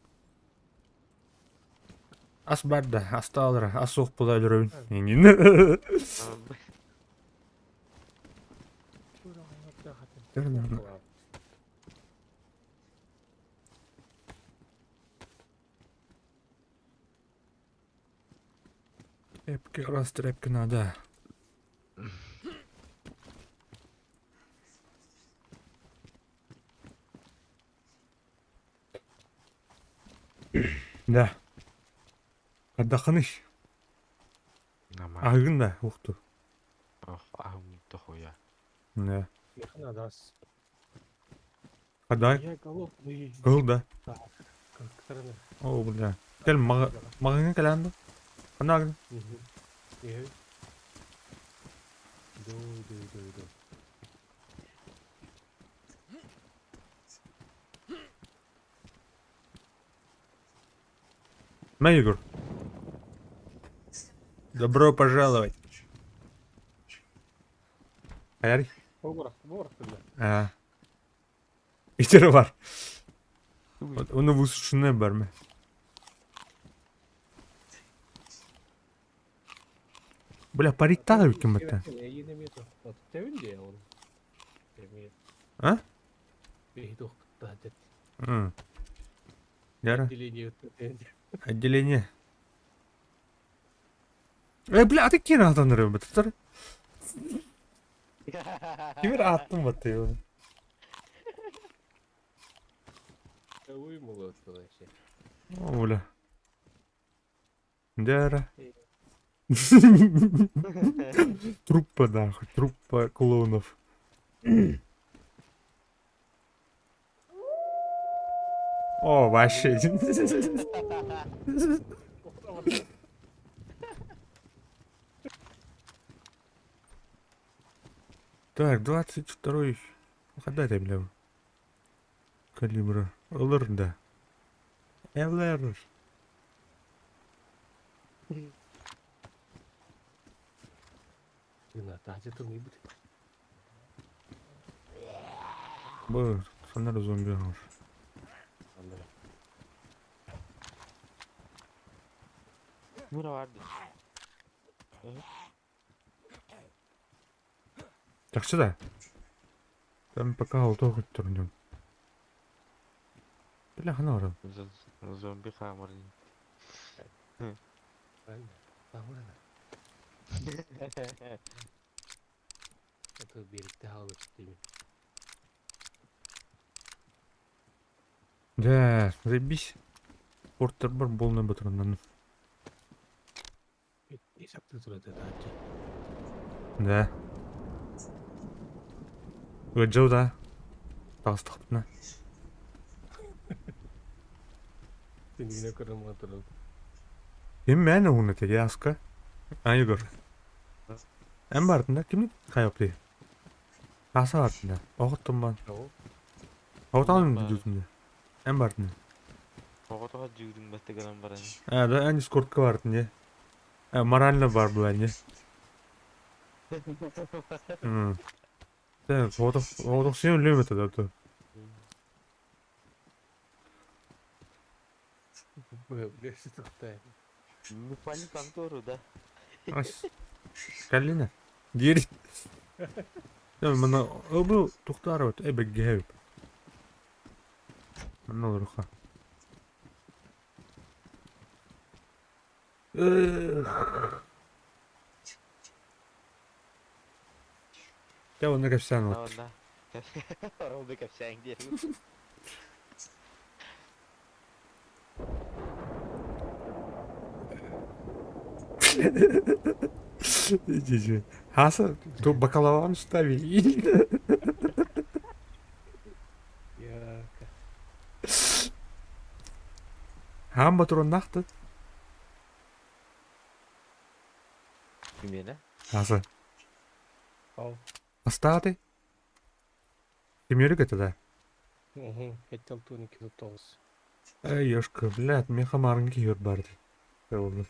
Ас бәрді, асталыр, ас оқ бұлай жүрін. Еңін. Верно. Трепки, раз трепки надо. Да. Отдохнешь. Нормально. Ағын да, уқту. Ох, ағым тохуя. Да. Механ адас. Қадай, Я голодный. ғыл да. Как стороны. О, бля. Кәл мағыңа кәләнді. Қанағын. Эй. Ду. На, Егор. Добро пожаловать. Аяри? Бобрах, бля. А. Итері бар. Оны высушыны бар ма? Бля, парик тағы үлкен бәтті. Я не мету. Вот тевин де он. Темет. А? Бейдух тадет. Яра, Отделение. отделение. Бля, ты кені атаныры бәтті? Кемер аттым бәтті оны. Вымыло вообще. О, бля. Яра. Труппа, нахуй, труппа клоунов. О, вообще. Так, 22-й. Угадай, бля. Калибра. Алыр да. Алыр. Гына тадет он ибут. Бұл, сонар зомби алыр. Мура vardı. Жақсы да. Там пока алтау күт тұрын. Бля, қана орам. Зомби хамырын. Правильно. Похоже. Это берегте алып дейм. Да, заебись. Порттар бар болмай батырынан. Есапты тұрады тадет. Да. Өджау да. Тағыстық бұтына. Теңгене көрем отырып. Мен оны теге аска. Айгор. En бардында кимник кайыпты? Каса бардында. Оготтум бан. Ау. Оготалың бар. жүзүндө. En бардында. Оғытыға жүгдің бәтті ғалам бар әне. Да, en Discord'ка бардында. Морально бар бұл әне. Sen Оготок сен өлеме тада то. Блесі тұқтай. Мүпәлі қаңты ору да. Ас. Калина. Дери. Мына бұл туктар вот эбеге. Мына руха. Ya onu kapsan o. Онда. Оралды көпсәң дейін. Иди. Хаса, то бакалаврын стави. Я. Хам батурун нақты. Мені? Хаса. Ау. Астаты. Кемері кетеді. Хеттел туын 209. Эй, ёшка, блядь, мен хамарын киер барды. Олды.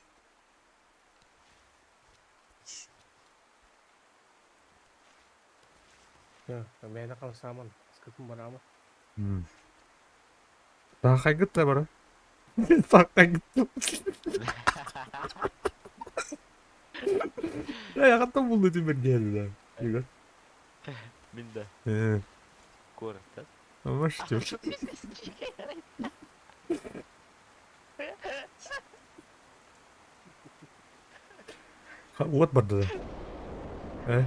Я, мені қалсамын. Скытым барамы? Тақай гытта бара. Тақай гытта. Я қаттан болды темір келді да. Игор. Мен де. Көріп та. Ama işte. Вот барды да.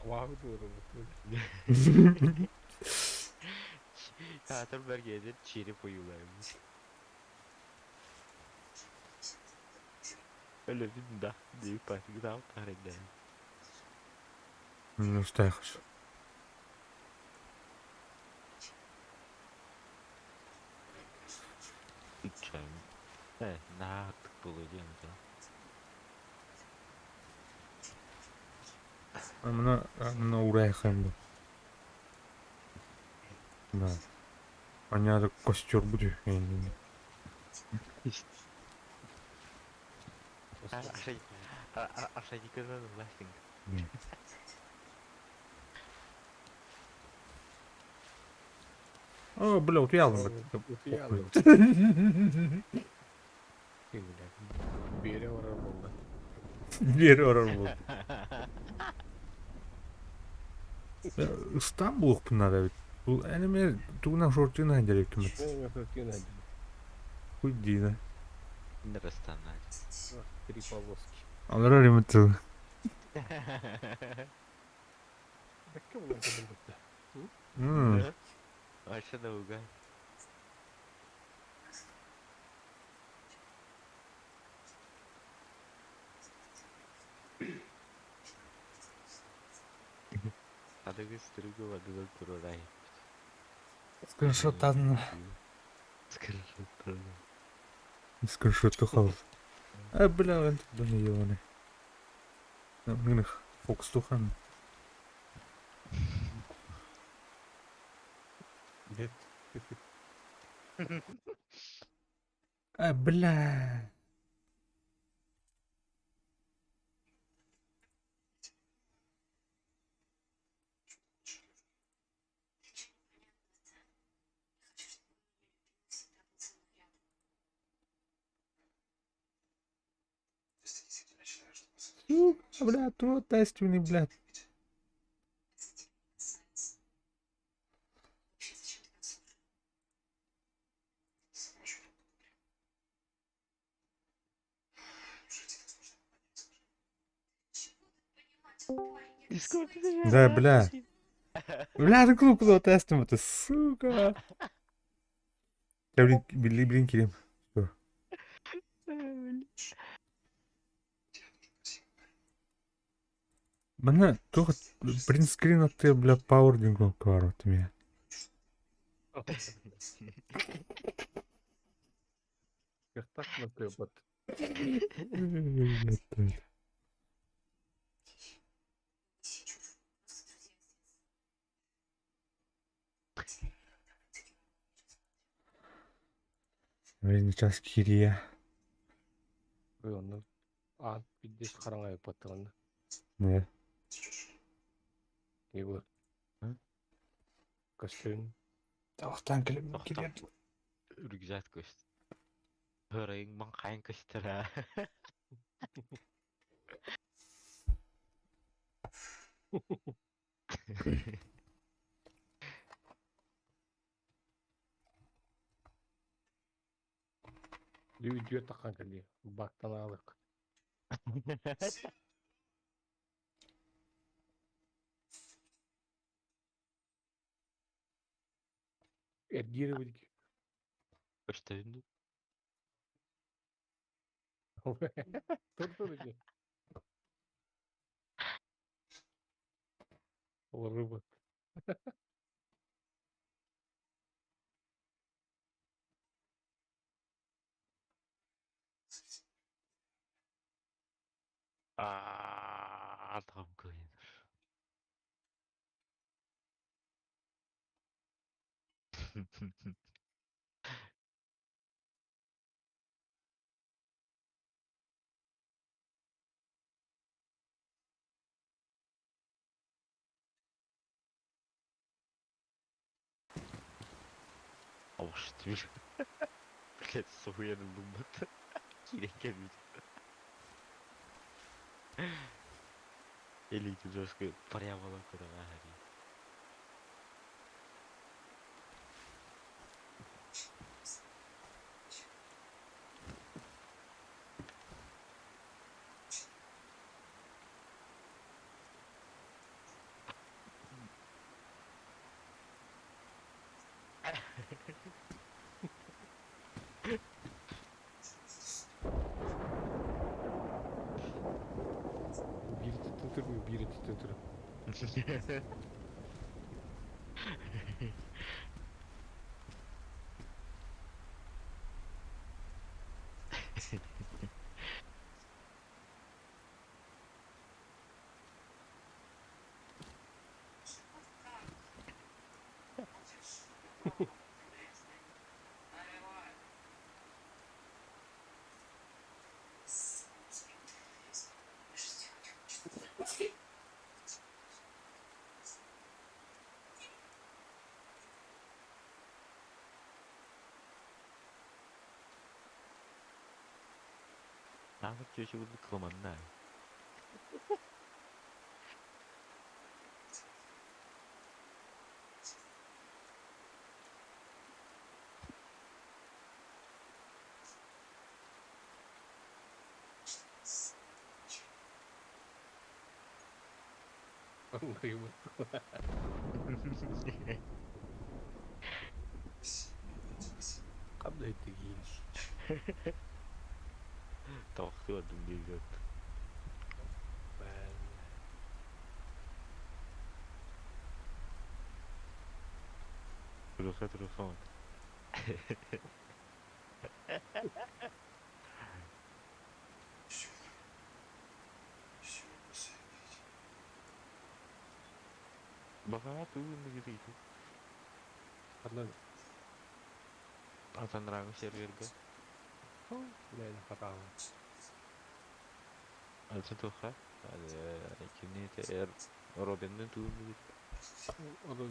Вағы дұры бұтын. Қатыр бәрге едер череп ойылайым. Öyle bir de büyük parti daha tarihte. Ну, стахаш. Üçüm. Evet, ne artık bulacağım da. Мына урайхаем был. Да. Понятно, костер будет. Aşağı yukarıdan ulaştın. О, бля, утъявам. Утуялым. Бере орар болды. Бері орар болды. Стамбул надо ведь. Бұл әніме туғынан шортына керек кімет. Мен көткен әді. Хуй дейді. Neresinden lan? Три полоски. Алар ремонт. Бәкке болан көдім көтті. Aşağıda Ugay. Ada gösteriyor adı da kururay. Скриншоттарын. Скриншоттарын. Скриншотты қалып. Бля, он туда не ебаный. Мынық фокус тухан. Нет. Бля. Если действительно считаешь, что Бля, то тестивный, блядь. Да, бля. Бля, ты клуб куда тестим это, сука. Я, блин, Кирим. Mana tuh print screen atıyor bile power dingo var ya. Как на тепот. Время час кирия. Onu at bir de karanga yapatığında. Ne? Ne bu? Hı? Gösterin. Tavuktan kelime Toxtab. kiriyor. Rügzat köştü. Hörayın man kayın köştür ha. Bir video takan geliyor. Baktan aldık. Geri bir Köştü ünlü. Dur önce. Olur bu. Tam kıyın. Avuçtu bir. Bilet soğuyanın bulmadı. Kirek gelmiş. Eli güzel paraya falan kadar var. Biri tutturmuyor, biri tutturuyor. Ahmet Köşe bunu kılamanın ha. Anlayı bu. Kablo etti giyin. Tavuklu ördüm bir gördüm. Ben... Ruha ruha. Baka tuh gitu gitu. Kadın... Akan nerang share ga. Ne katağı. Ada tuh kah? Ada kini TR Robin'den tuh gitu. O da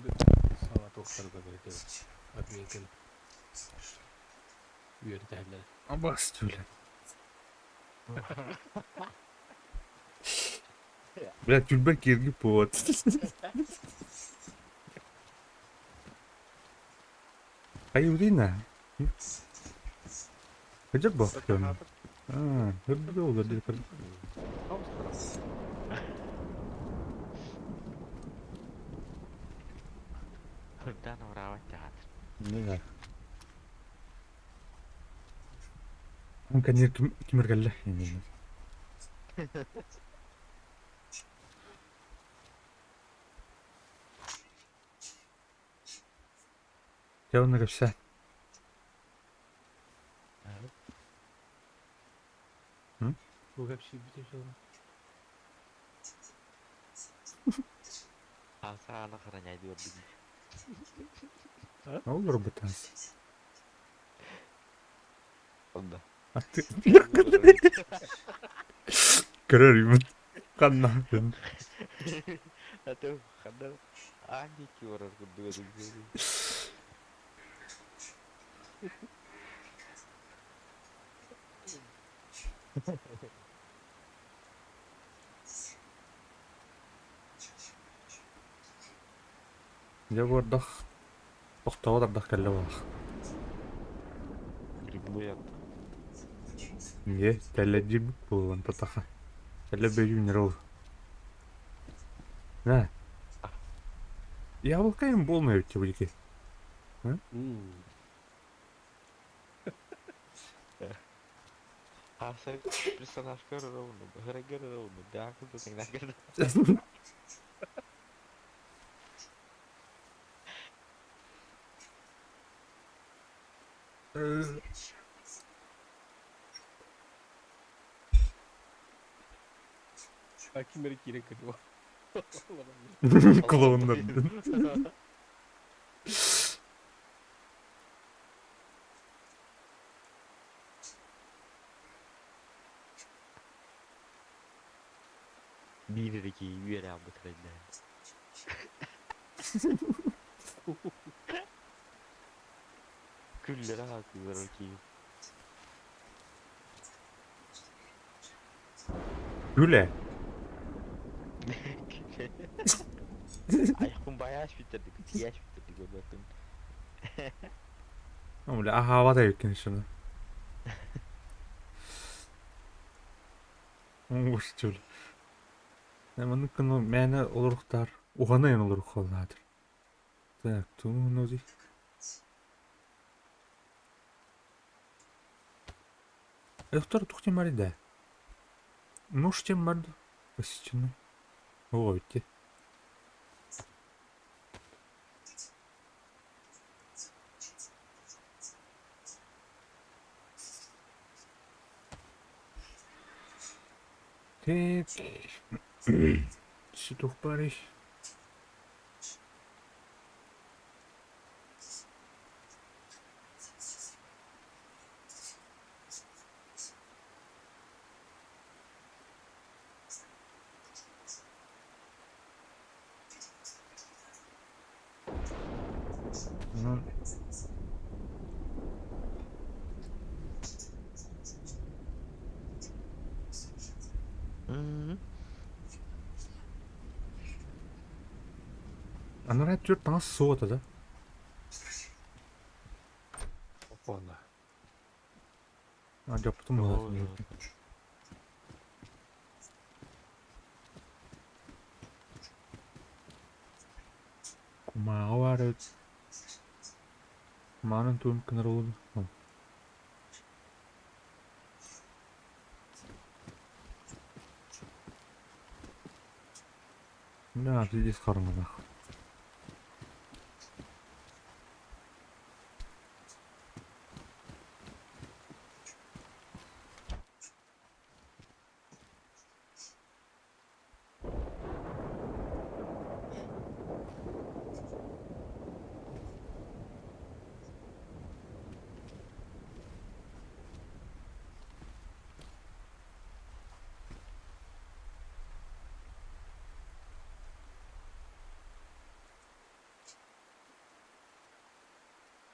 sana doktor da böyle diyor. Hadi yakın. Üyeli derler. Ama stüyle. Блядь, тюльба кирги повод. Hayır değil ne? Kaçak bakıyorum. Ha, hırdı olur diye kadar. Dan orang jahat. Ne ya? Mungkin kim ergalle yani. Я onu göster. Bu hep şey bir şey olur. Sana karanya diyor bir. Ne olur bu tarz? Onda. Artık kırarım. Kan ne yapıyorsun? Aduh, kadang anjing ki orang kedua tuh jadi. Ya bu arada toxtava da kelle var. Ribu ya. Niye? Telleci mi bu lan tataka? Telle bejim nere ol? Ne? Ya bakayım bu olmuyor ki bu iki. Asa personaj karo uno, bahara karo uno, dah aku tuh tinggal karo. Hakimleri kire kedua. Kulağından. Biri lagi, biar apa keren. Küller haklılar ki. Güle. Ayakım bayağı bitirdi, yaş bitirdi bakın. Ama öyle hava da yok yani şurada. Boş çöl. Hemen konu mene oluruklar. Uhana yan oluruk oladır. Так, tu nozi. Доктор тухти мариде. Ну ще мард. Посечено. Ойте. Так. Сюда в Париж. Ну, она радио нас сота, да? Valla. А, я потом Kumağı var evet. Kumağının tüm kınar oldu. Tamam. Ne yapacağız karnına?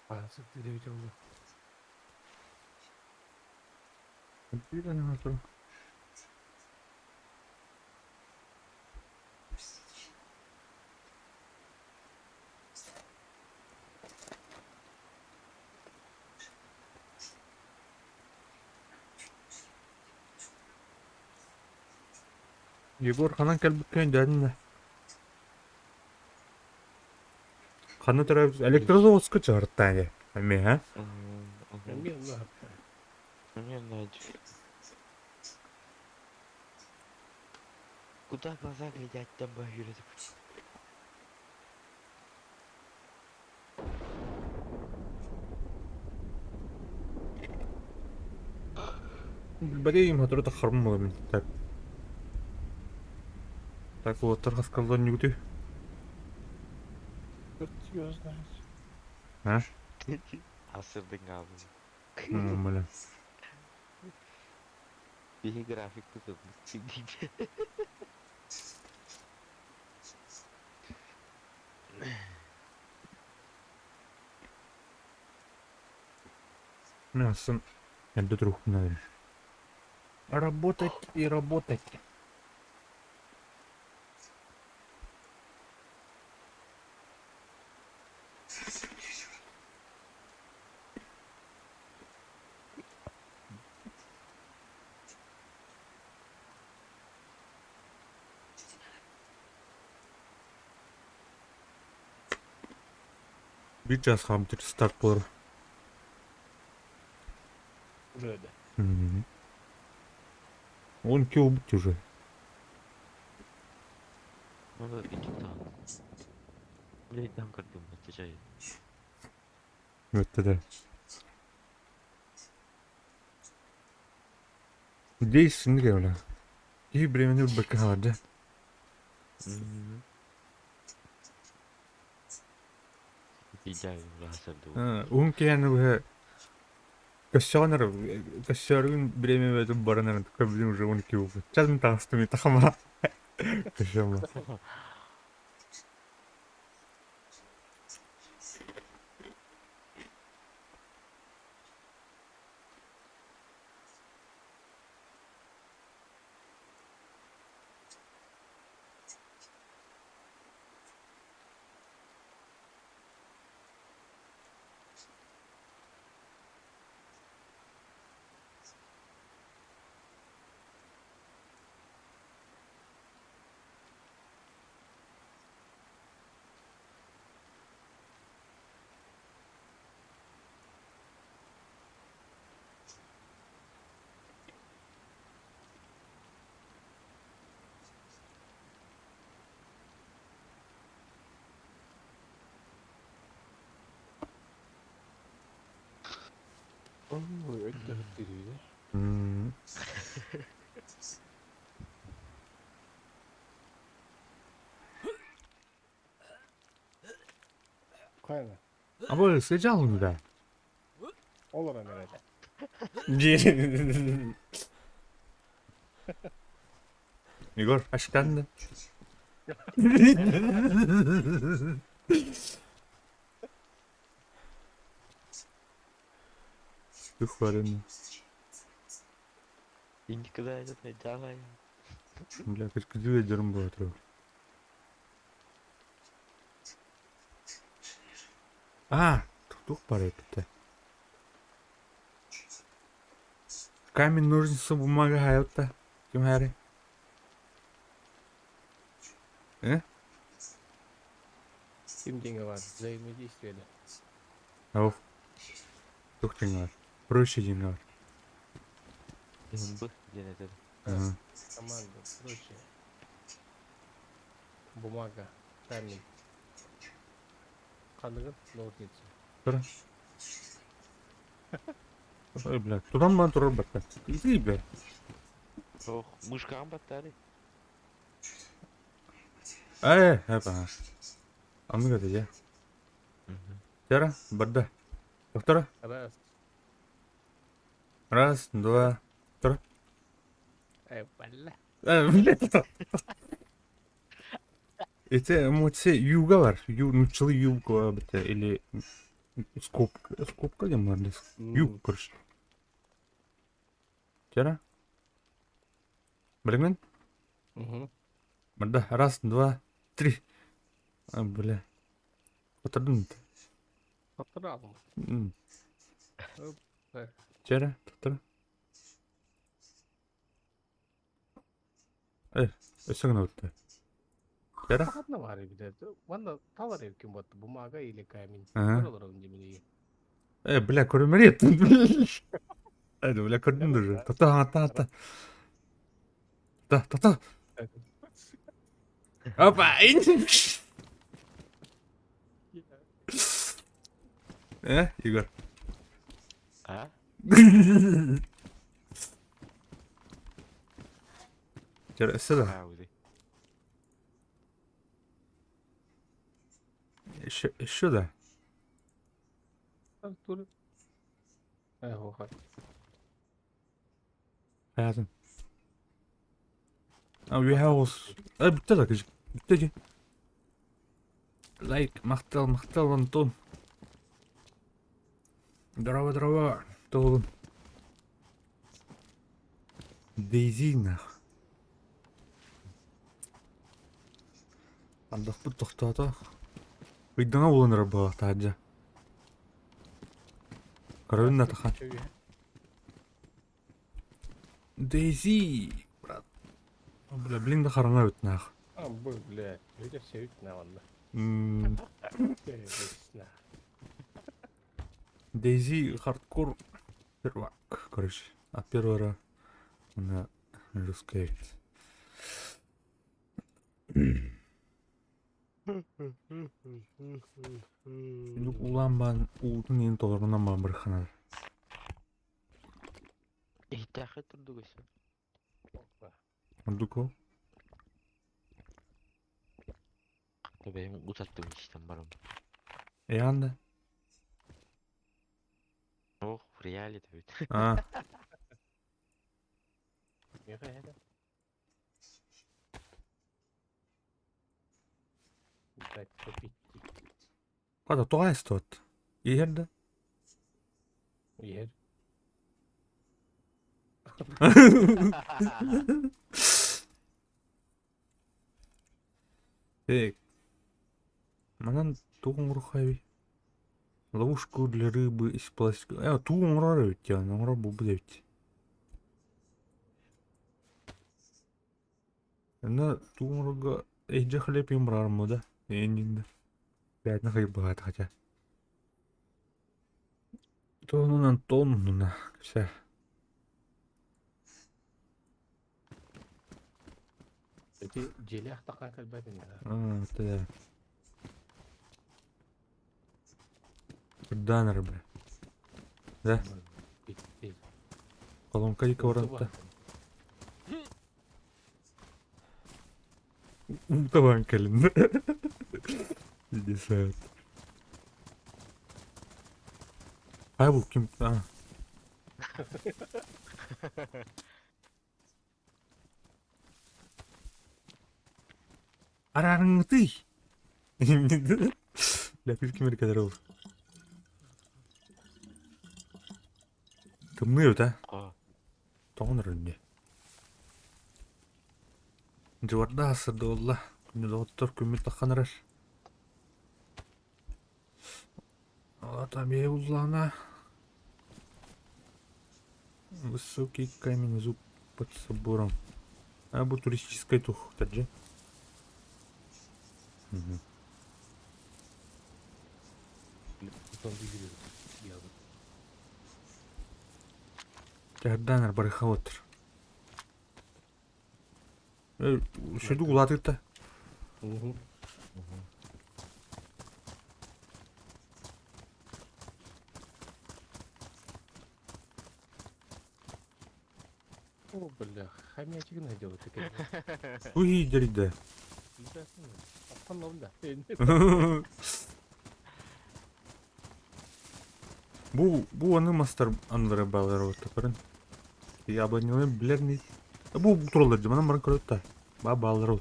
Parası televizyon mu? Bir tane hazır. Yegor kanan gel bakayım dedin de. Kanı tarafı elektrozavod çağırdı tane. Mi ha? Ben bir anda Ini aja. Kuda masa kerja tambah yurus. Блин, который это хормон. Так. Так вот, торгас колдон не гуты. Черт его знает. А? Asırдың абы. Бля. Bir grafik tutup deydi. Мясом. Это друг, наверное. Работать и работать. Bir час хамтер старт болар. Уже да. 12 olmuş уже. Onu iki tane. Neyden kırdım atacağım. Это да. Değilsin diye öyle. İyi birimini bir bakın vardı. Diyeceğim asırdı. Onun ki yani bu Кассиарын бремя в этом баранером такой, блин, уже 12 oldu. Сейчас мы там с ama. Kaşama. Oo, öyle hıttırıyor. Koyana. Ama ısıcak mı da? Olur herhalde. Igor, aşktan da. Yuh var önüne. İnci kızaydı da cavay. Бля, качкадю ediyorum bu etrafı. Тух пора это. Камень, ножницы, бумага, а это. Кем Гарри? Kim dinge var? Zeyimci istedi. Ау. Тух деньги var. Проще деньги var. Hımbı gene dedi. Ага. Команда, проще. Бумага, камень. Кандыгын, ножницы. Тора. Ой, бля, тудан ман турар бакка. Иди, бля. Oh, mышкам battari. Apa? Ambil kata ya. Cara, berdah. Dokter, Раз. раз, два, три. Валла. Блядь. Это эмоции юга var. Нучалы юбка бите или скобка. Скобка где можно? Юг, короче. Cara. Блин, Угу. berdah. Раз, два, три. Бля. Отодвинуть. Hatırladım. Evet. Cara, dokter. Ösüğüne öttü. Cara. Fakat ne var bir de? Valla tavar evkim battı. Bумага или камень. Ага. Oraların dibine. Бля, көрмелет. Бля, көрдім уже. Та. Та. Опа! Игорь. Ha? Keresi de. عاوزي Şu da. طول هو خلاص Hayatım. Abi house. Bitti de kızım. Bitti ki. Like, мақтал, Антон. Дрова. Толын. Дейзи нах. Андақ бұд тоқтата. Үйдіңа олыныр бұл тағаджа. Қарауын натақан. Дейзи, брат. Бля, блин, да қараңа өтінақ. блядь, видишь, все видно, ладно. Дейзи хардкор первак, короче. А первая она русская. Ну, улан ултун ең толығынан бан бір қанар. اهتاخد تردوغسو Андуко? benim uzattığım işten varım. Янда? Oh, в реале tabii. А, Не это. Дать попить. қада тоғай стот. Ерді? Yer. Так. Манан туғын рухави. Ловушку для рыбы из пластика. Туғын ұрары өтті, ұрар бұл бұл өтті. Ана туғын ұрға әйджі хлеб емрармы да? Ендіңді. Бәтіні қайып бағады қача. Тоннuna. Все. Эти jelях такая как бы Это... Данер, бля. Да? Колонка и ковранта. Tamam kalın. Десят. А bu kim? Ha. Ararın ты. Lapis kim kadar olur? Tımlıyor da. Aa, Тонер önce. Жуардаса долла. Доктор көмөк таканырар. Ала табе узлана. Высокий камень зуб под собором. А bu туристическая тух, таджи. Потом выиграют. Терданер барыхавотыр. Шеду улатыта. Угу. О, бля, хомячек надел такие. Уй, дериде. Автономда. Bu anımastır anıları bağlar o taparın. Yabanyoyu bilir mi? Bu turlardı bana bana kırıkta. Bağlar o.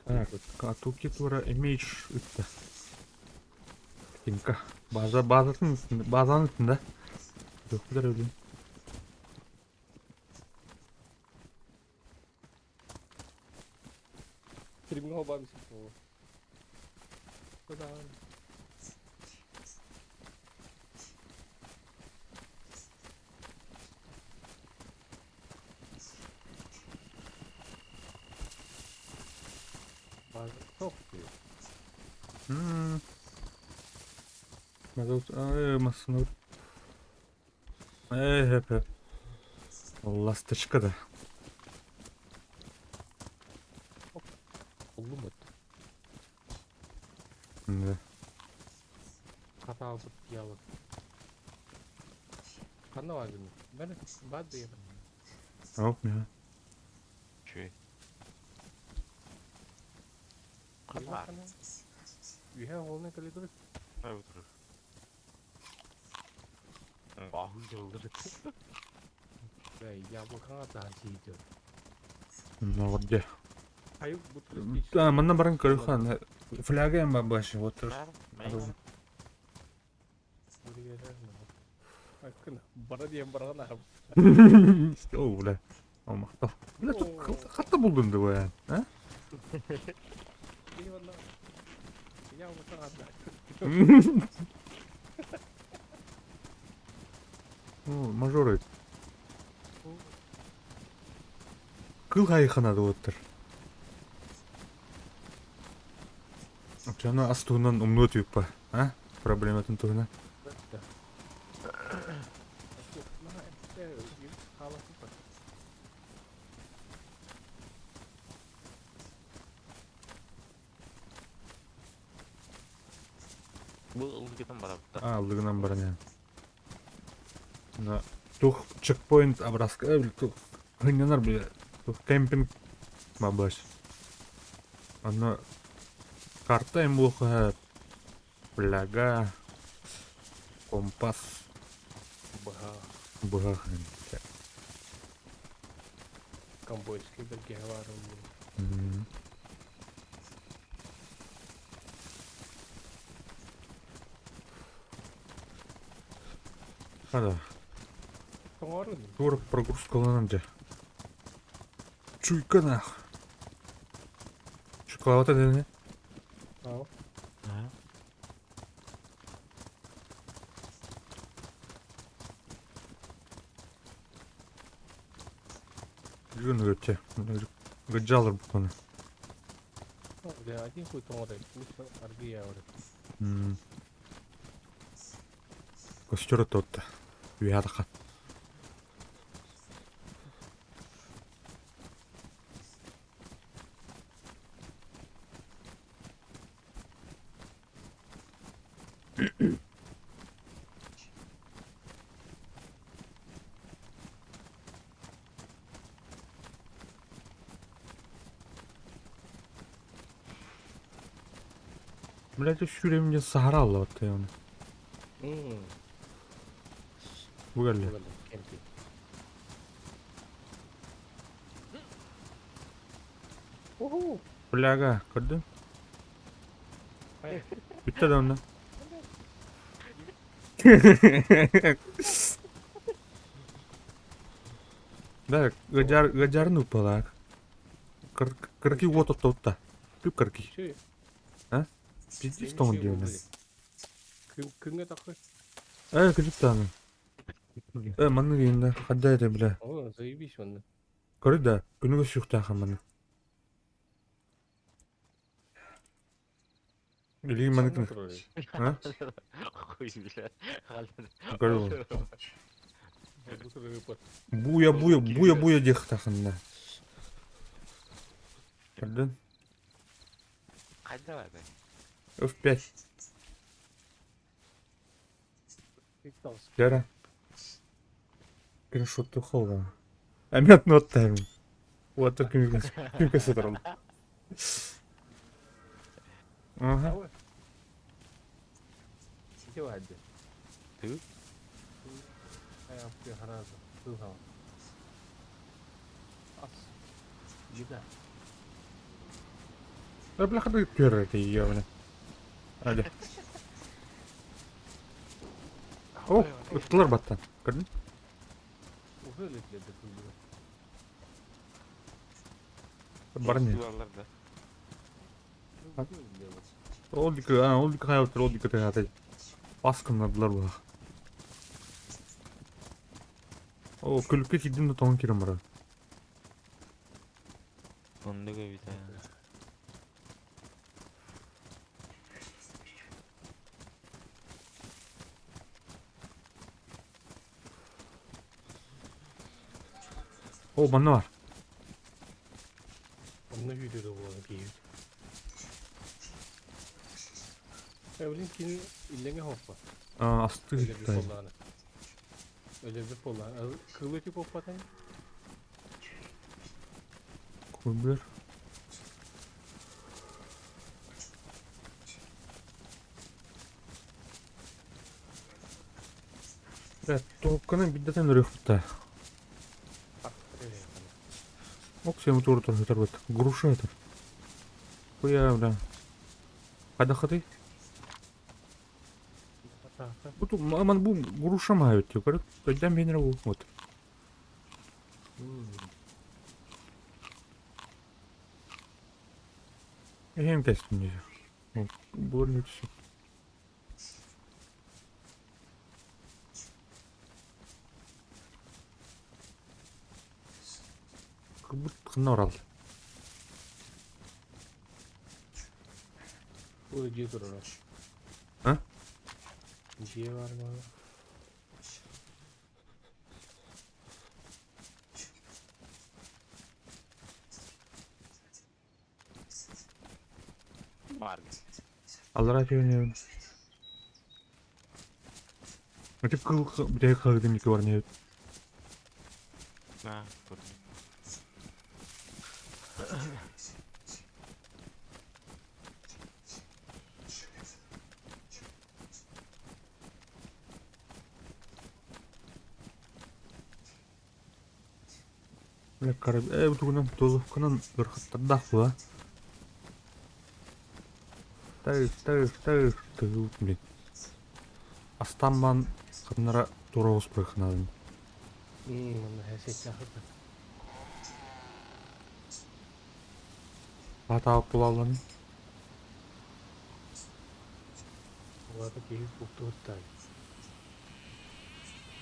Так, а тут кетура имеешь это. Tinka. Bazanın üstünde. Yok kadar öyle. Терминал бабиси. Куда? Çok iyi. Masını. Hep. Lastışka da. Oldu mu? şimdi. Hata alıp yalı. Kanı var günü. Ben bad değil. Yok mu ya? Şey. Kanar. Ühe olana kadar dur. Ne oturur? Ahı yıldırır. Ve ya bu kanı daha şeydi. Ne var diye. Hayır bu tür Mana barang keruhan. Flaga yang babas water. Ben Buraya gelir mi? Bakın bana diye bana ne yapayım? Oh ulan. Olmak da. Ulan çok hatta buldun da bu yani. Ha? İyi valla. Ya bu kanı daha. Oh, major. Kıl kayıkanadı water. Jangan astunan umnut yuk pa. Ha? Problema tentunya. Nah, işte hava süper. Bu ılgıdan bana bitti. Aldığından barang ya. Nah, tuh checkpoint abraska tuh hınyanar bile. Tuh camping babas. Ano karta yang buka pelaga kompas Baha. buah Kamboçki belki var mı? hmm. Ada Doğru mu? тур прогрузкаланınca чуйка нах çikolata dedi Tamam. Ha? yürü götçe gıcı alır bu konu Udah aja aku tunggu deh. Ini pergi ya udah. hmm. костер тот уядхан Блядь, üşüreyim diye Sahara Allah'ta yani. Bu geldi. Bukan camping. Bляга, gördün? Hayır. Bitti de ondan. Да, gajar nupalak. Kırki voto totta. Pip kırki. Şey. Pizdi stone diyor ne? Kınga takı. Gıcık tane. Manı giyinde. Hadda ede bile. Oh, zaybis mana. Körü de. Günü göz yok daha manı. İlgi manı kını. Ha? Koy bile. Körü bu. Bu tür repot. Buya diye takında. Gördün? Kaçta var be? Öf be. TikTok. Yara. Kena şutu kova. Emet not time. Water kim keseterim. Aha. Itu aja. Tuh. Kayak apa harus tuh hal. As. Gila. Tapi lah kan kira dia mana. Ada. Oh, ıttılar battan. Gördün? Usul itu dulu. Barın ya. Duvarlarda. Oldu ki hayatlar, oldu ki hayatlar. Baskınladılar bu. O külke gittim de ton kirim var. Fındık bir tane. O bana var. Onu yürüdü bu gibi. Billenge hoppa. Astı Öyle bir gitti. pollağını. Öyle bir pollağını. Kılı ki poppatayım. Koyabilir. Evet, Doğukan'ın bir de yok bitti. Максимум тур торгует. Груша это. Хуя, бля. Hadi hadi. Bu aman bu груша mı diyor. Garip. Öden beni bu. Вот. Hem kestim diyor. Bu ne şey. Kına oral. Bu öcüye durur o. Ha? Öcüye var mı? Var. Allah razı olsun. Öte kıl bir de kaldığım ki var ne? Ha, gördüm. Böyle karab bu tuğunun dolukanın ırkıtları da bu. Tağ. Блин. Астанбан kadınlara doğru bırakın abi. Bunu her şey çahırdı. Hata bulalım. Bu arada keyif buktu hırtay.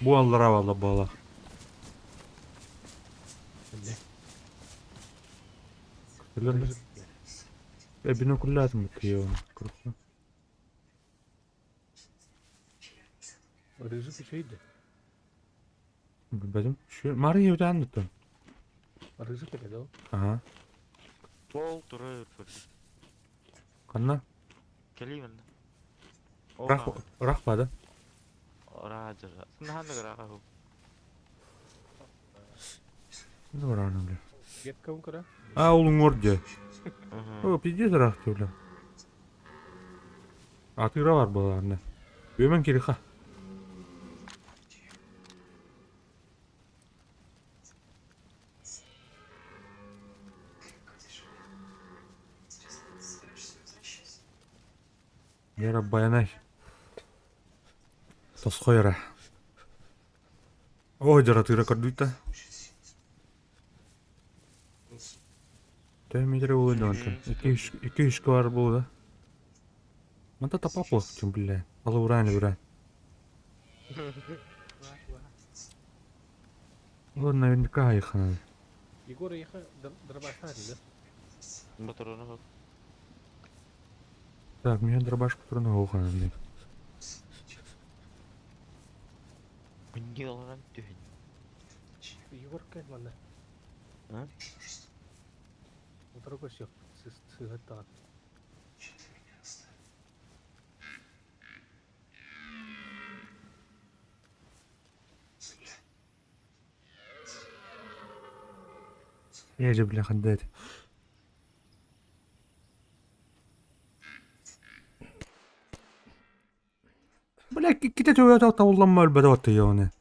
Bu allara valla bağla. Öyle. Bilir mi? Binokuller mi diyor onu? Kırıklı. Rızık bir şeydi. Benim şu Maria'yı da anlattım. Rızık öyle de o. Aha. Бол durur. Kanna. Geleyim ben. Rak bada. Raja. Senhan da raja. Ne var anam bile. Get kavun kara. Oğlum orada. Hı. O pidye de rak diyorlar. Atıra var bu anne. Hemen kiri ha. Yara bayanay. Тоскоера. Ой, жаратыра кардуйта. Тәмидре улы донтон. Iki iş var burada. Манда тапаплов тем, бля. Алурани, бля. Вот наверняка их надо. Егор ехал дробашари, да? Батарона bak. Так, мне дробаш патроны ухана, блин. Bunyi olan tühün. Егор кайт манда. Ha? Утро yok. Sığır dağıt. Я же, бля, ходить. Бля, ките төвөт тавулланма өлбөдө отто ёне.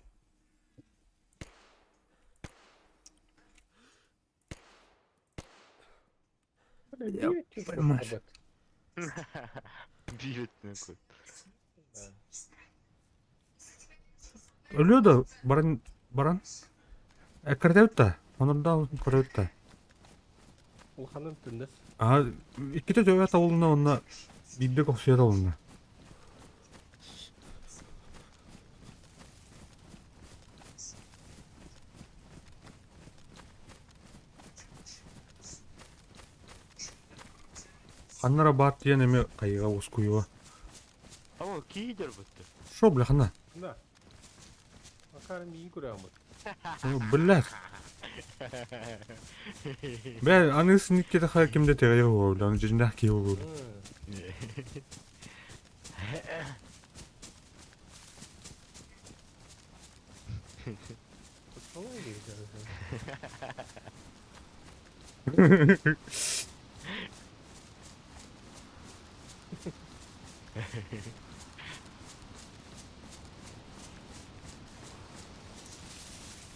Понимаешь. Büyütme koy. Ölüyor da Baran kırdı ondan kırdı. Улханын түнді. Aha ikide tövöt avuluna onunla dibde kokusuyor avuluna. Ханнара бат diye nemi kayığa uskuyor. Ama kiyidir bitti. Şo bile hanna. Да. Акарым iyi kuramı. Biller. Ben anısını ki de hakimde teriyor oğlan. Cindah ki oğlan. Солай дейді.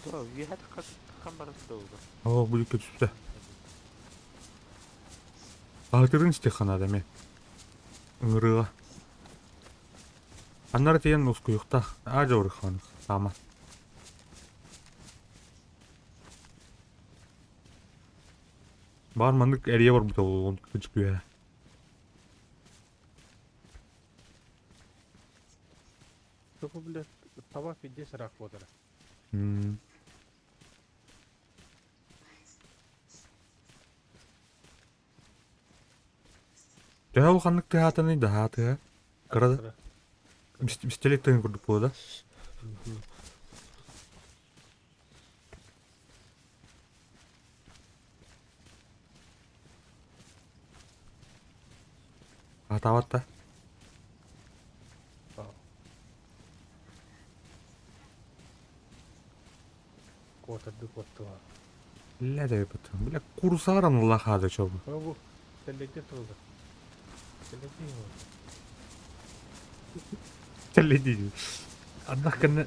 So, wie had камбар долго? О, бүлік түсіпті. Ағытырын стехана дәме. Үңіріға. Аннары тиен ұсқы юқта. Ажа ұрыққаны. Ама. Бар мандық әрие бар бұта ол. Оны күчік үйе. Тупо, блядь, табак виде сырақ бодыр. Тәе ол қандық тәатыны да хаты. Қырады. Бістелектен күрдік болды. Атаватта. Котырды коттыға. Лә дәй бұты. Бля, курсарын лахады чобы. Бұл тәллекте тұрылды. Тәллекте ең ол. Тәлі дейді. Аднақ кәні...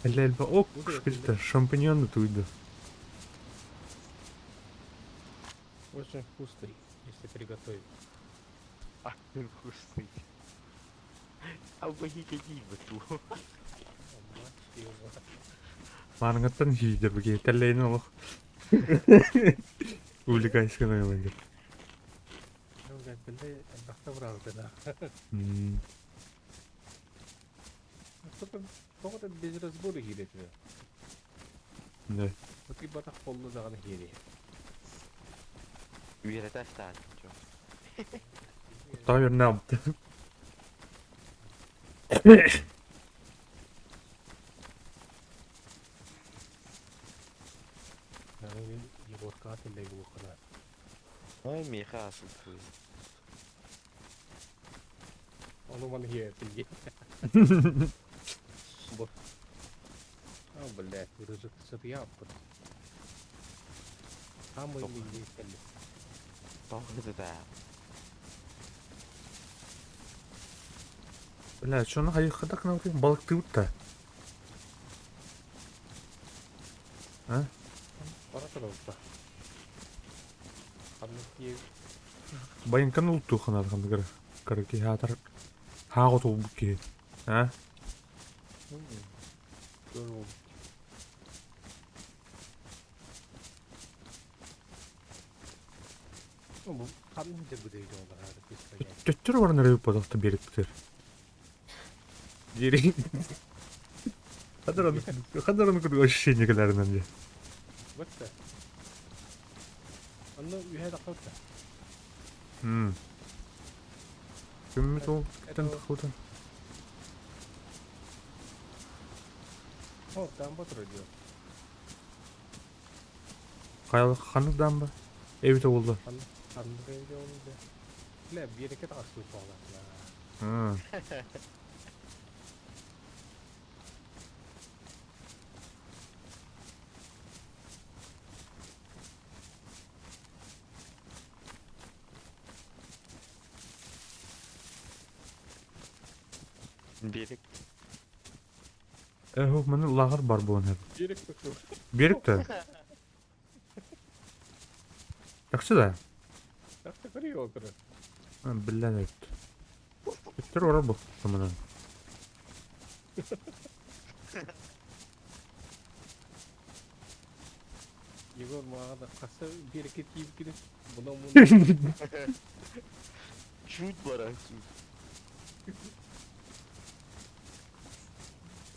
Әлі әлбі оқ күшкізді. Шампиньонды туйды. Очень вкусный, если приготовить. А, він вкусний. А ваги какие буту. Мать его. Марыңаттан хейдер бүге. Тәлейін олық. Увлекайсканы өйдер. Ну, блядь, блядь, отдохта бразды, да. Только без разбора гирет. Да. Вот и батах полно дағаны гире. Үйрет аштан, чо. Тау еріне абды. Yani Егорка атылдегі оқыда. Ай, меха асылды. Onu bana yetildi. Bu. А, блядь, рыжик сырья. Самый милый теле. Тоғызы да. Бля, что на хайыққадақ науырын? Балықты ұтта. А? Пора тұрылды. Қанды Байынқан ұлтту қанады қанды кірі хатар. Хағы тұл бүкке. А? көріп. Bu kanlıca bu değil onlar. Töттөр бар нәре бадақта беріктер. Дерей. Қадар оны күрді ощущение кілерінен де. Бәтті. Анны үйәді қылды. Күммет ол күттен тұқылды. О, там батыр өдеу. Қайлық қанықдан ба? Эвіті болды. Kanlı evde olunca. Bile bir hareket asıl falan. Берік. Мені лағыр бар болын әбі. Берік тұқты. Берікті. Жақсы да. Жақсы көрей отыры. Білән өтті. Өттір ора бұл. Тұмынан. Егор мағада қасы bir hareket yiyip gidip buna bunu. Чуть бара, чуть.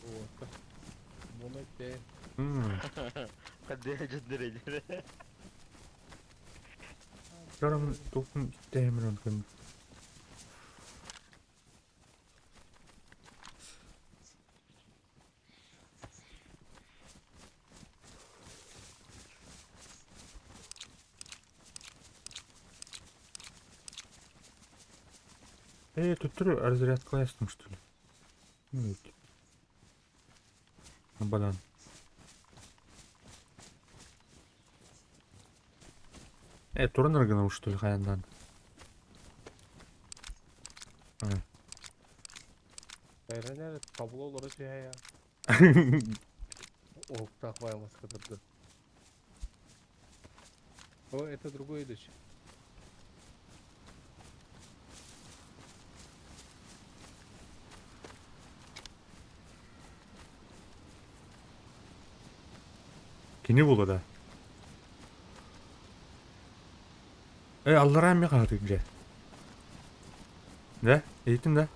Вот. Bunu de. Қадде жандыр. Жарым тоқтың істеймін өңкін. Тут разряд классным, что ли? Нет. На банан. Турнер гына что ли хаяндан. Айранер таблолары жая. О, так ваймас кадырды. О, это другой идущий. Kini bulu da. Allara mı kaldık bile? Ne? Eğitim de.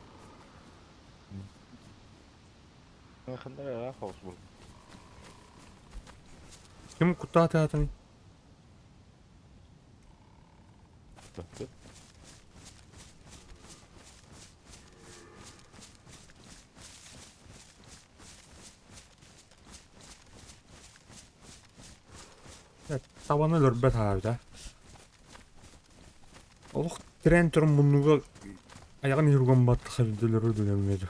Yakında hoş bul. Kim kutta atı? Bakın. Tavanı lörbet abi da. Олох тren turun bunluğa ayağını yürüyen battı habildeleri dönemedi.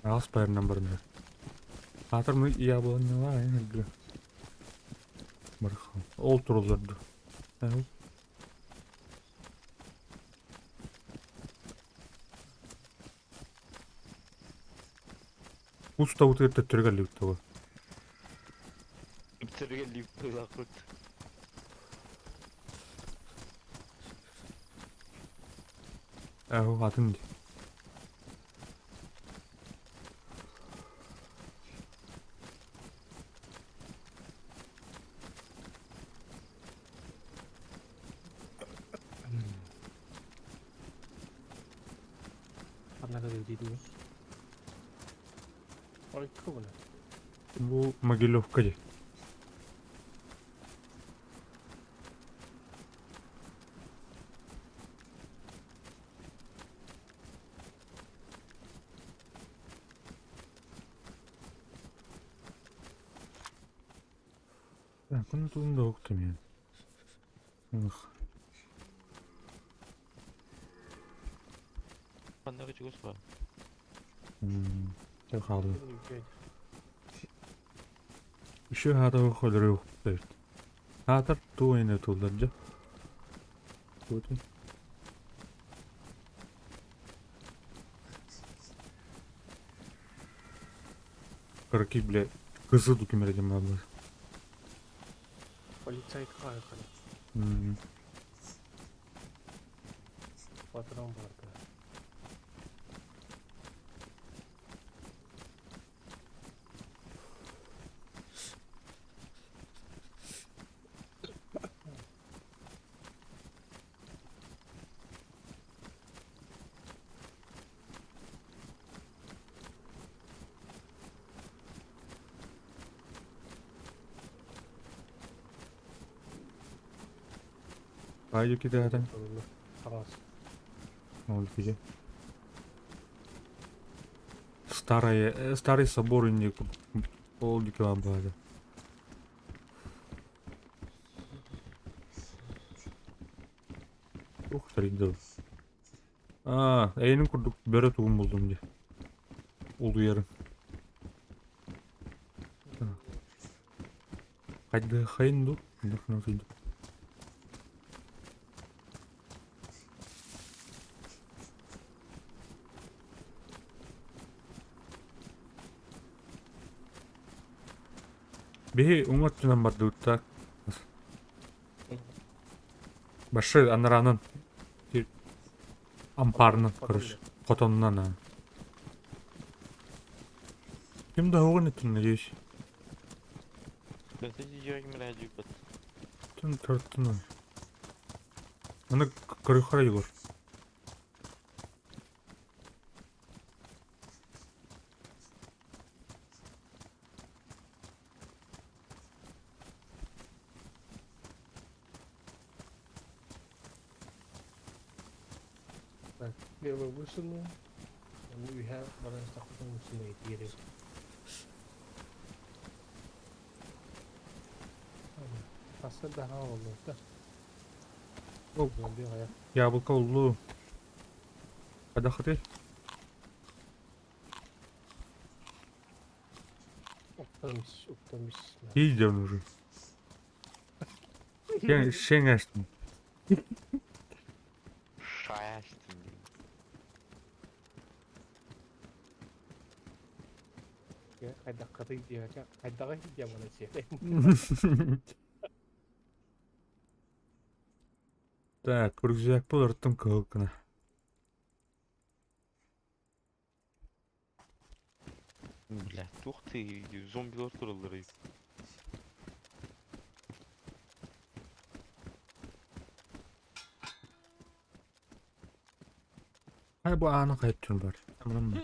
Ağız payırından barınır. Hatır mı iya bulan ne var ya ne? Bakalım. Olturulurdu. Evet. Usta uta töttürgeli usta bu. Bitirge lifte uzaklık. O hatın di. Karena kadar değil. Ay kıvına. Bu Могилевкacı. Ben bunuduğumda okudum yani. Banda küçük olsa. Çok aldı. Benim Işığı hada okuduru yok. Evet. Hatar tuğ yine tuğlarca. Tuğdu. Kırık bile kızı dökümereceğim abla. Полицай кайканы. Патрон барды. Haydi ki de adam. Tamam. Oldu ki. Старый собор не oldu ki abi hadi. Sarıydı. Eğinin kurduk böyle tohum buldum diye. Oldu yarın. Hadi hayın dur. Nasıl? Bir umutçudan bardı usta. Başı anaranın amparının kırış. Kotonundan ha. Kim de hoğun ettin ne diyorsun? Ben sizi yiyeceğim birazcık bat. Tün tırtın ha. Onu kırıkara yıkır. Bir bakıyorsun mu? Onu üye bana sakın musun diye. Касы daha oldu da. Ол Böyle hayat. яблоко улуу. Када хотел? Uttamış. Идем уже. Шең açtım. Şay açtım diyeyim. Ya kayda katı diyor ya. Kayda gidiyor bana şey. Так, рюкзак был ртом кылкына. Блядь, ух ты, зомбилар туралар. Ay bu anı kayıp var. Tamam mı?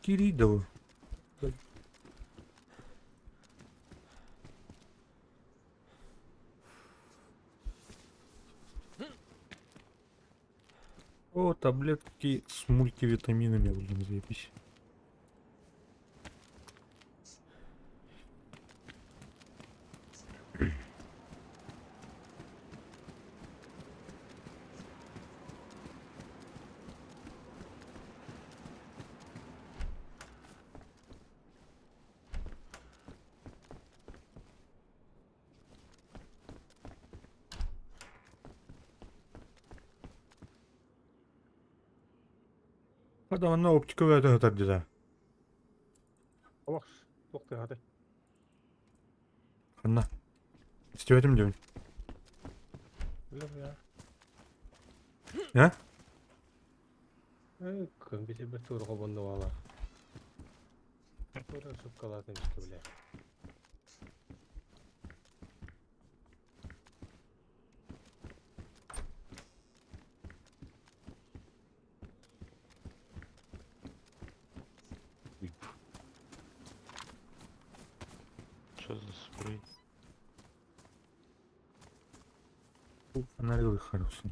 Кири да bu. О, таблетки с мультивитаминами будем заебись. Adamın optika ve atar diye. Bak. Doktor hadi. Kanna. İstemedim diyorum. Öyle mi ya? Ya? Bize bir tur kobandı valla. Böyle şapkalardan işte bile. Что за спрей? Фонарь выхарился.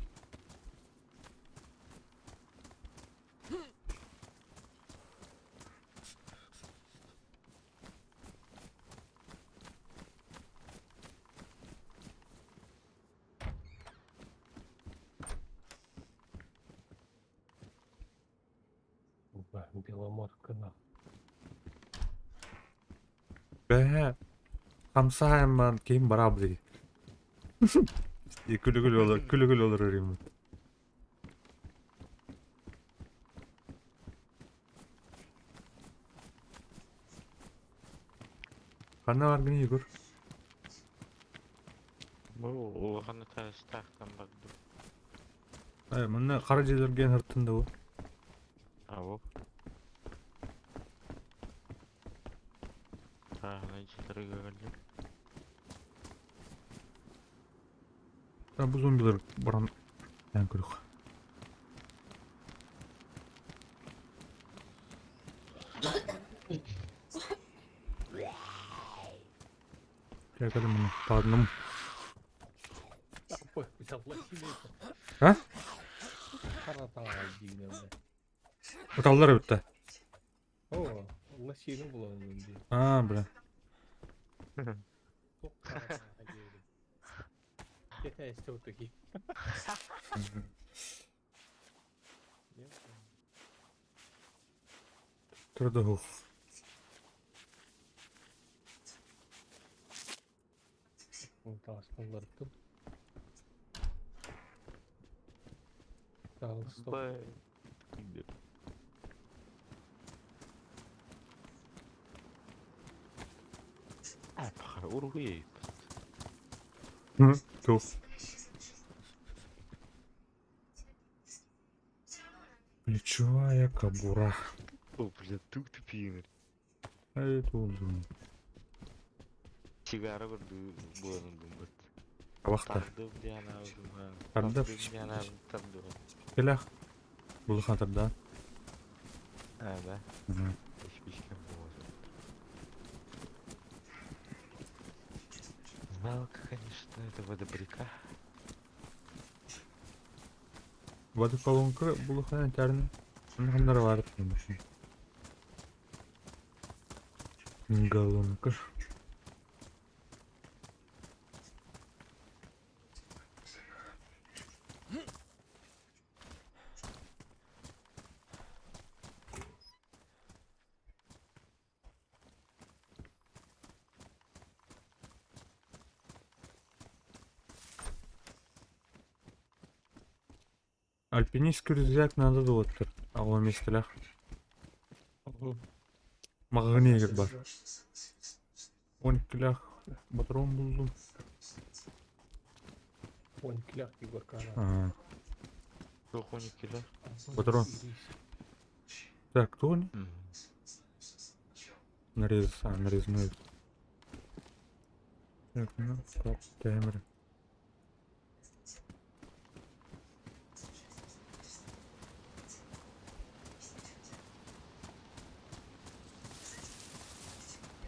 Беломоркана. Be. Kamsa hemen kim beraber. Külü olur, külü olur arayayım. Kanna var gene Igor. Bu oğlanı ters taktan baktım. Ay, bana karaciğer gen hırtında bu. Avo. Ha, necileri gördüm. Ben bu zombiler buram yani kırık. Çekelim bunu. Pardon. Ой, согласились. Ha? Karatağ diyeyim ben. Otallar bitti. Oo, Allah şeyini bulalım diye. Ha bre. Çok karatağ diyelim. Yeter işte öteki. Turda huk. Taşkanlar attım. Sağ stop. Bye. Ах, урвей. Hı. Çok. Плечевая кобура. О, блядь, тук ты пьяный. Evet oldu. Sigara vardı bu anında. Kabakta. Tanıdım diye aldım ha. Tanıdım. Tanıdım diye aldım tanıdım. Gel Bunu hatırda. Ha da. Hı. Hiçbir şey olmadı. Жалко, конечно, этого добряка. Воды колонка булыхана тәрні. Хандар var demiş. Галонка. Альпинистский рюкзак надо доттыр. Ал эместелах. Магнегет бар. 12 патрон булдум. 12 Егорка. Ага. Yok 12'ler. Патрон. Так, кто они? Hı. Нарезной. Так, ну, так, таймер.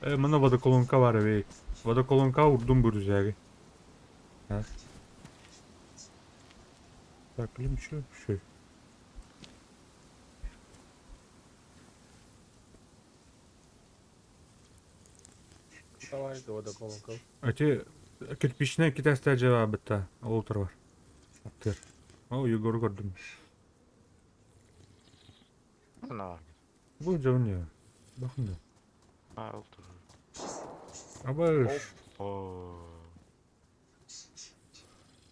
Мына водоколонка бар бей. Водоколонка урдум bu rüzgarı. Ha. Так, блин, чё? Давай, вода колонка. Эти кирпичные китайская жава бітті. Олтыр бар. Аттер. О, Егор көрдім. Ne var? Bu жау не? Bakın da. Ha otur. Абай. Oo.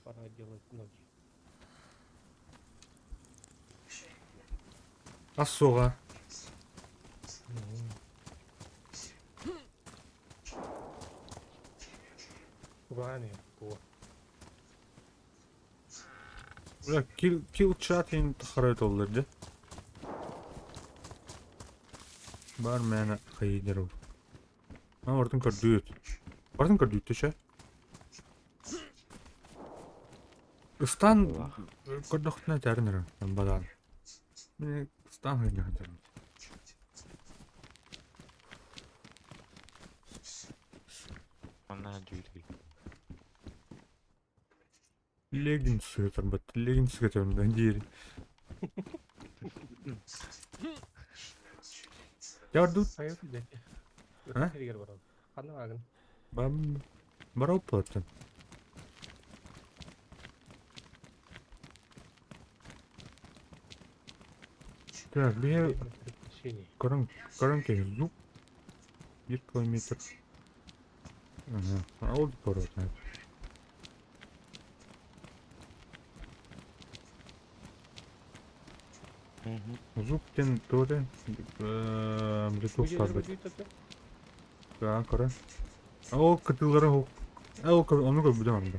Пора делать ноги. Ассоға. Угане, по. Ulan kill chat in xarit olurdu. Бар мәні қайдыр ол. Ордың көрдүйт. Ордың көрдүйт ше. Стан көрдіқтіне тәрінір. Бадан. Мен стан қайдыр қайдыр. Ondan düğdü. Leggings götür bak. Leggings götürüm ben değil. Yardım. Hayır, de. Ha? Her yer var. Kanı ağın. Ben barau platın. Так, bir Şey. karın kez zup. 1 kilometre. Ага, oldu поротно. Hı hı. Zuптен тоже Bluetooth Bugün var. bir tuttu. Ya karın. O kıtıları o. O onu gördüm anda.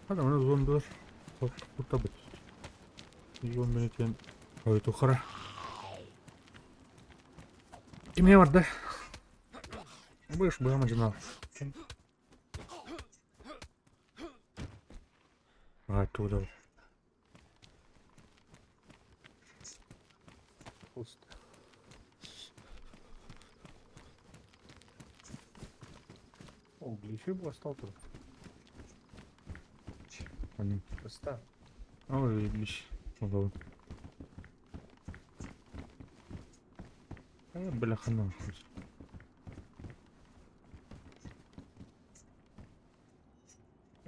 Hadi ona zombiler. Burada bit. Zombi için hayatı kara. Kime vardı? Bu iş bu amacına. Ha, tuğda. Пусто. О, еще бы остался тут. Hani. Пусто. Ama öyleymiş. Oğlum. Böyle kanal.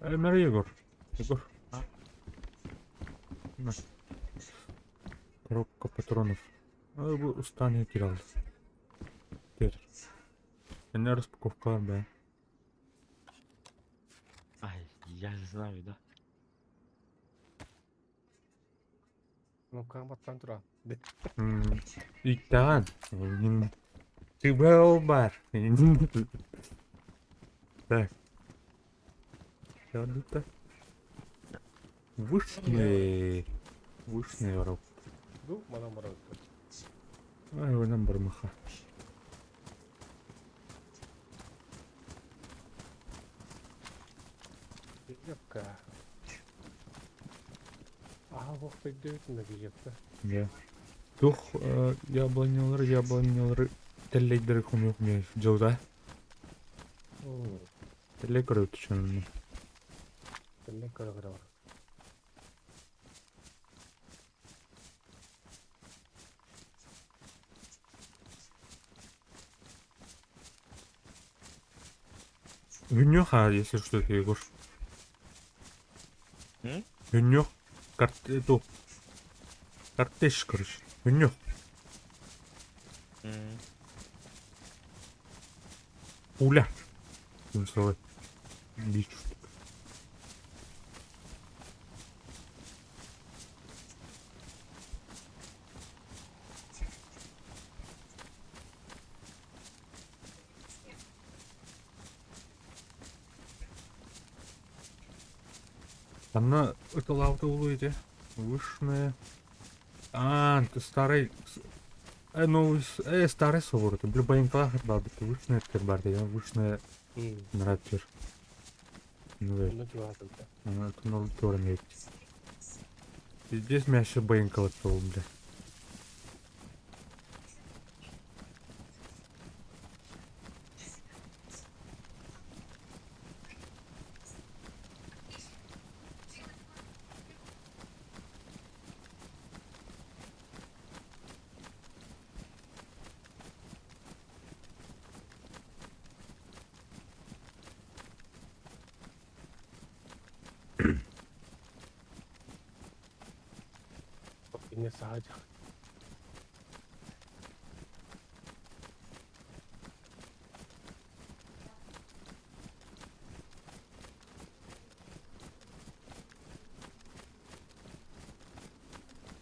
Merhaba Егор. Егор. А? На. Коробка патронов. Bu станет kiraldı. Gel. Ne распаковка var be? Ay я не знаю, да. Ну, каматтан тұра. İlkten. Тыбел бар. Так. Что-то. Вышний. Вышний роб. Ду, мана мара. Ай, ойнан бір мыха. Жепка. Ага, бок пойдётын да жепка. Я. Тух яблонялары теллейдер ком yok mu? Жолда. Теллей көрөт чөнүн. Тэлле кара. Гюнёх, если что, это Егор. М? Гюнёх. Эту. Картеш, короче. Гюнёх. М. Пуля. Смысловой. Дичь. Она это лавта улыйте. Вышная. А, это старый. Ну, старый собор. Это блюбаин клахат бабы. Это вышная тербарда. Я вышная нравится. Ну, Bunu cevapında. это ноль тора нет. Здесь мясо баин колотол, бля. Yine sadece.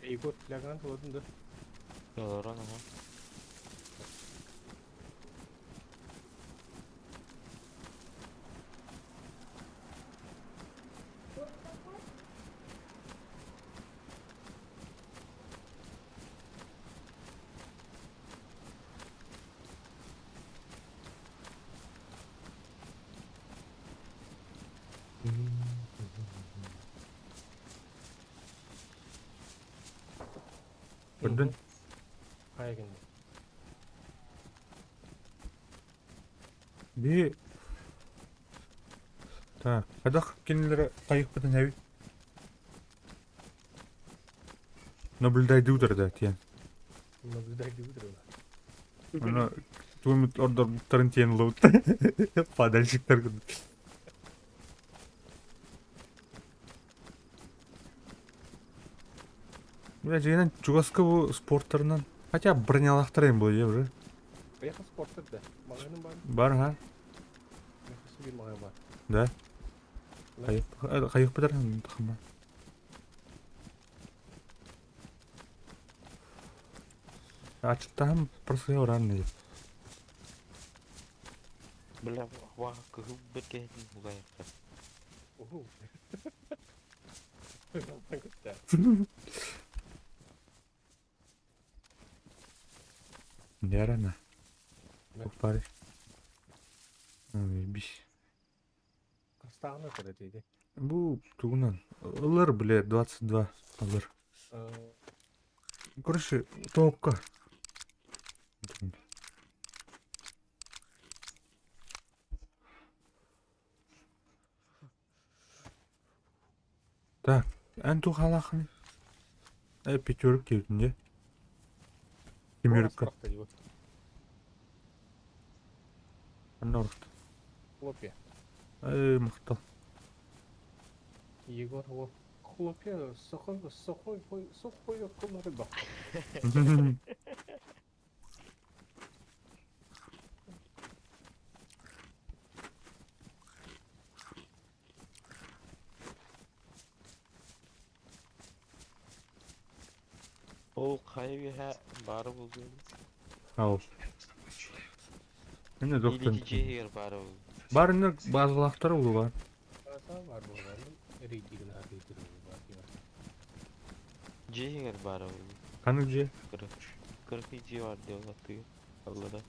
Igor plagan oldu. Doğru ama. Көрдің? Hayır. Би. Так, қайдақ кенелері қайық бітін әуі? Наблюдайды удырда, тен. Наблюдайте утро. Ана, туымыт ордор бұттарын тен лоуд. Падальщиктар күн. Бля, жайынан Чугаска бұл спорттарынан. Хотя бронялақтар ең бұл е, уже. Поехал спортта да. Мағаным бар. Бар, ха? Поехал себе мағаным бар. Да. Қайық бітір, тақыма. Açıktan просто öğrenmedim. Bля, вах, кыгып беткенин угайыкта. Уху. Да. Ярана. Да. Купари. Bis. Кастағына көрі дейді. Бұл тугунан. Алыр, бля, 22 алыр. Короче, топка. Так, әнту халақын. Пятерок келдінде. Семерка. Анорт. Хлопья. Мықтал. Егор, о, хлопья, сухой рыба. Ол қайығы ха бары болды. Ау. Әне доктор. Илики жегер бары болды. Бар енді базалақтар ол бар. Аса var bu arada. Reytingin hareketi var ya. Жегер бары болды. Қаны же? 40 жи бар деп атты. Аллада.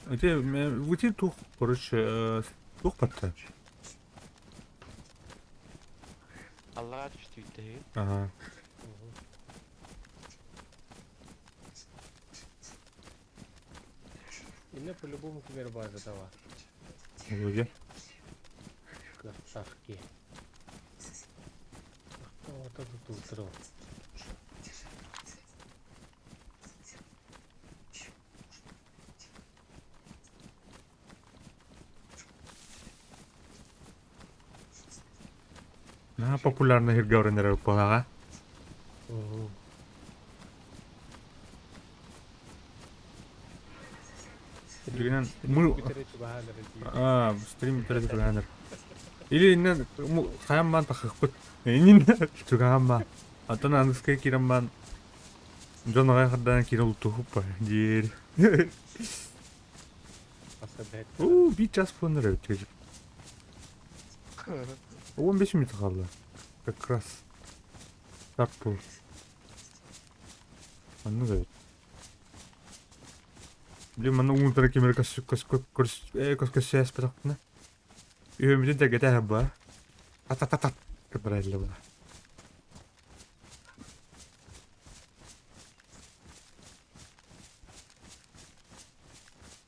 Өте тух, короче, тух патта. Аллаға түшті үйттегі. Ага. Инне по-любому теперь база товар. Вроде. Красавки. Вот это тут утро. На популярный хиргавренер полага. Мгм. Дигинен мы Битеречи баалар ди. стрим битерди кылганыр. Или иннен хаямман тахыппыт. Иннен чугамма. Атан аныскай кирамман. Жоногай хаддан кирил тухуппа. Дир. Асабет. Bir час понер өтecek. 15 минут kaldı. Как раз. Старт был. Anladım. Блин, мана уунтара кемер көскөсөс биракна. Үйөмүдүн тегете ба. Атататат. Кыбырайлы ба.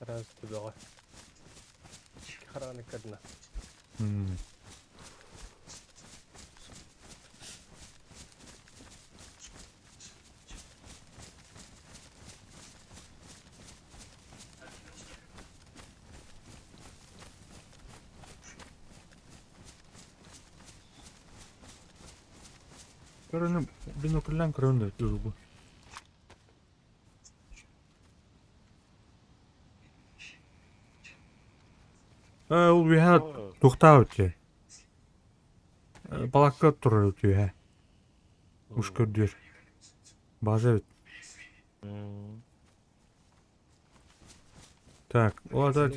Раз тудага. Хараны кадна. Көрөнү бинокльдан көрөндү дургу. Ул виха тухтаа өтө. Балакка туруу өтө. Уш көрдөр. База өт. Так, оларда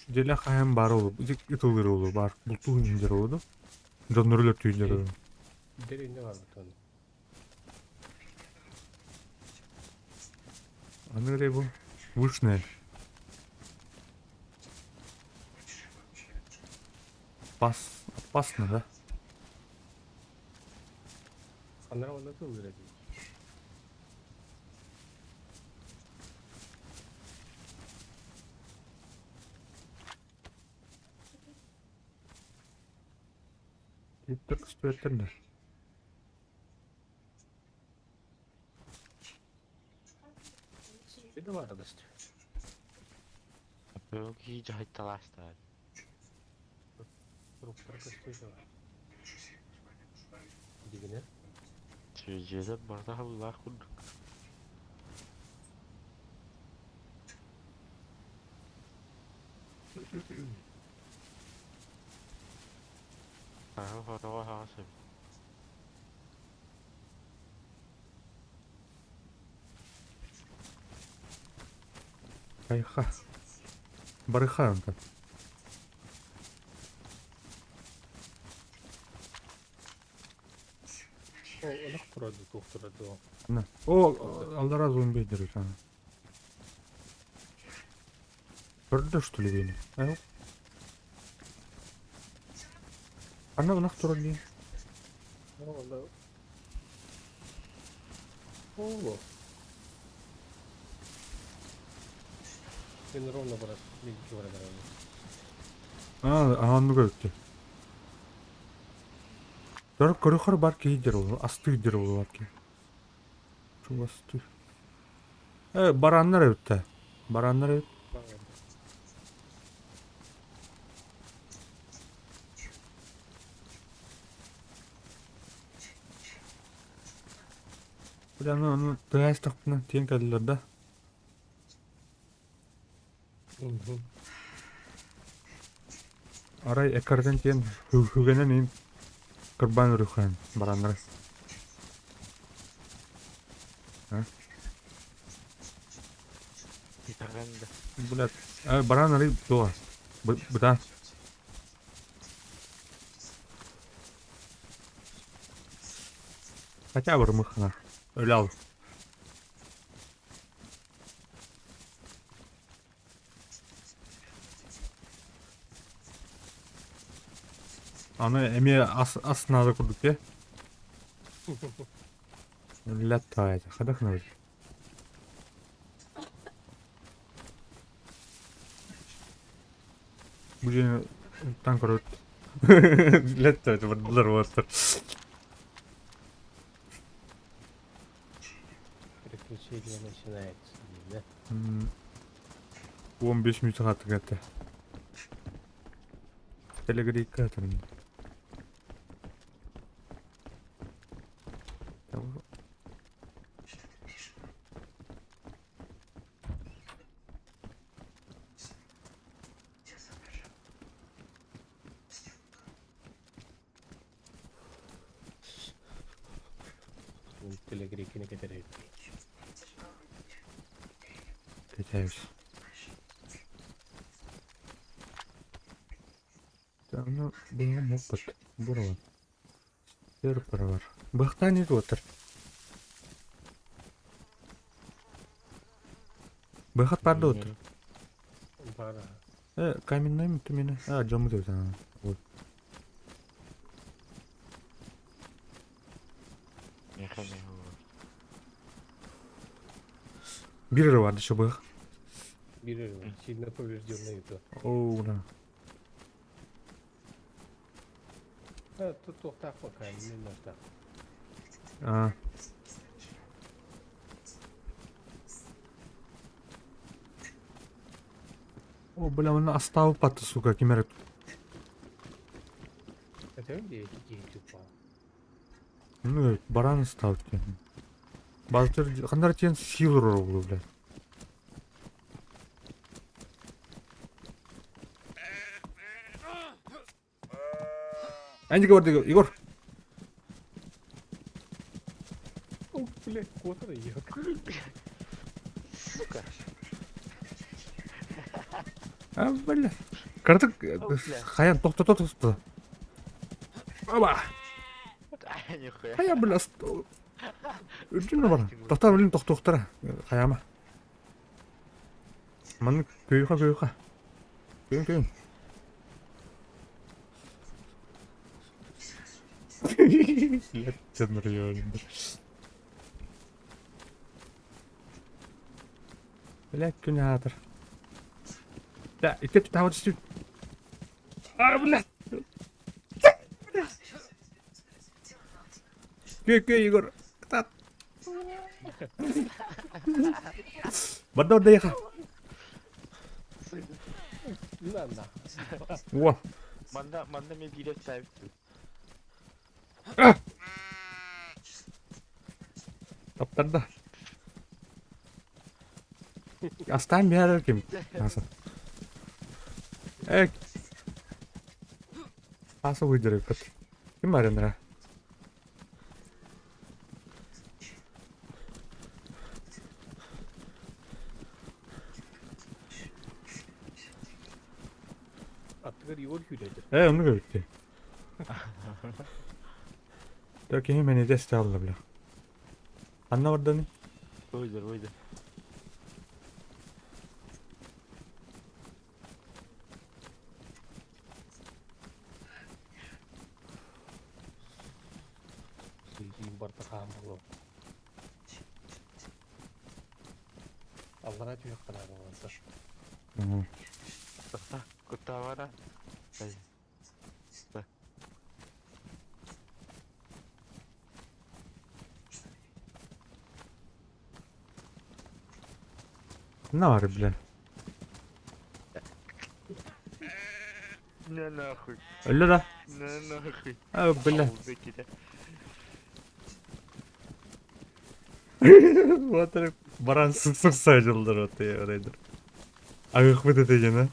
деле хайм бар болуп, итылыр болуп, бар. Бултуу индер болду. Жоннурлар түйүлөр. Деринде бар бутон. Аны бу вышне. Опасно, да? Ханара онда тулдыр ди. Иттик спеттерде. Биде бар адасты. 여기 저 있다 라스타. Руктар көстөйдө бар. Дигине. Türkiye'de barda Allah kurduk. Fotoğrafı hasım. Кайха. Барыха онда. О, онак турады, туктурады. На. О, алда раз он бедер sana. Gördü что ли beni? Yok. Ana bana турады. Онда. Ого. Мен ровно барат, мен кевара барат. Анны gördü. Дөрөк көрөхөр бар кейдер ол, асты дер ол бар ки. Чу асты. Бараннар өттө. Бараннар өт. Buranın onu dağış tapına teyin kaldılar da. Aray ekardan teyin hügenen in kurban ruhan baranlar. İtalyan'da. Bulat, baranları doğa. Bu da. Хотя бы мыхна. Лял. Аны эме астына да курдук э. Летает. Хадахна. Бу жере танк көрөт. Летает, бардылар болот. Приключение начинается, да? 15 minut катты кетти. Телегрейк катырын. Un telegrekini getireyim. Geçeriz. Tamam, bunu muhabbet. Buralar. Serper var. Бахта не отыр. Бахат барды отыр. Бара. Каменный ме төмене? Жамы деп жаңа. Вот. Механик var. Biri vardı şu bak. Бери, сильно поврежденный это. Oo, da. Тут так пока, не нужно. Aa. О, бля, оны оставил патты, сука, кемерет. Это где эти деньги упал? Ну, баран ставить. Базар, қандар тен силыр болу, бля. Әнді көрді, Егор. О, блядь, кота ек. Сука. Бля. Кірдік, Хаян, тоқта. Аба. Ай, нихуя. Хая, бля, үрдіңі бар. Тоқта, білін, тоқтыра. Хаяма. Маны көйіқа. Көйін. Ятчен районында. Бля, күн атыр. Да, икет тауы түстіп. Бля. Көй, Егор. Тат. Бадда яқа. На. О. Manda мен билет сәбітті. Таптарда. Оставим бәрі кем. Асы выдеріп көт. Кем бар ендіра? Attıkları yol hüledir. Onu görüktü. Dök hemen edeste aldı bile. Anla orada ne? Oydur. Suyun barda kamırlı. Allah'a tüyük kadar olsa. Kuta var ha. Ne var bile? Ne nahуй. Öyle de. Ne nahуй. Bile. Havuzdaki de. Oturup baran sık sayılır oraydır. Ayık mı dedi gene?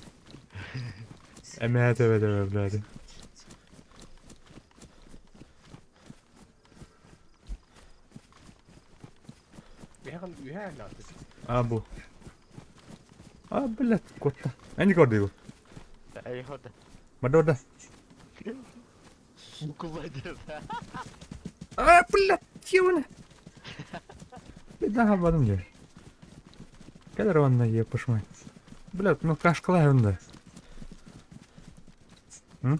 Emeğe tebe evladı. Bir hala artık. Bu. Bile kotta. Hangi kordu bu? Ay orada. Bada orada. Bu kullanacağız Bile. Чего? Daha badım ya. Kadar onunla yapışmay. Bile, ну kaşkıla önde. Hı?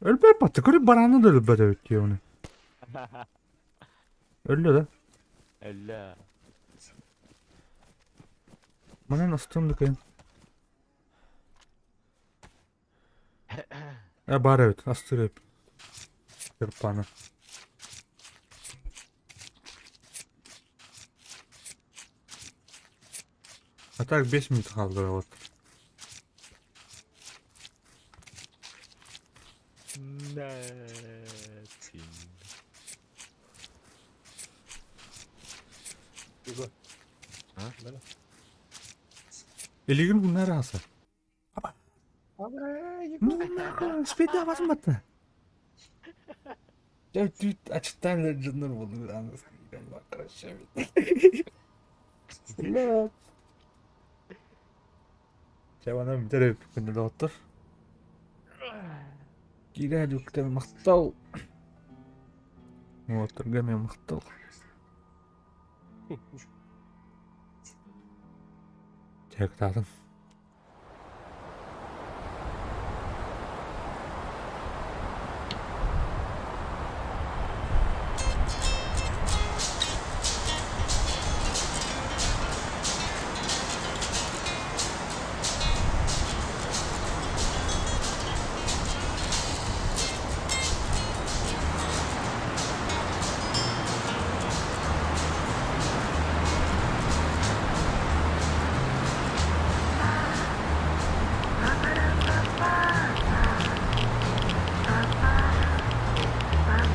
Ölbe yapattık, öyle baranı da ölbe de ötüyor onu. Öyle de. Allah. Bana nasıl tanıdık ya? Bari evet, astırıp. Kırpanı. А так 5 минут kaldı вот. Nothing. Ego. Ha? Böyle. Eligin bunlar hasar. Abi, Ну нахуй, спида возьмата. Tweet açıktan Legend'lar buluyor. Anlasın. Ben bak arkadaşlar. La. Çabanın bir tane günde de otur. Gire lükte maqtal. Oturga men maqtal. Çek tadım.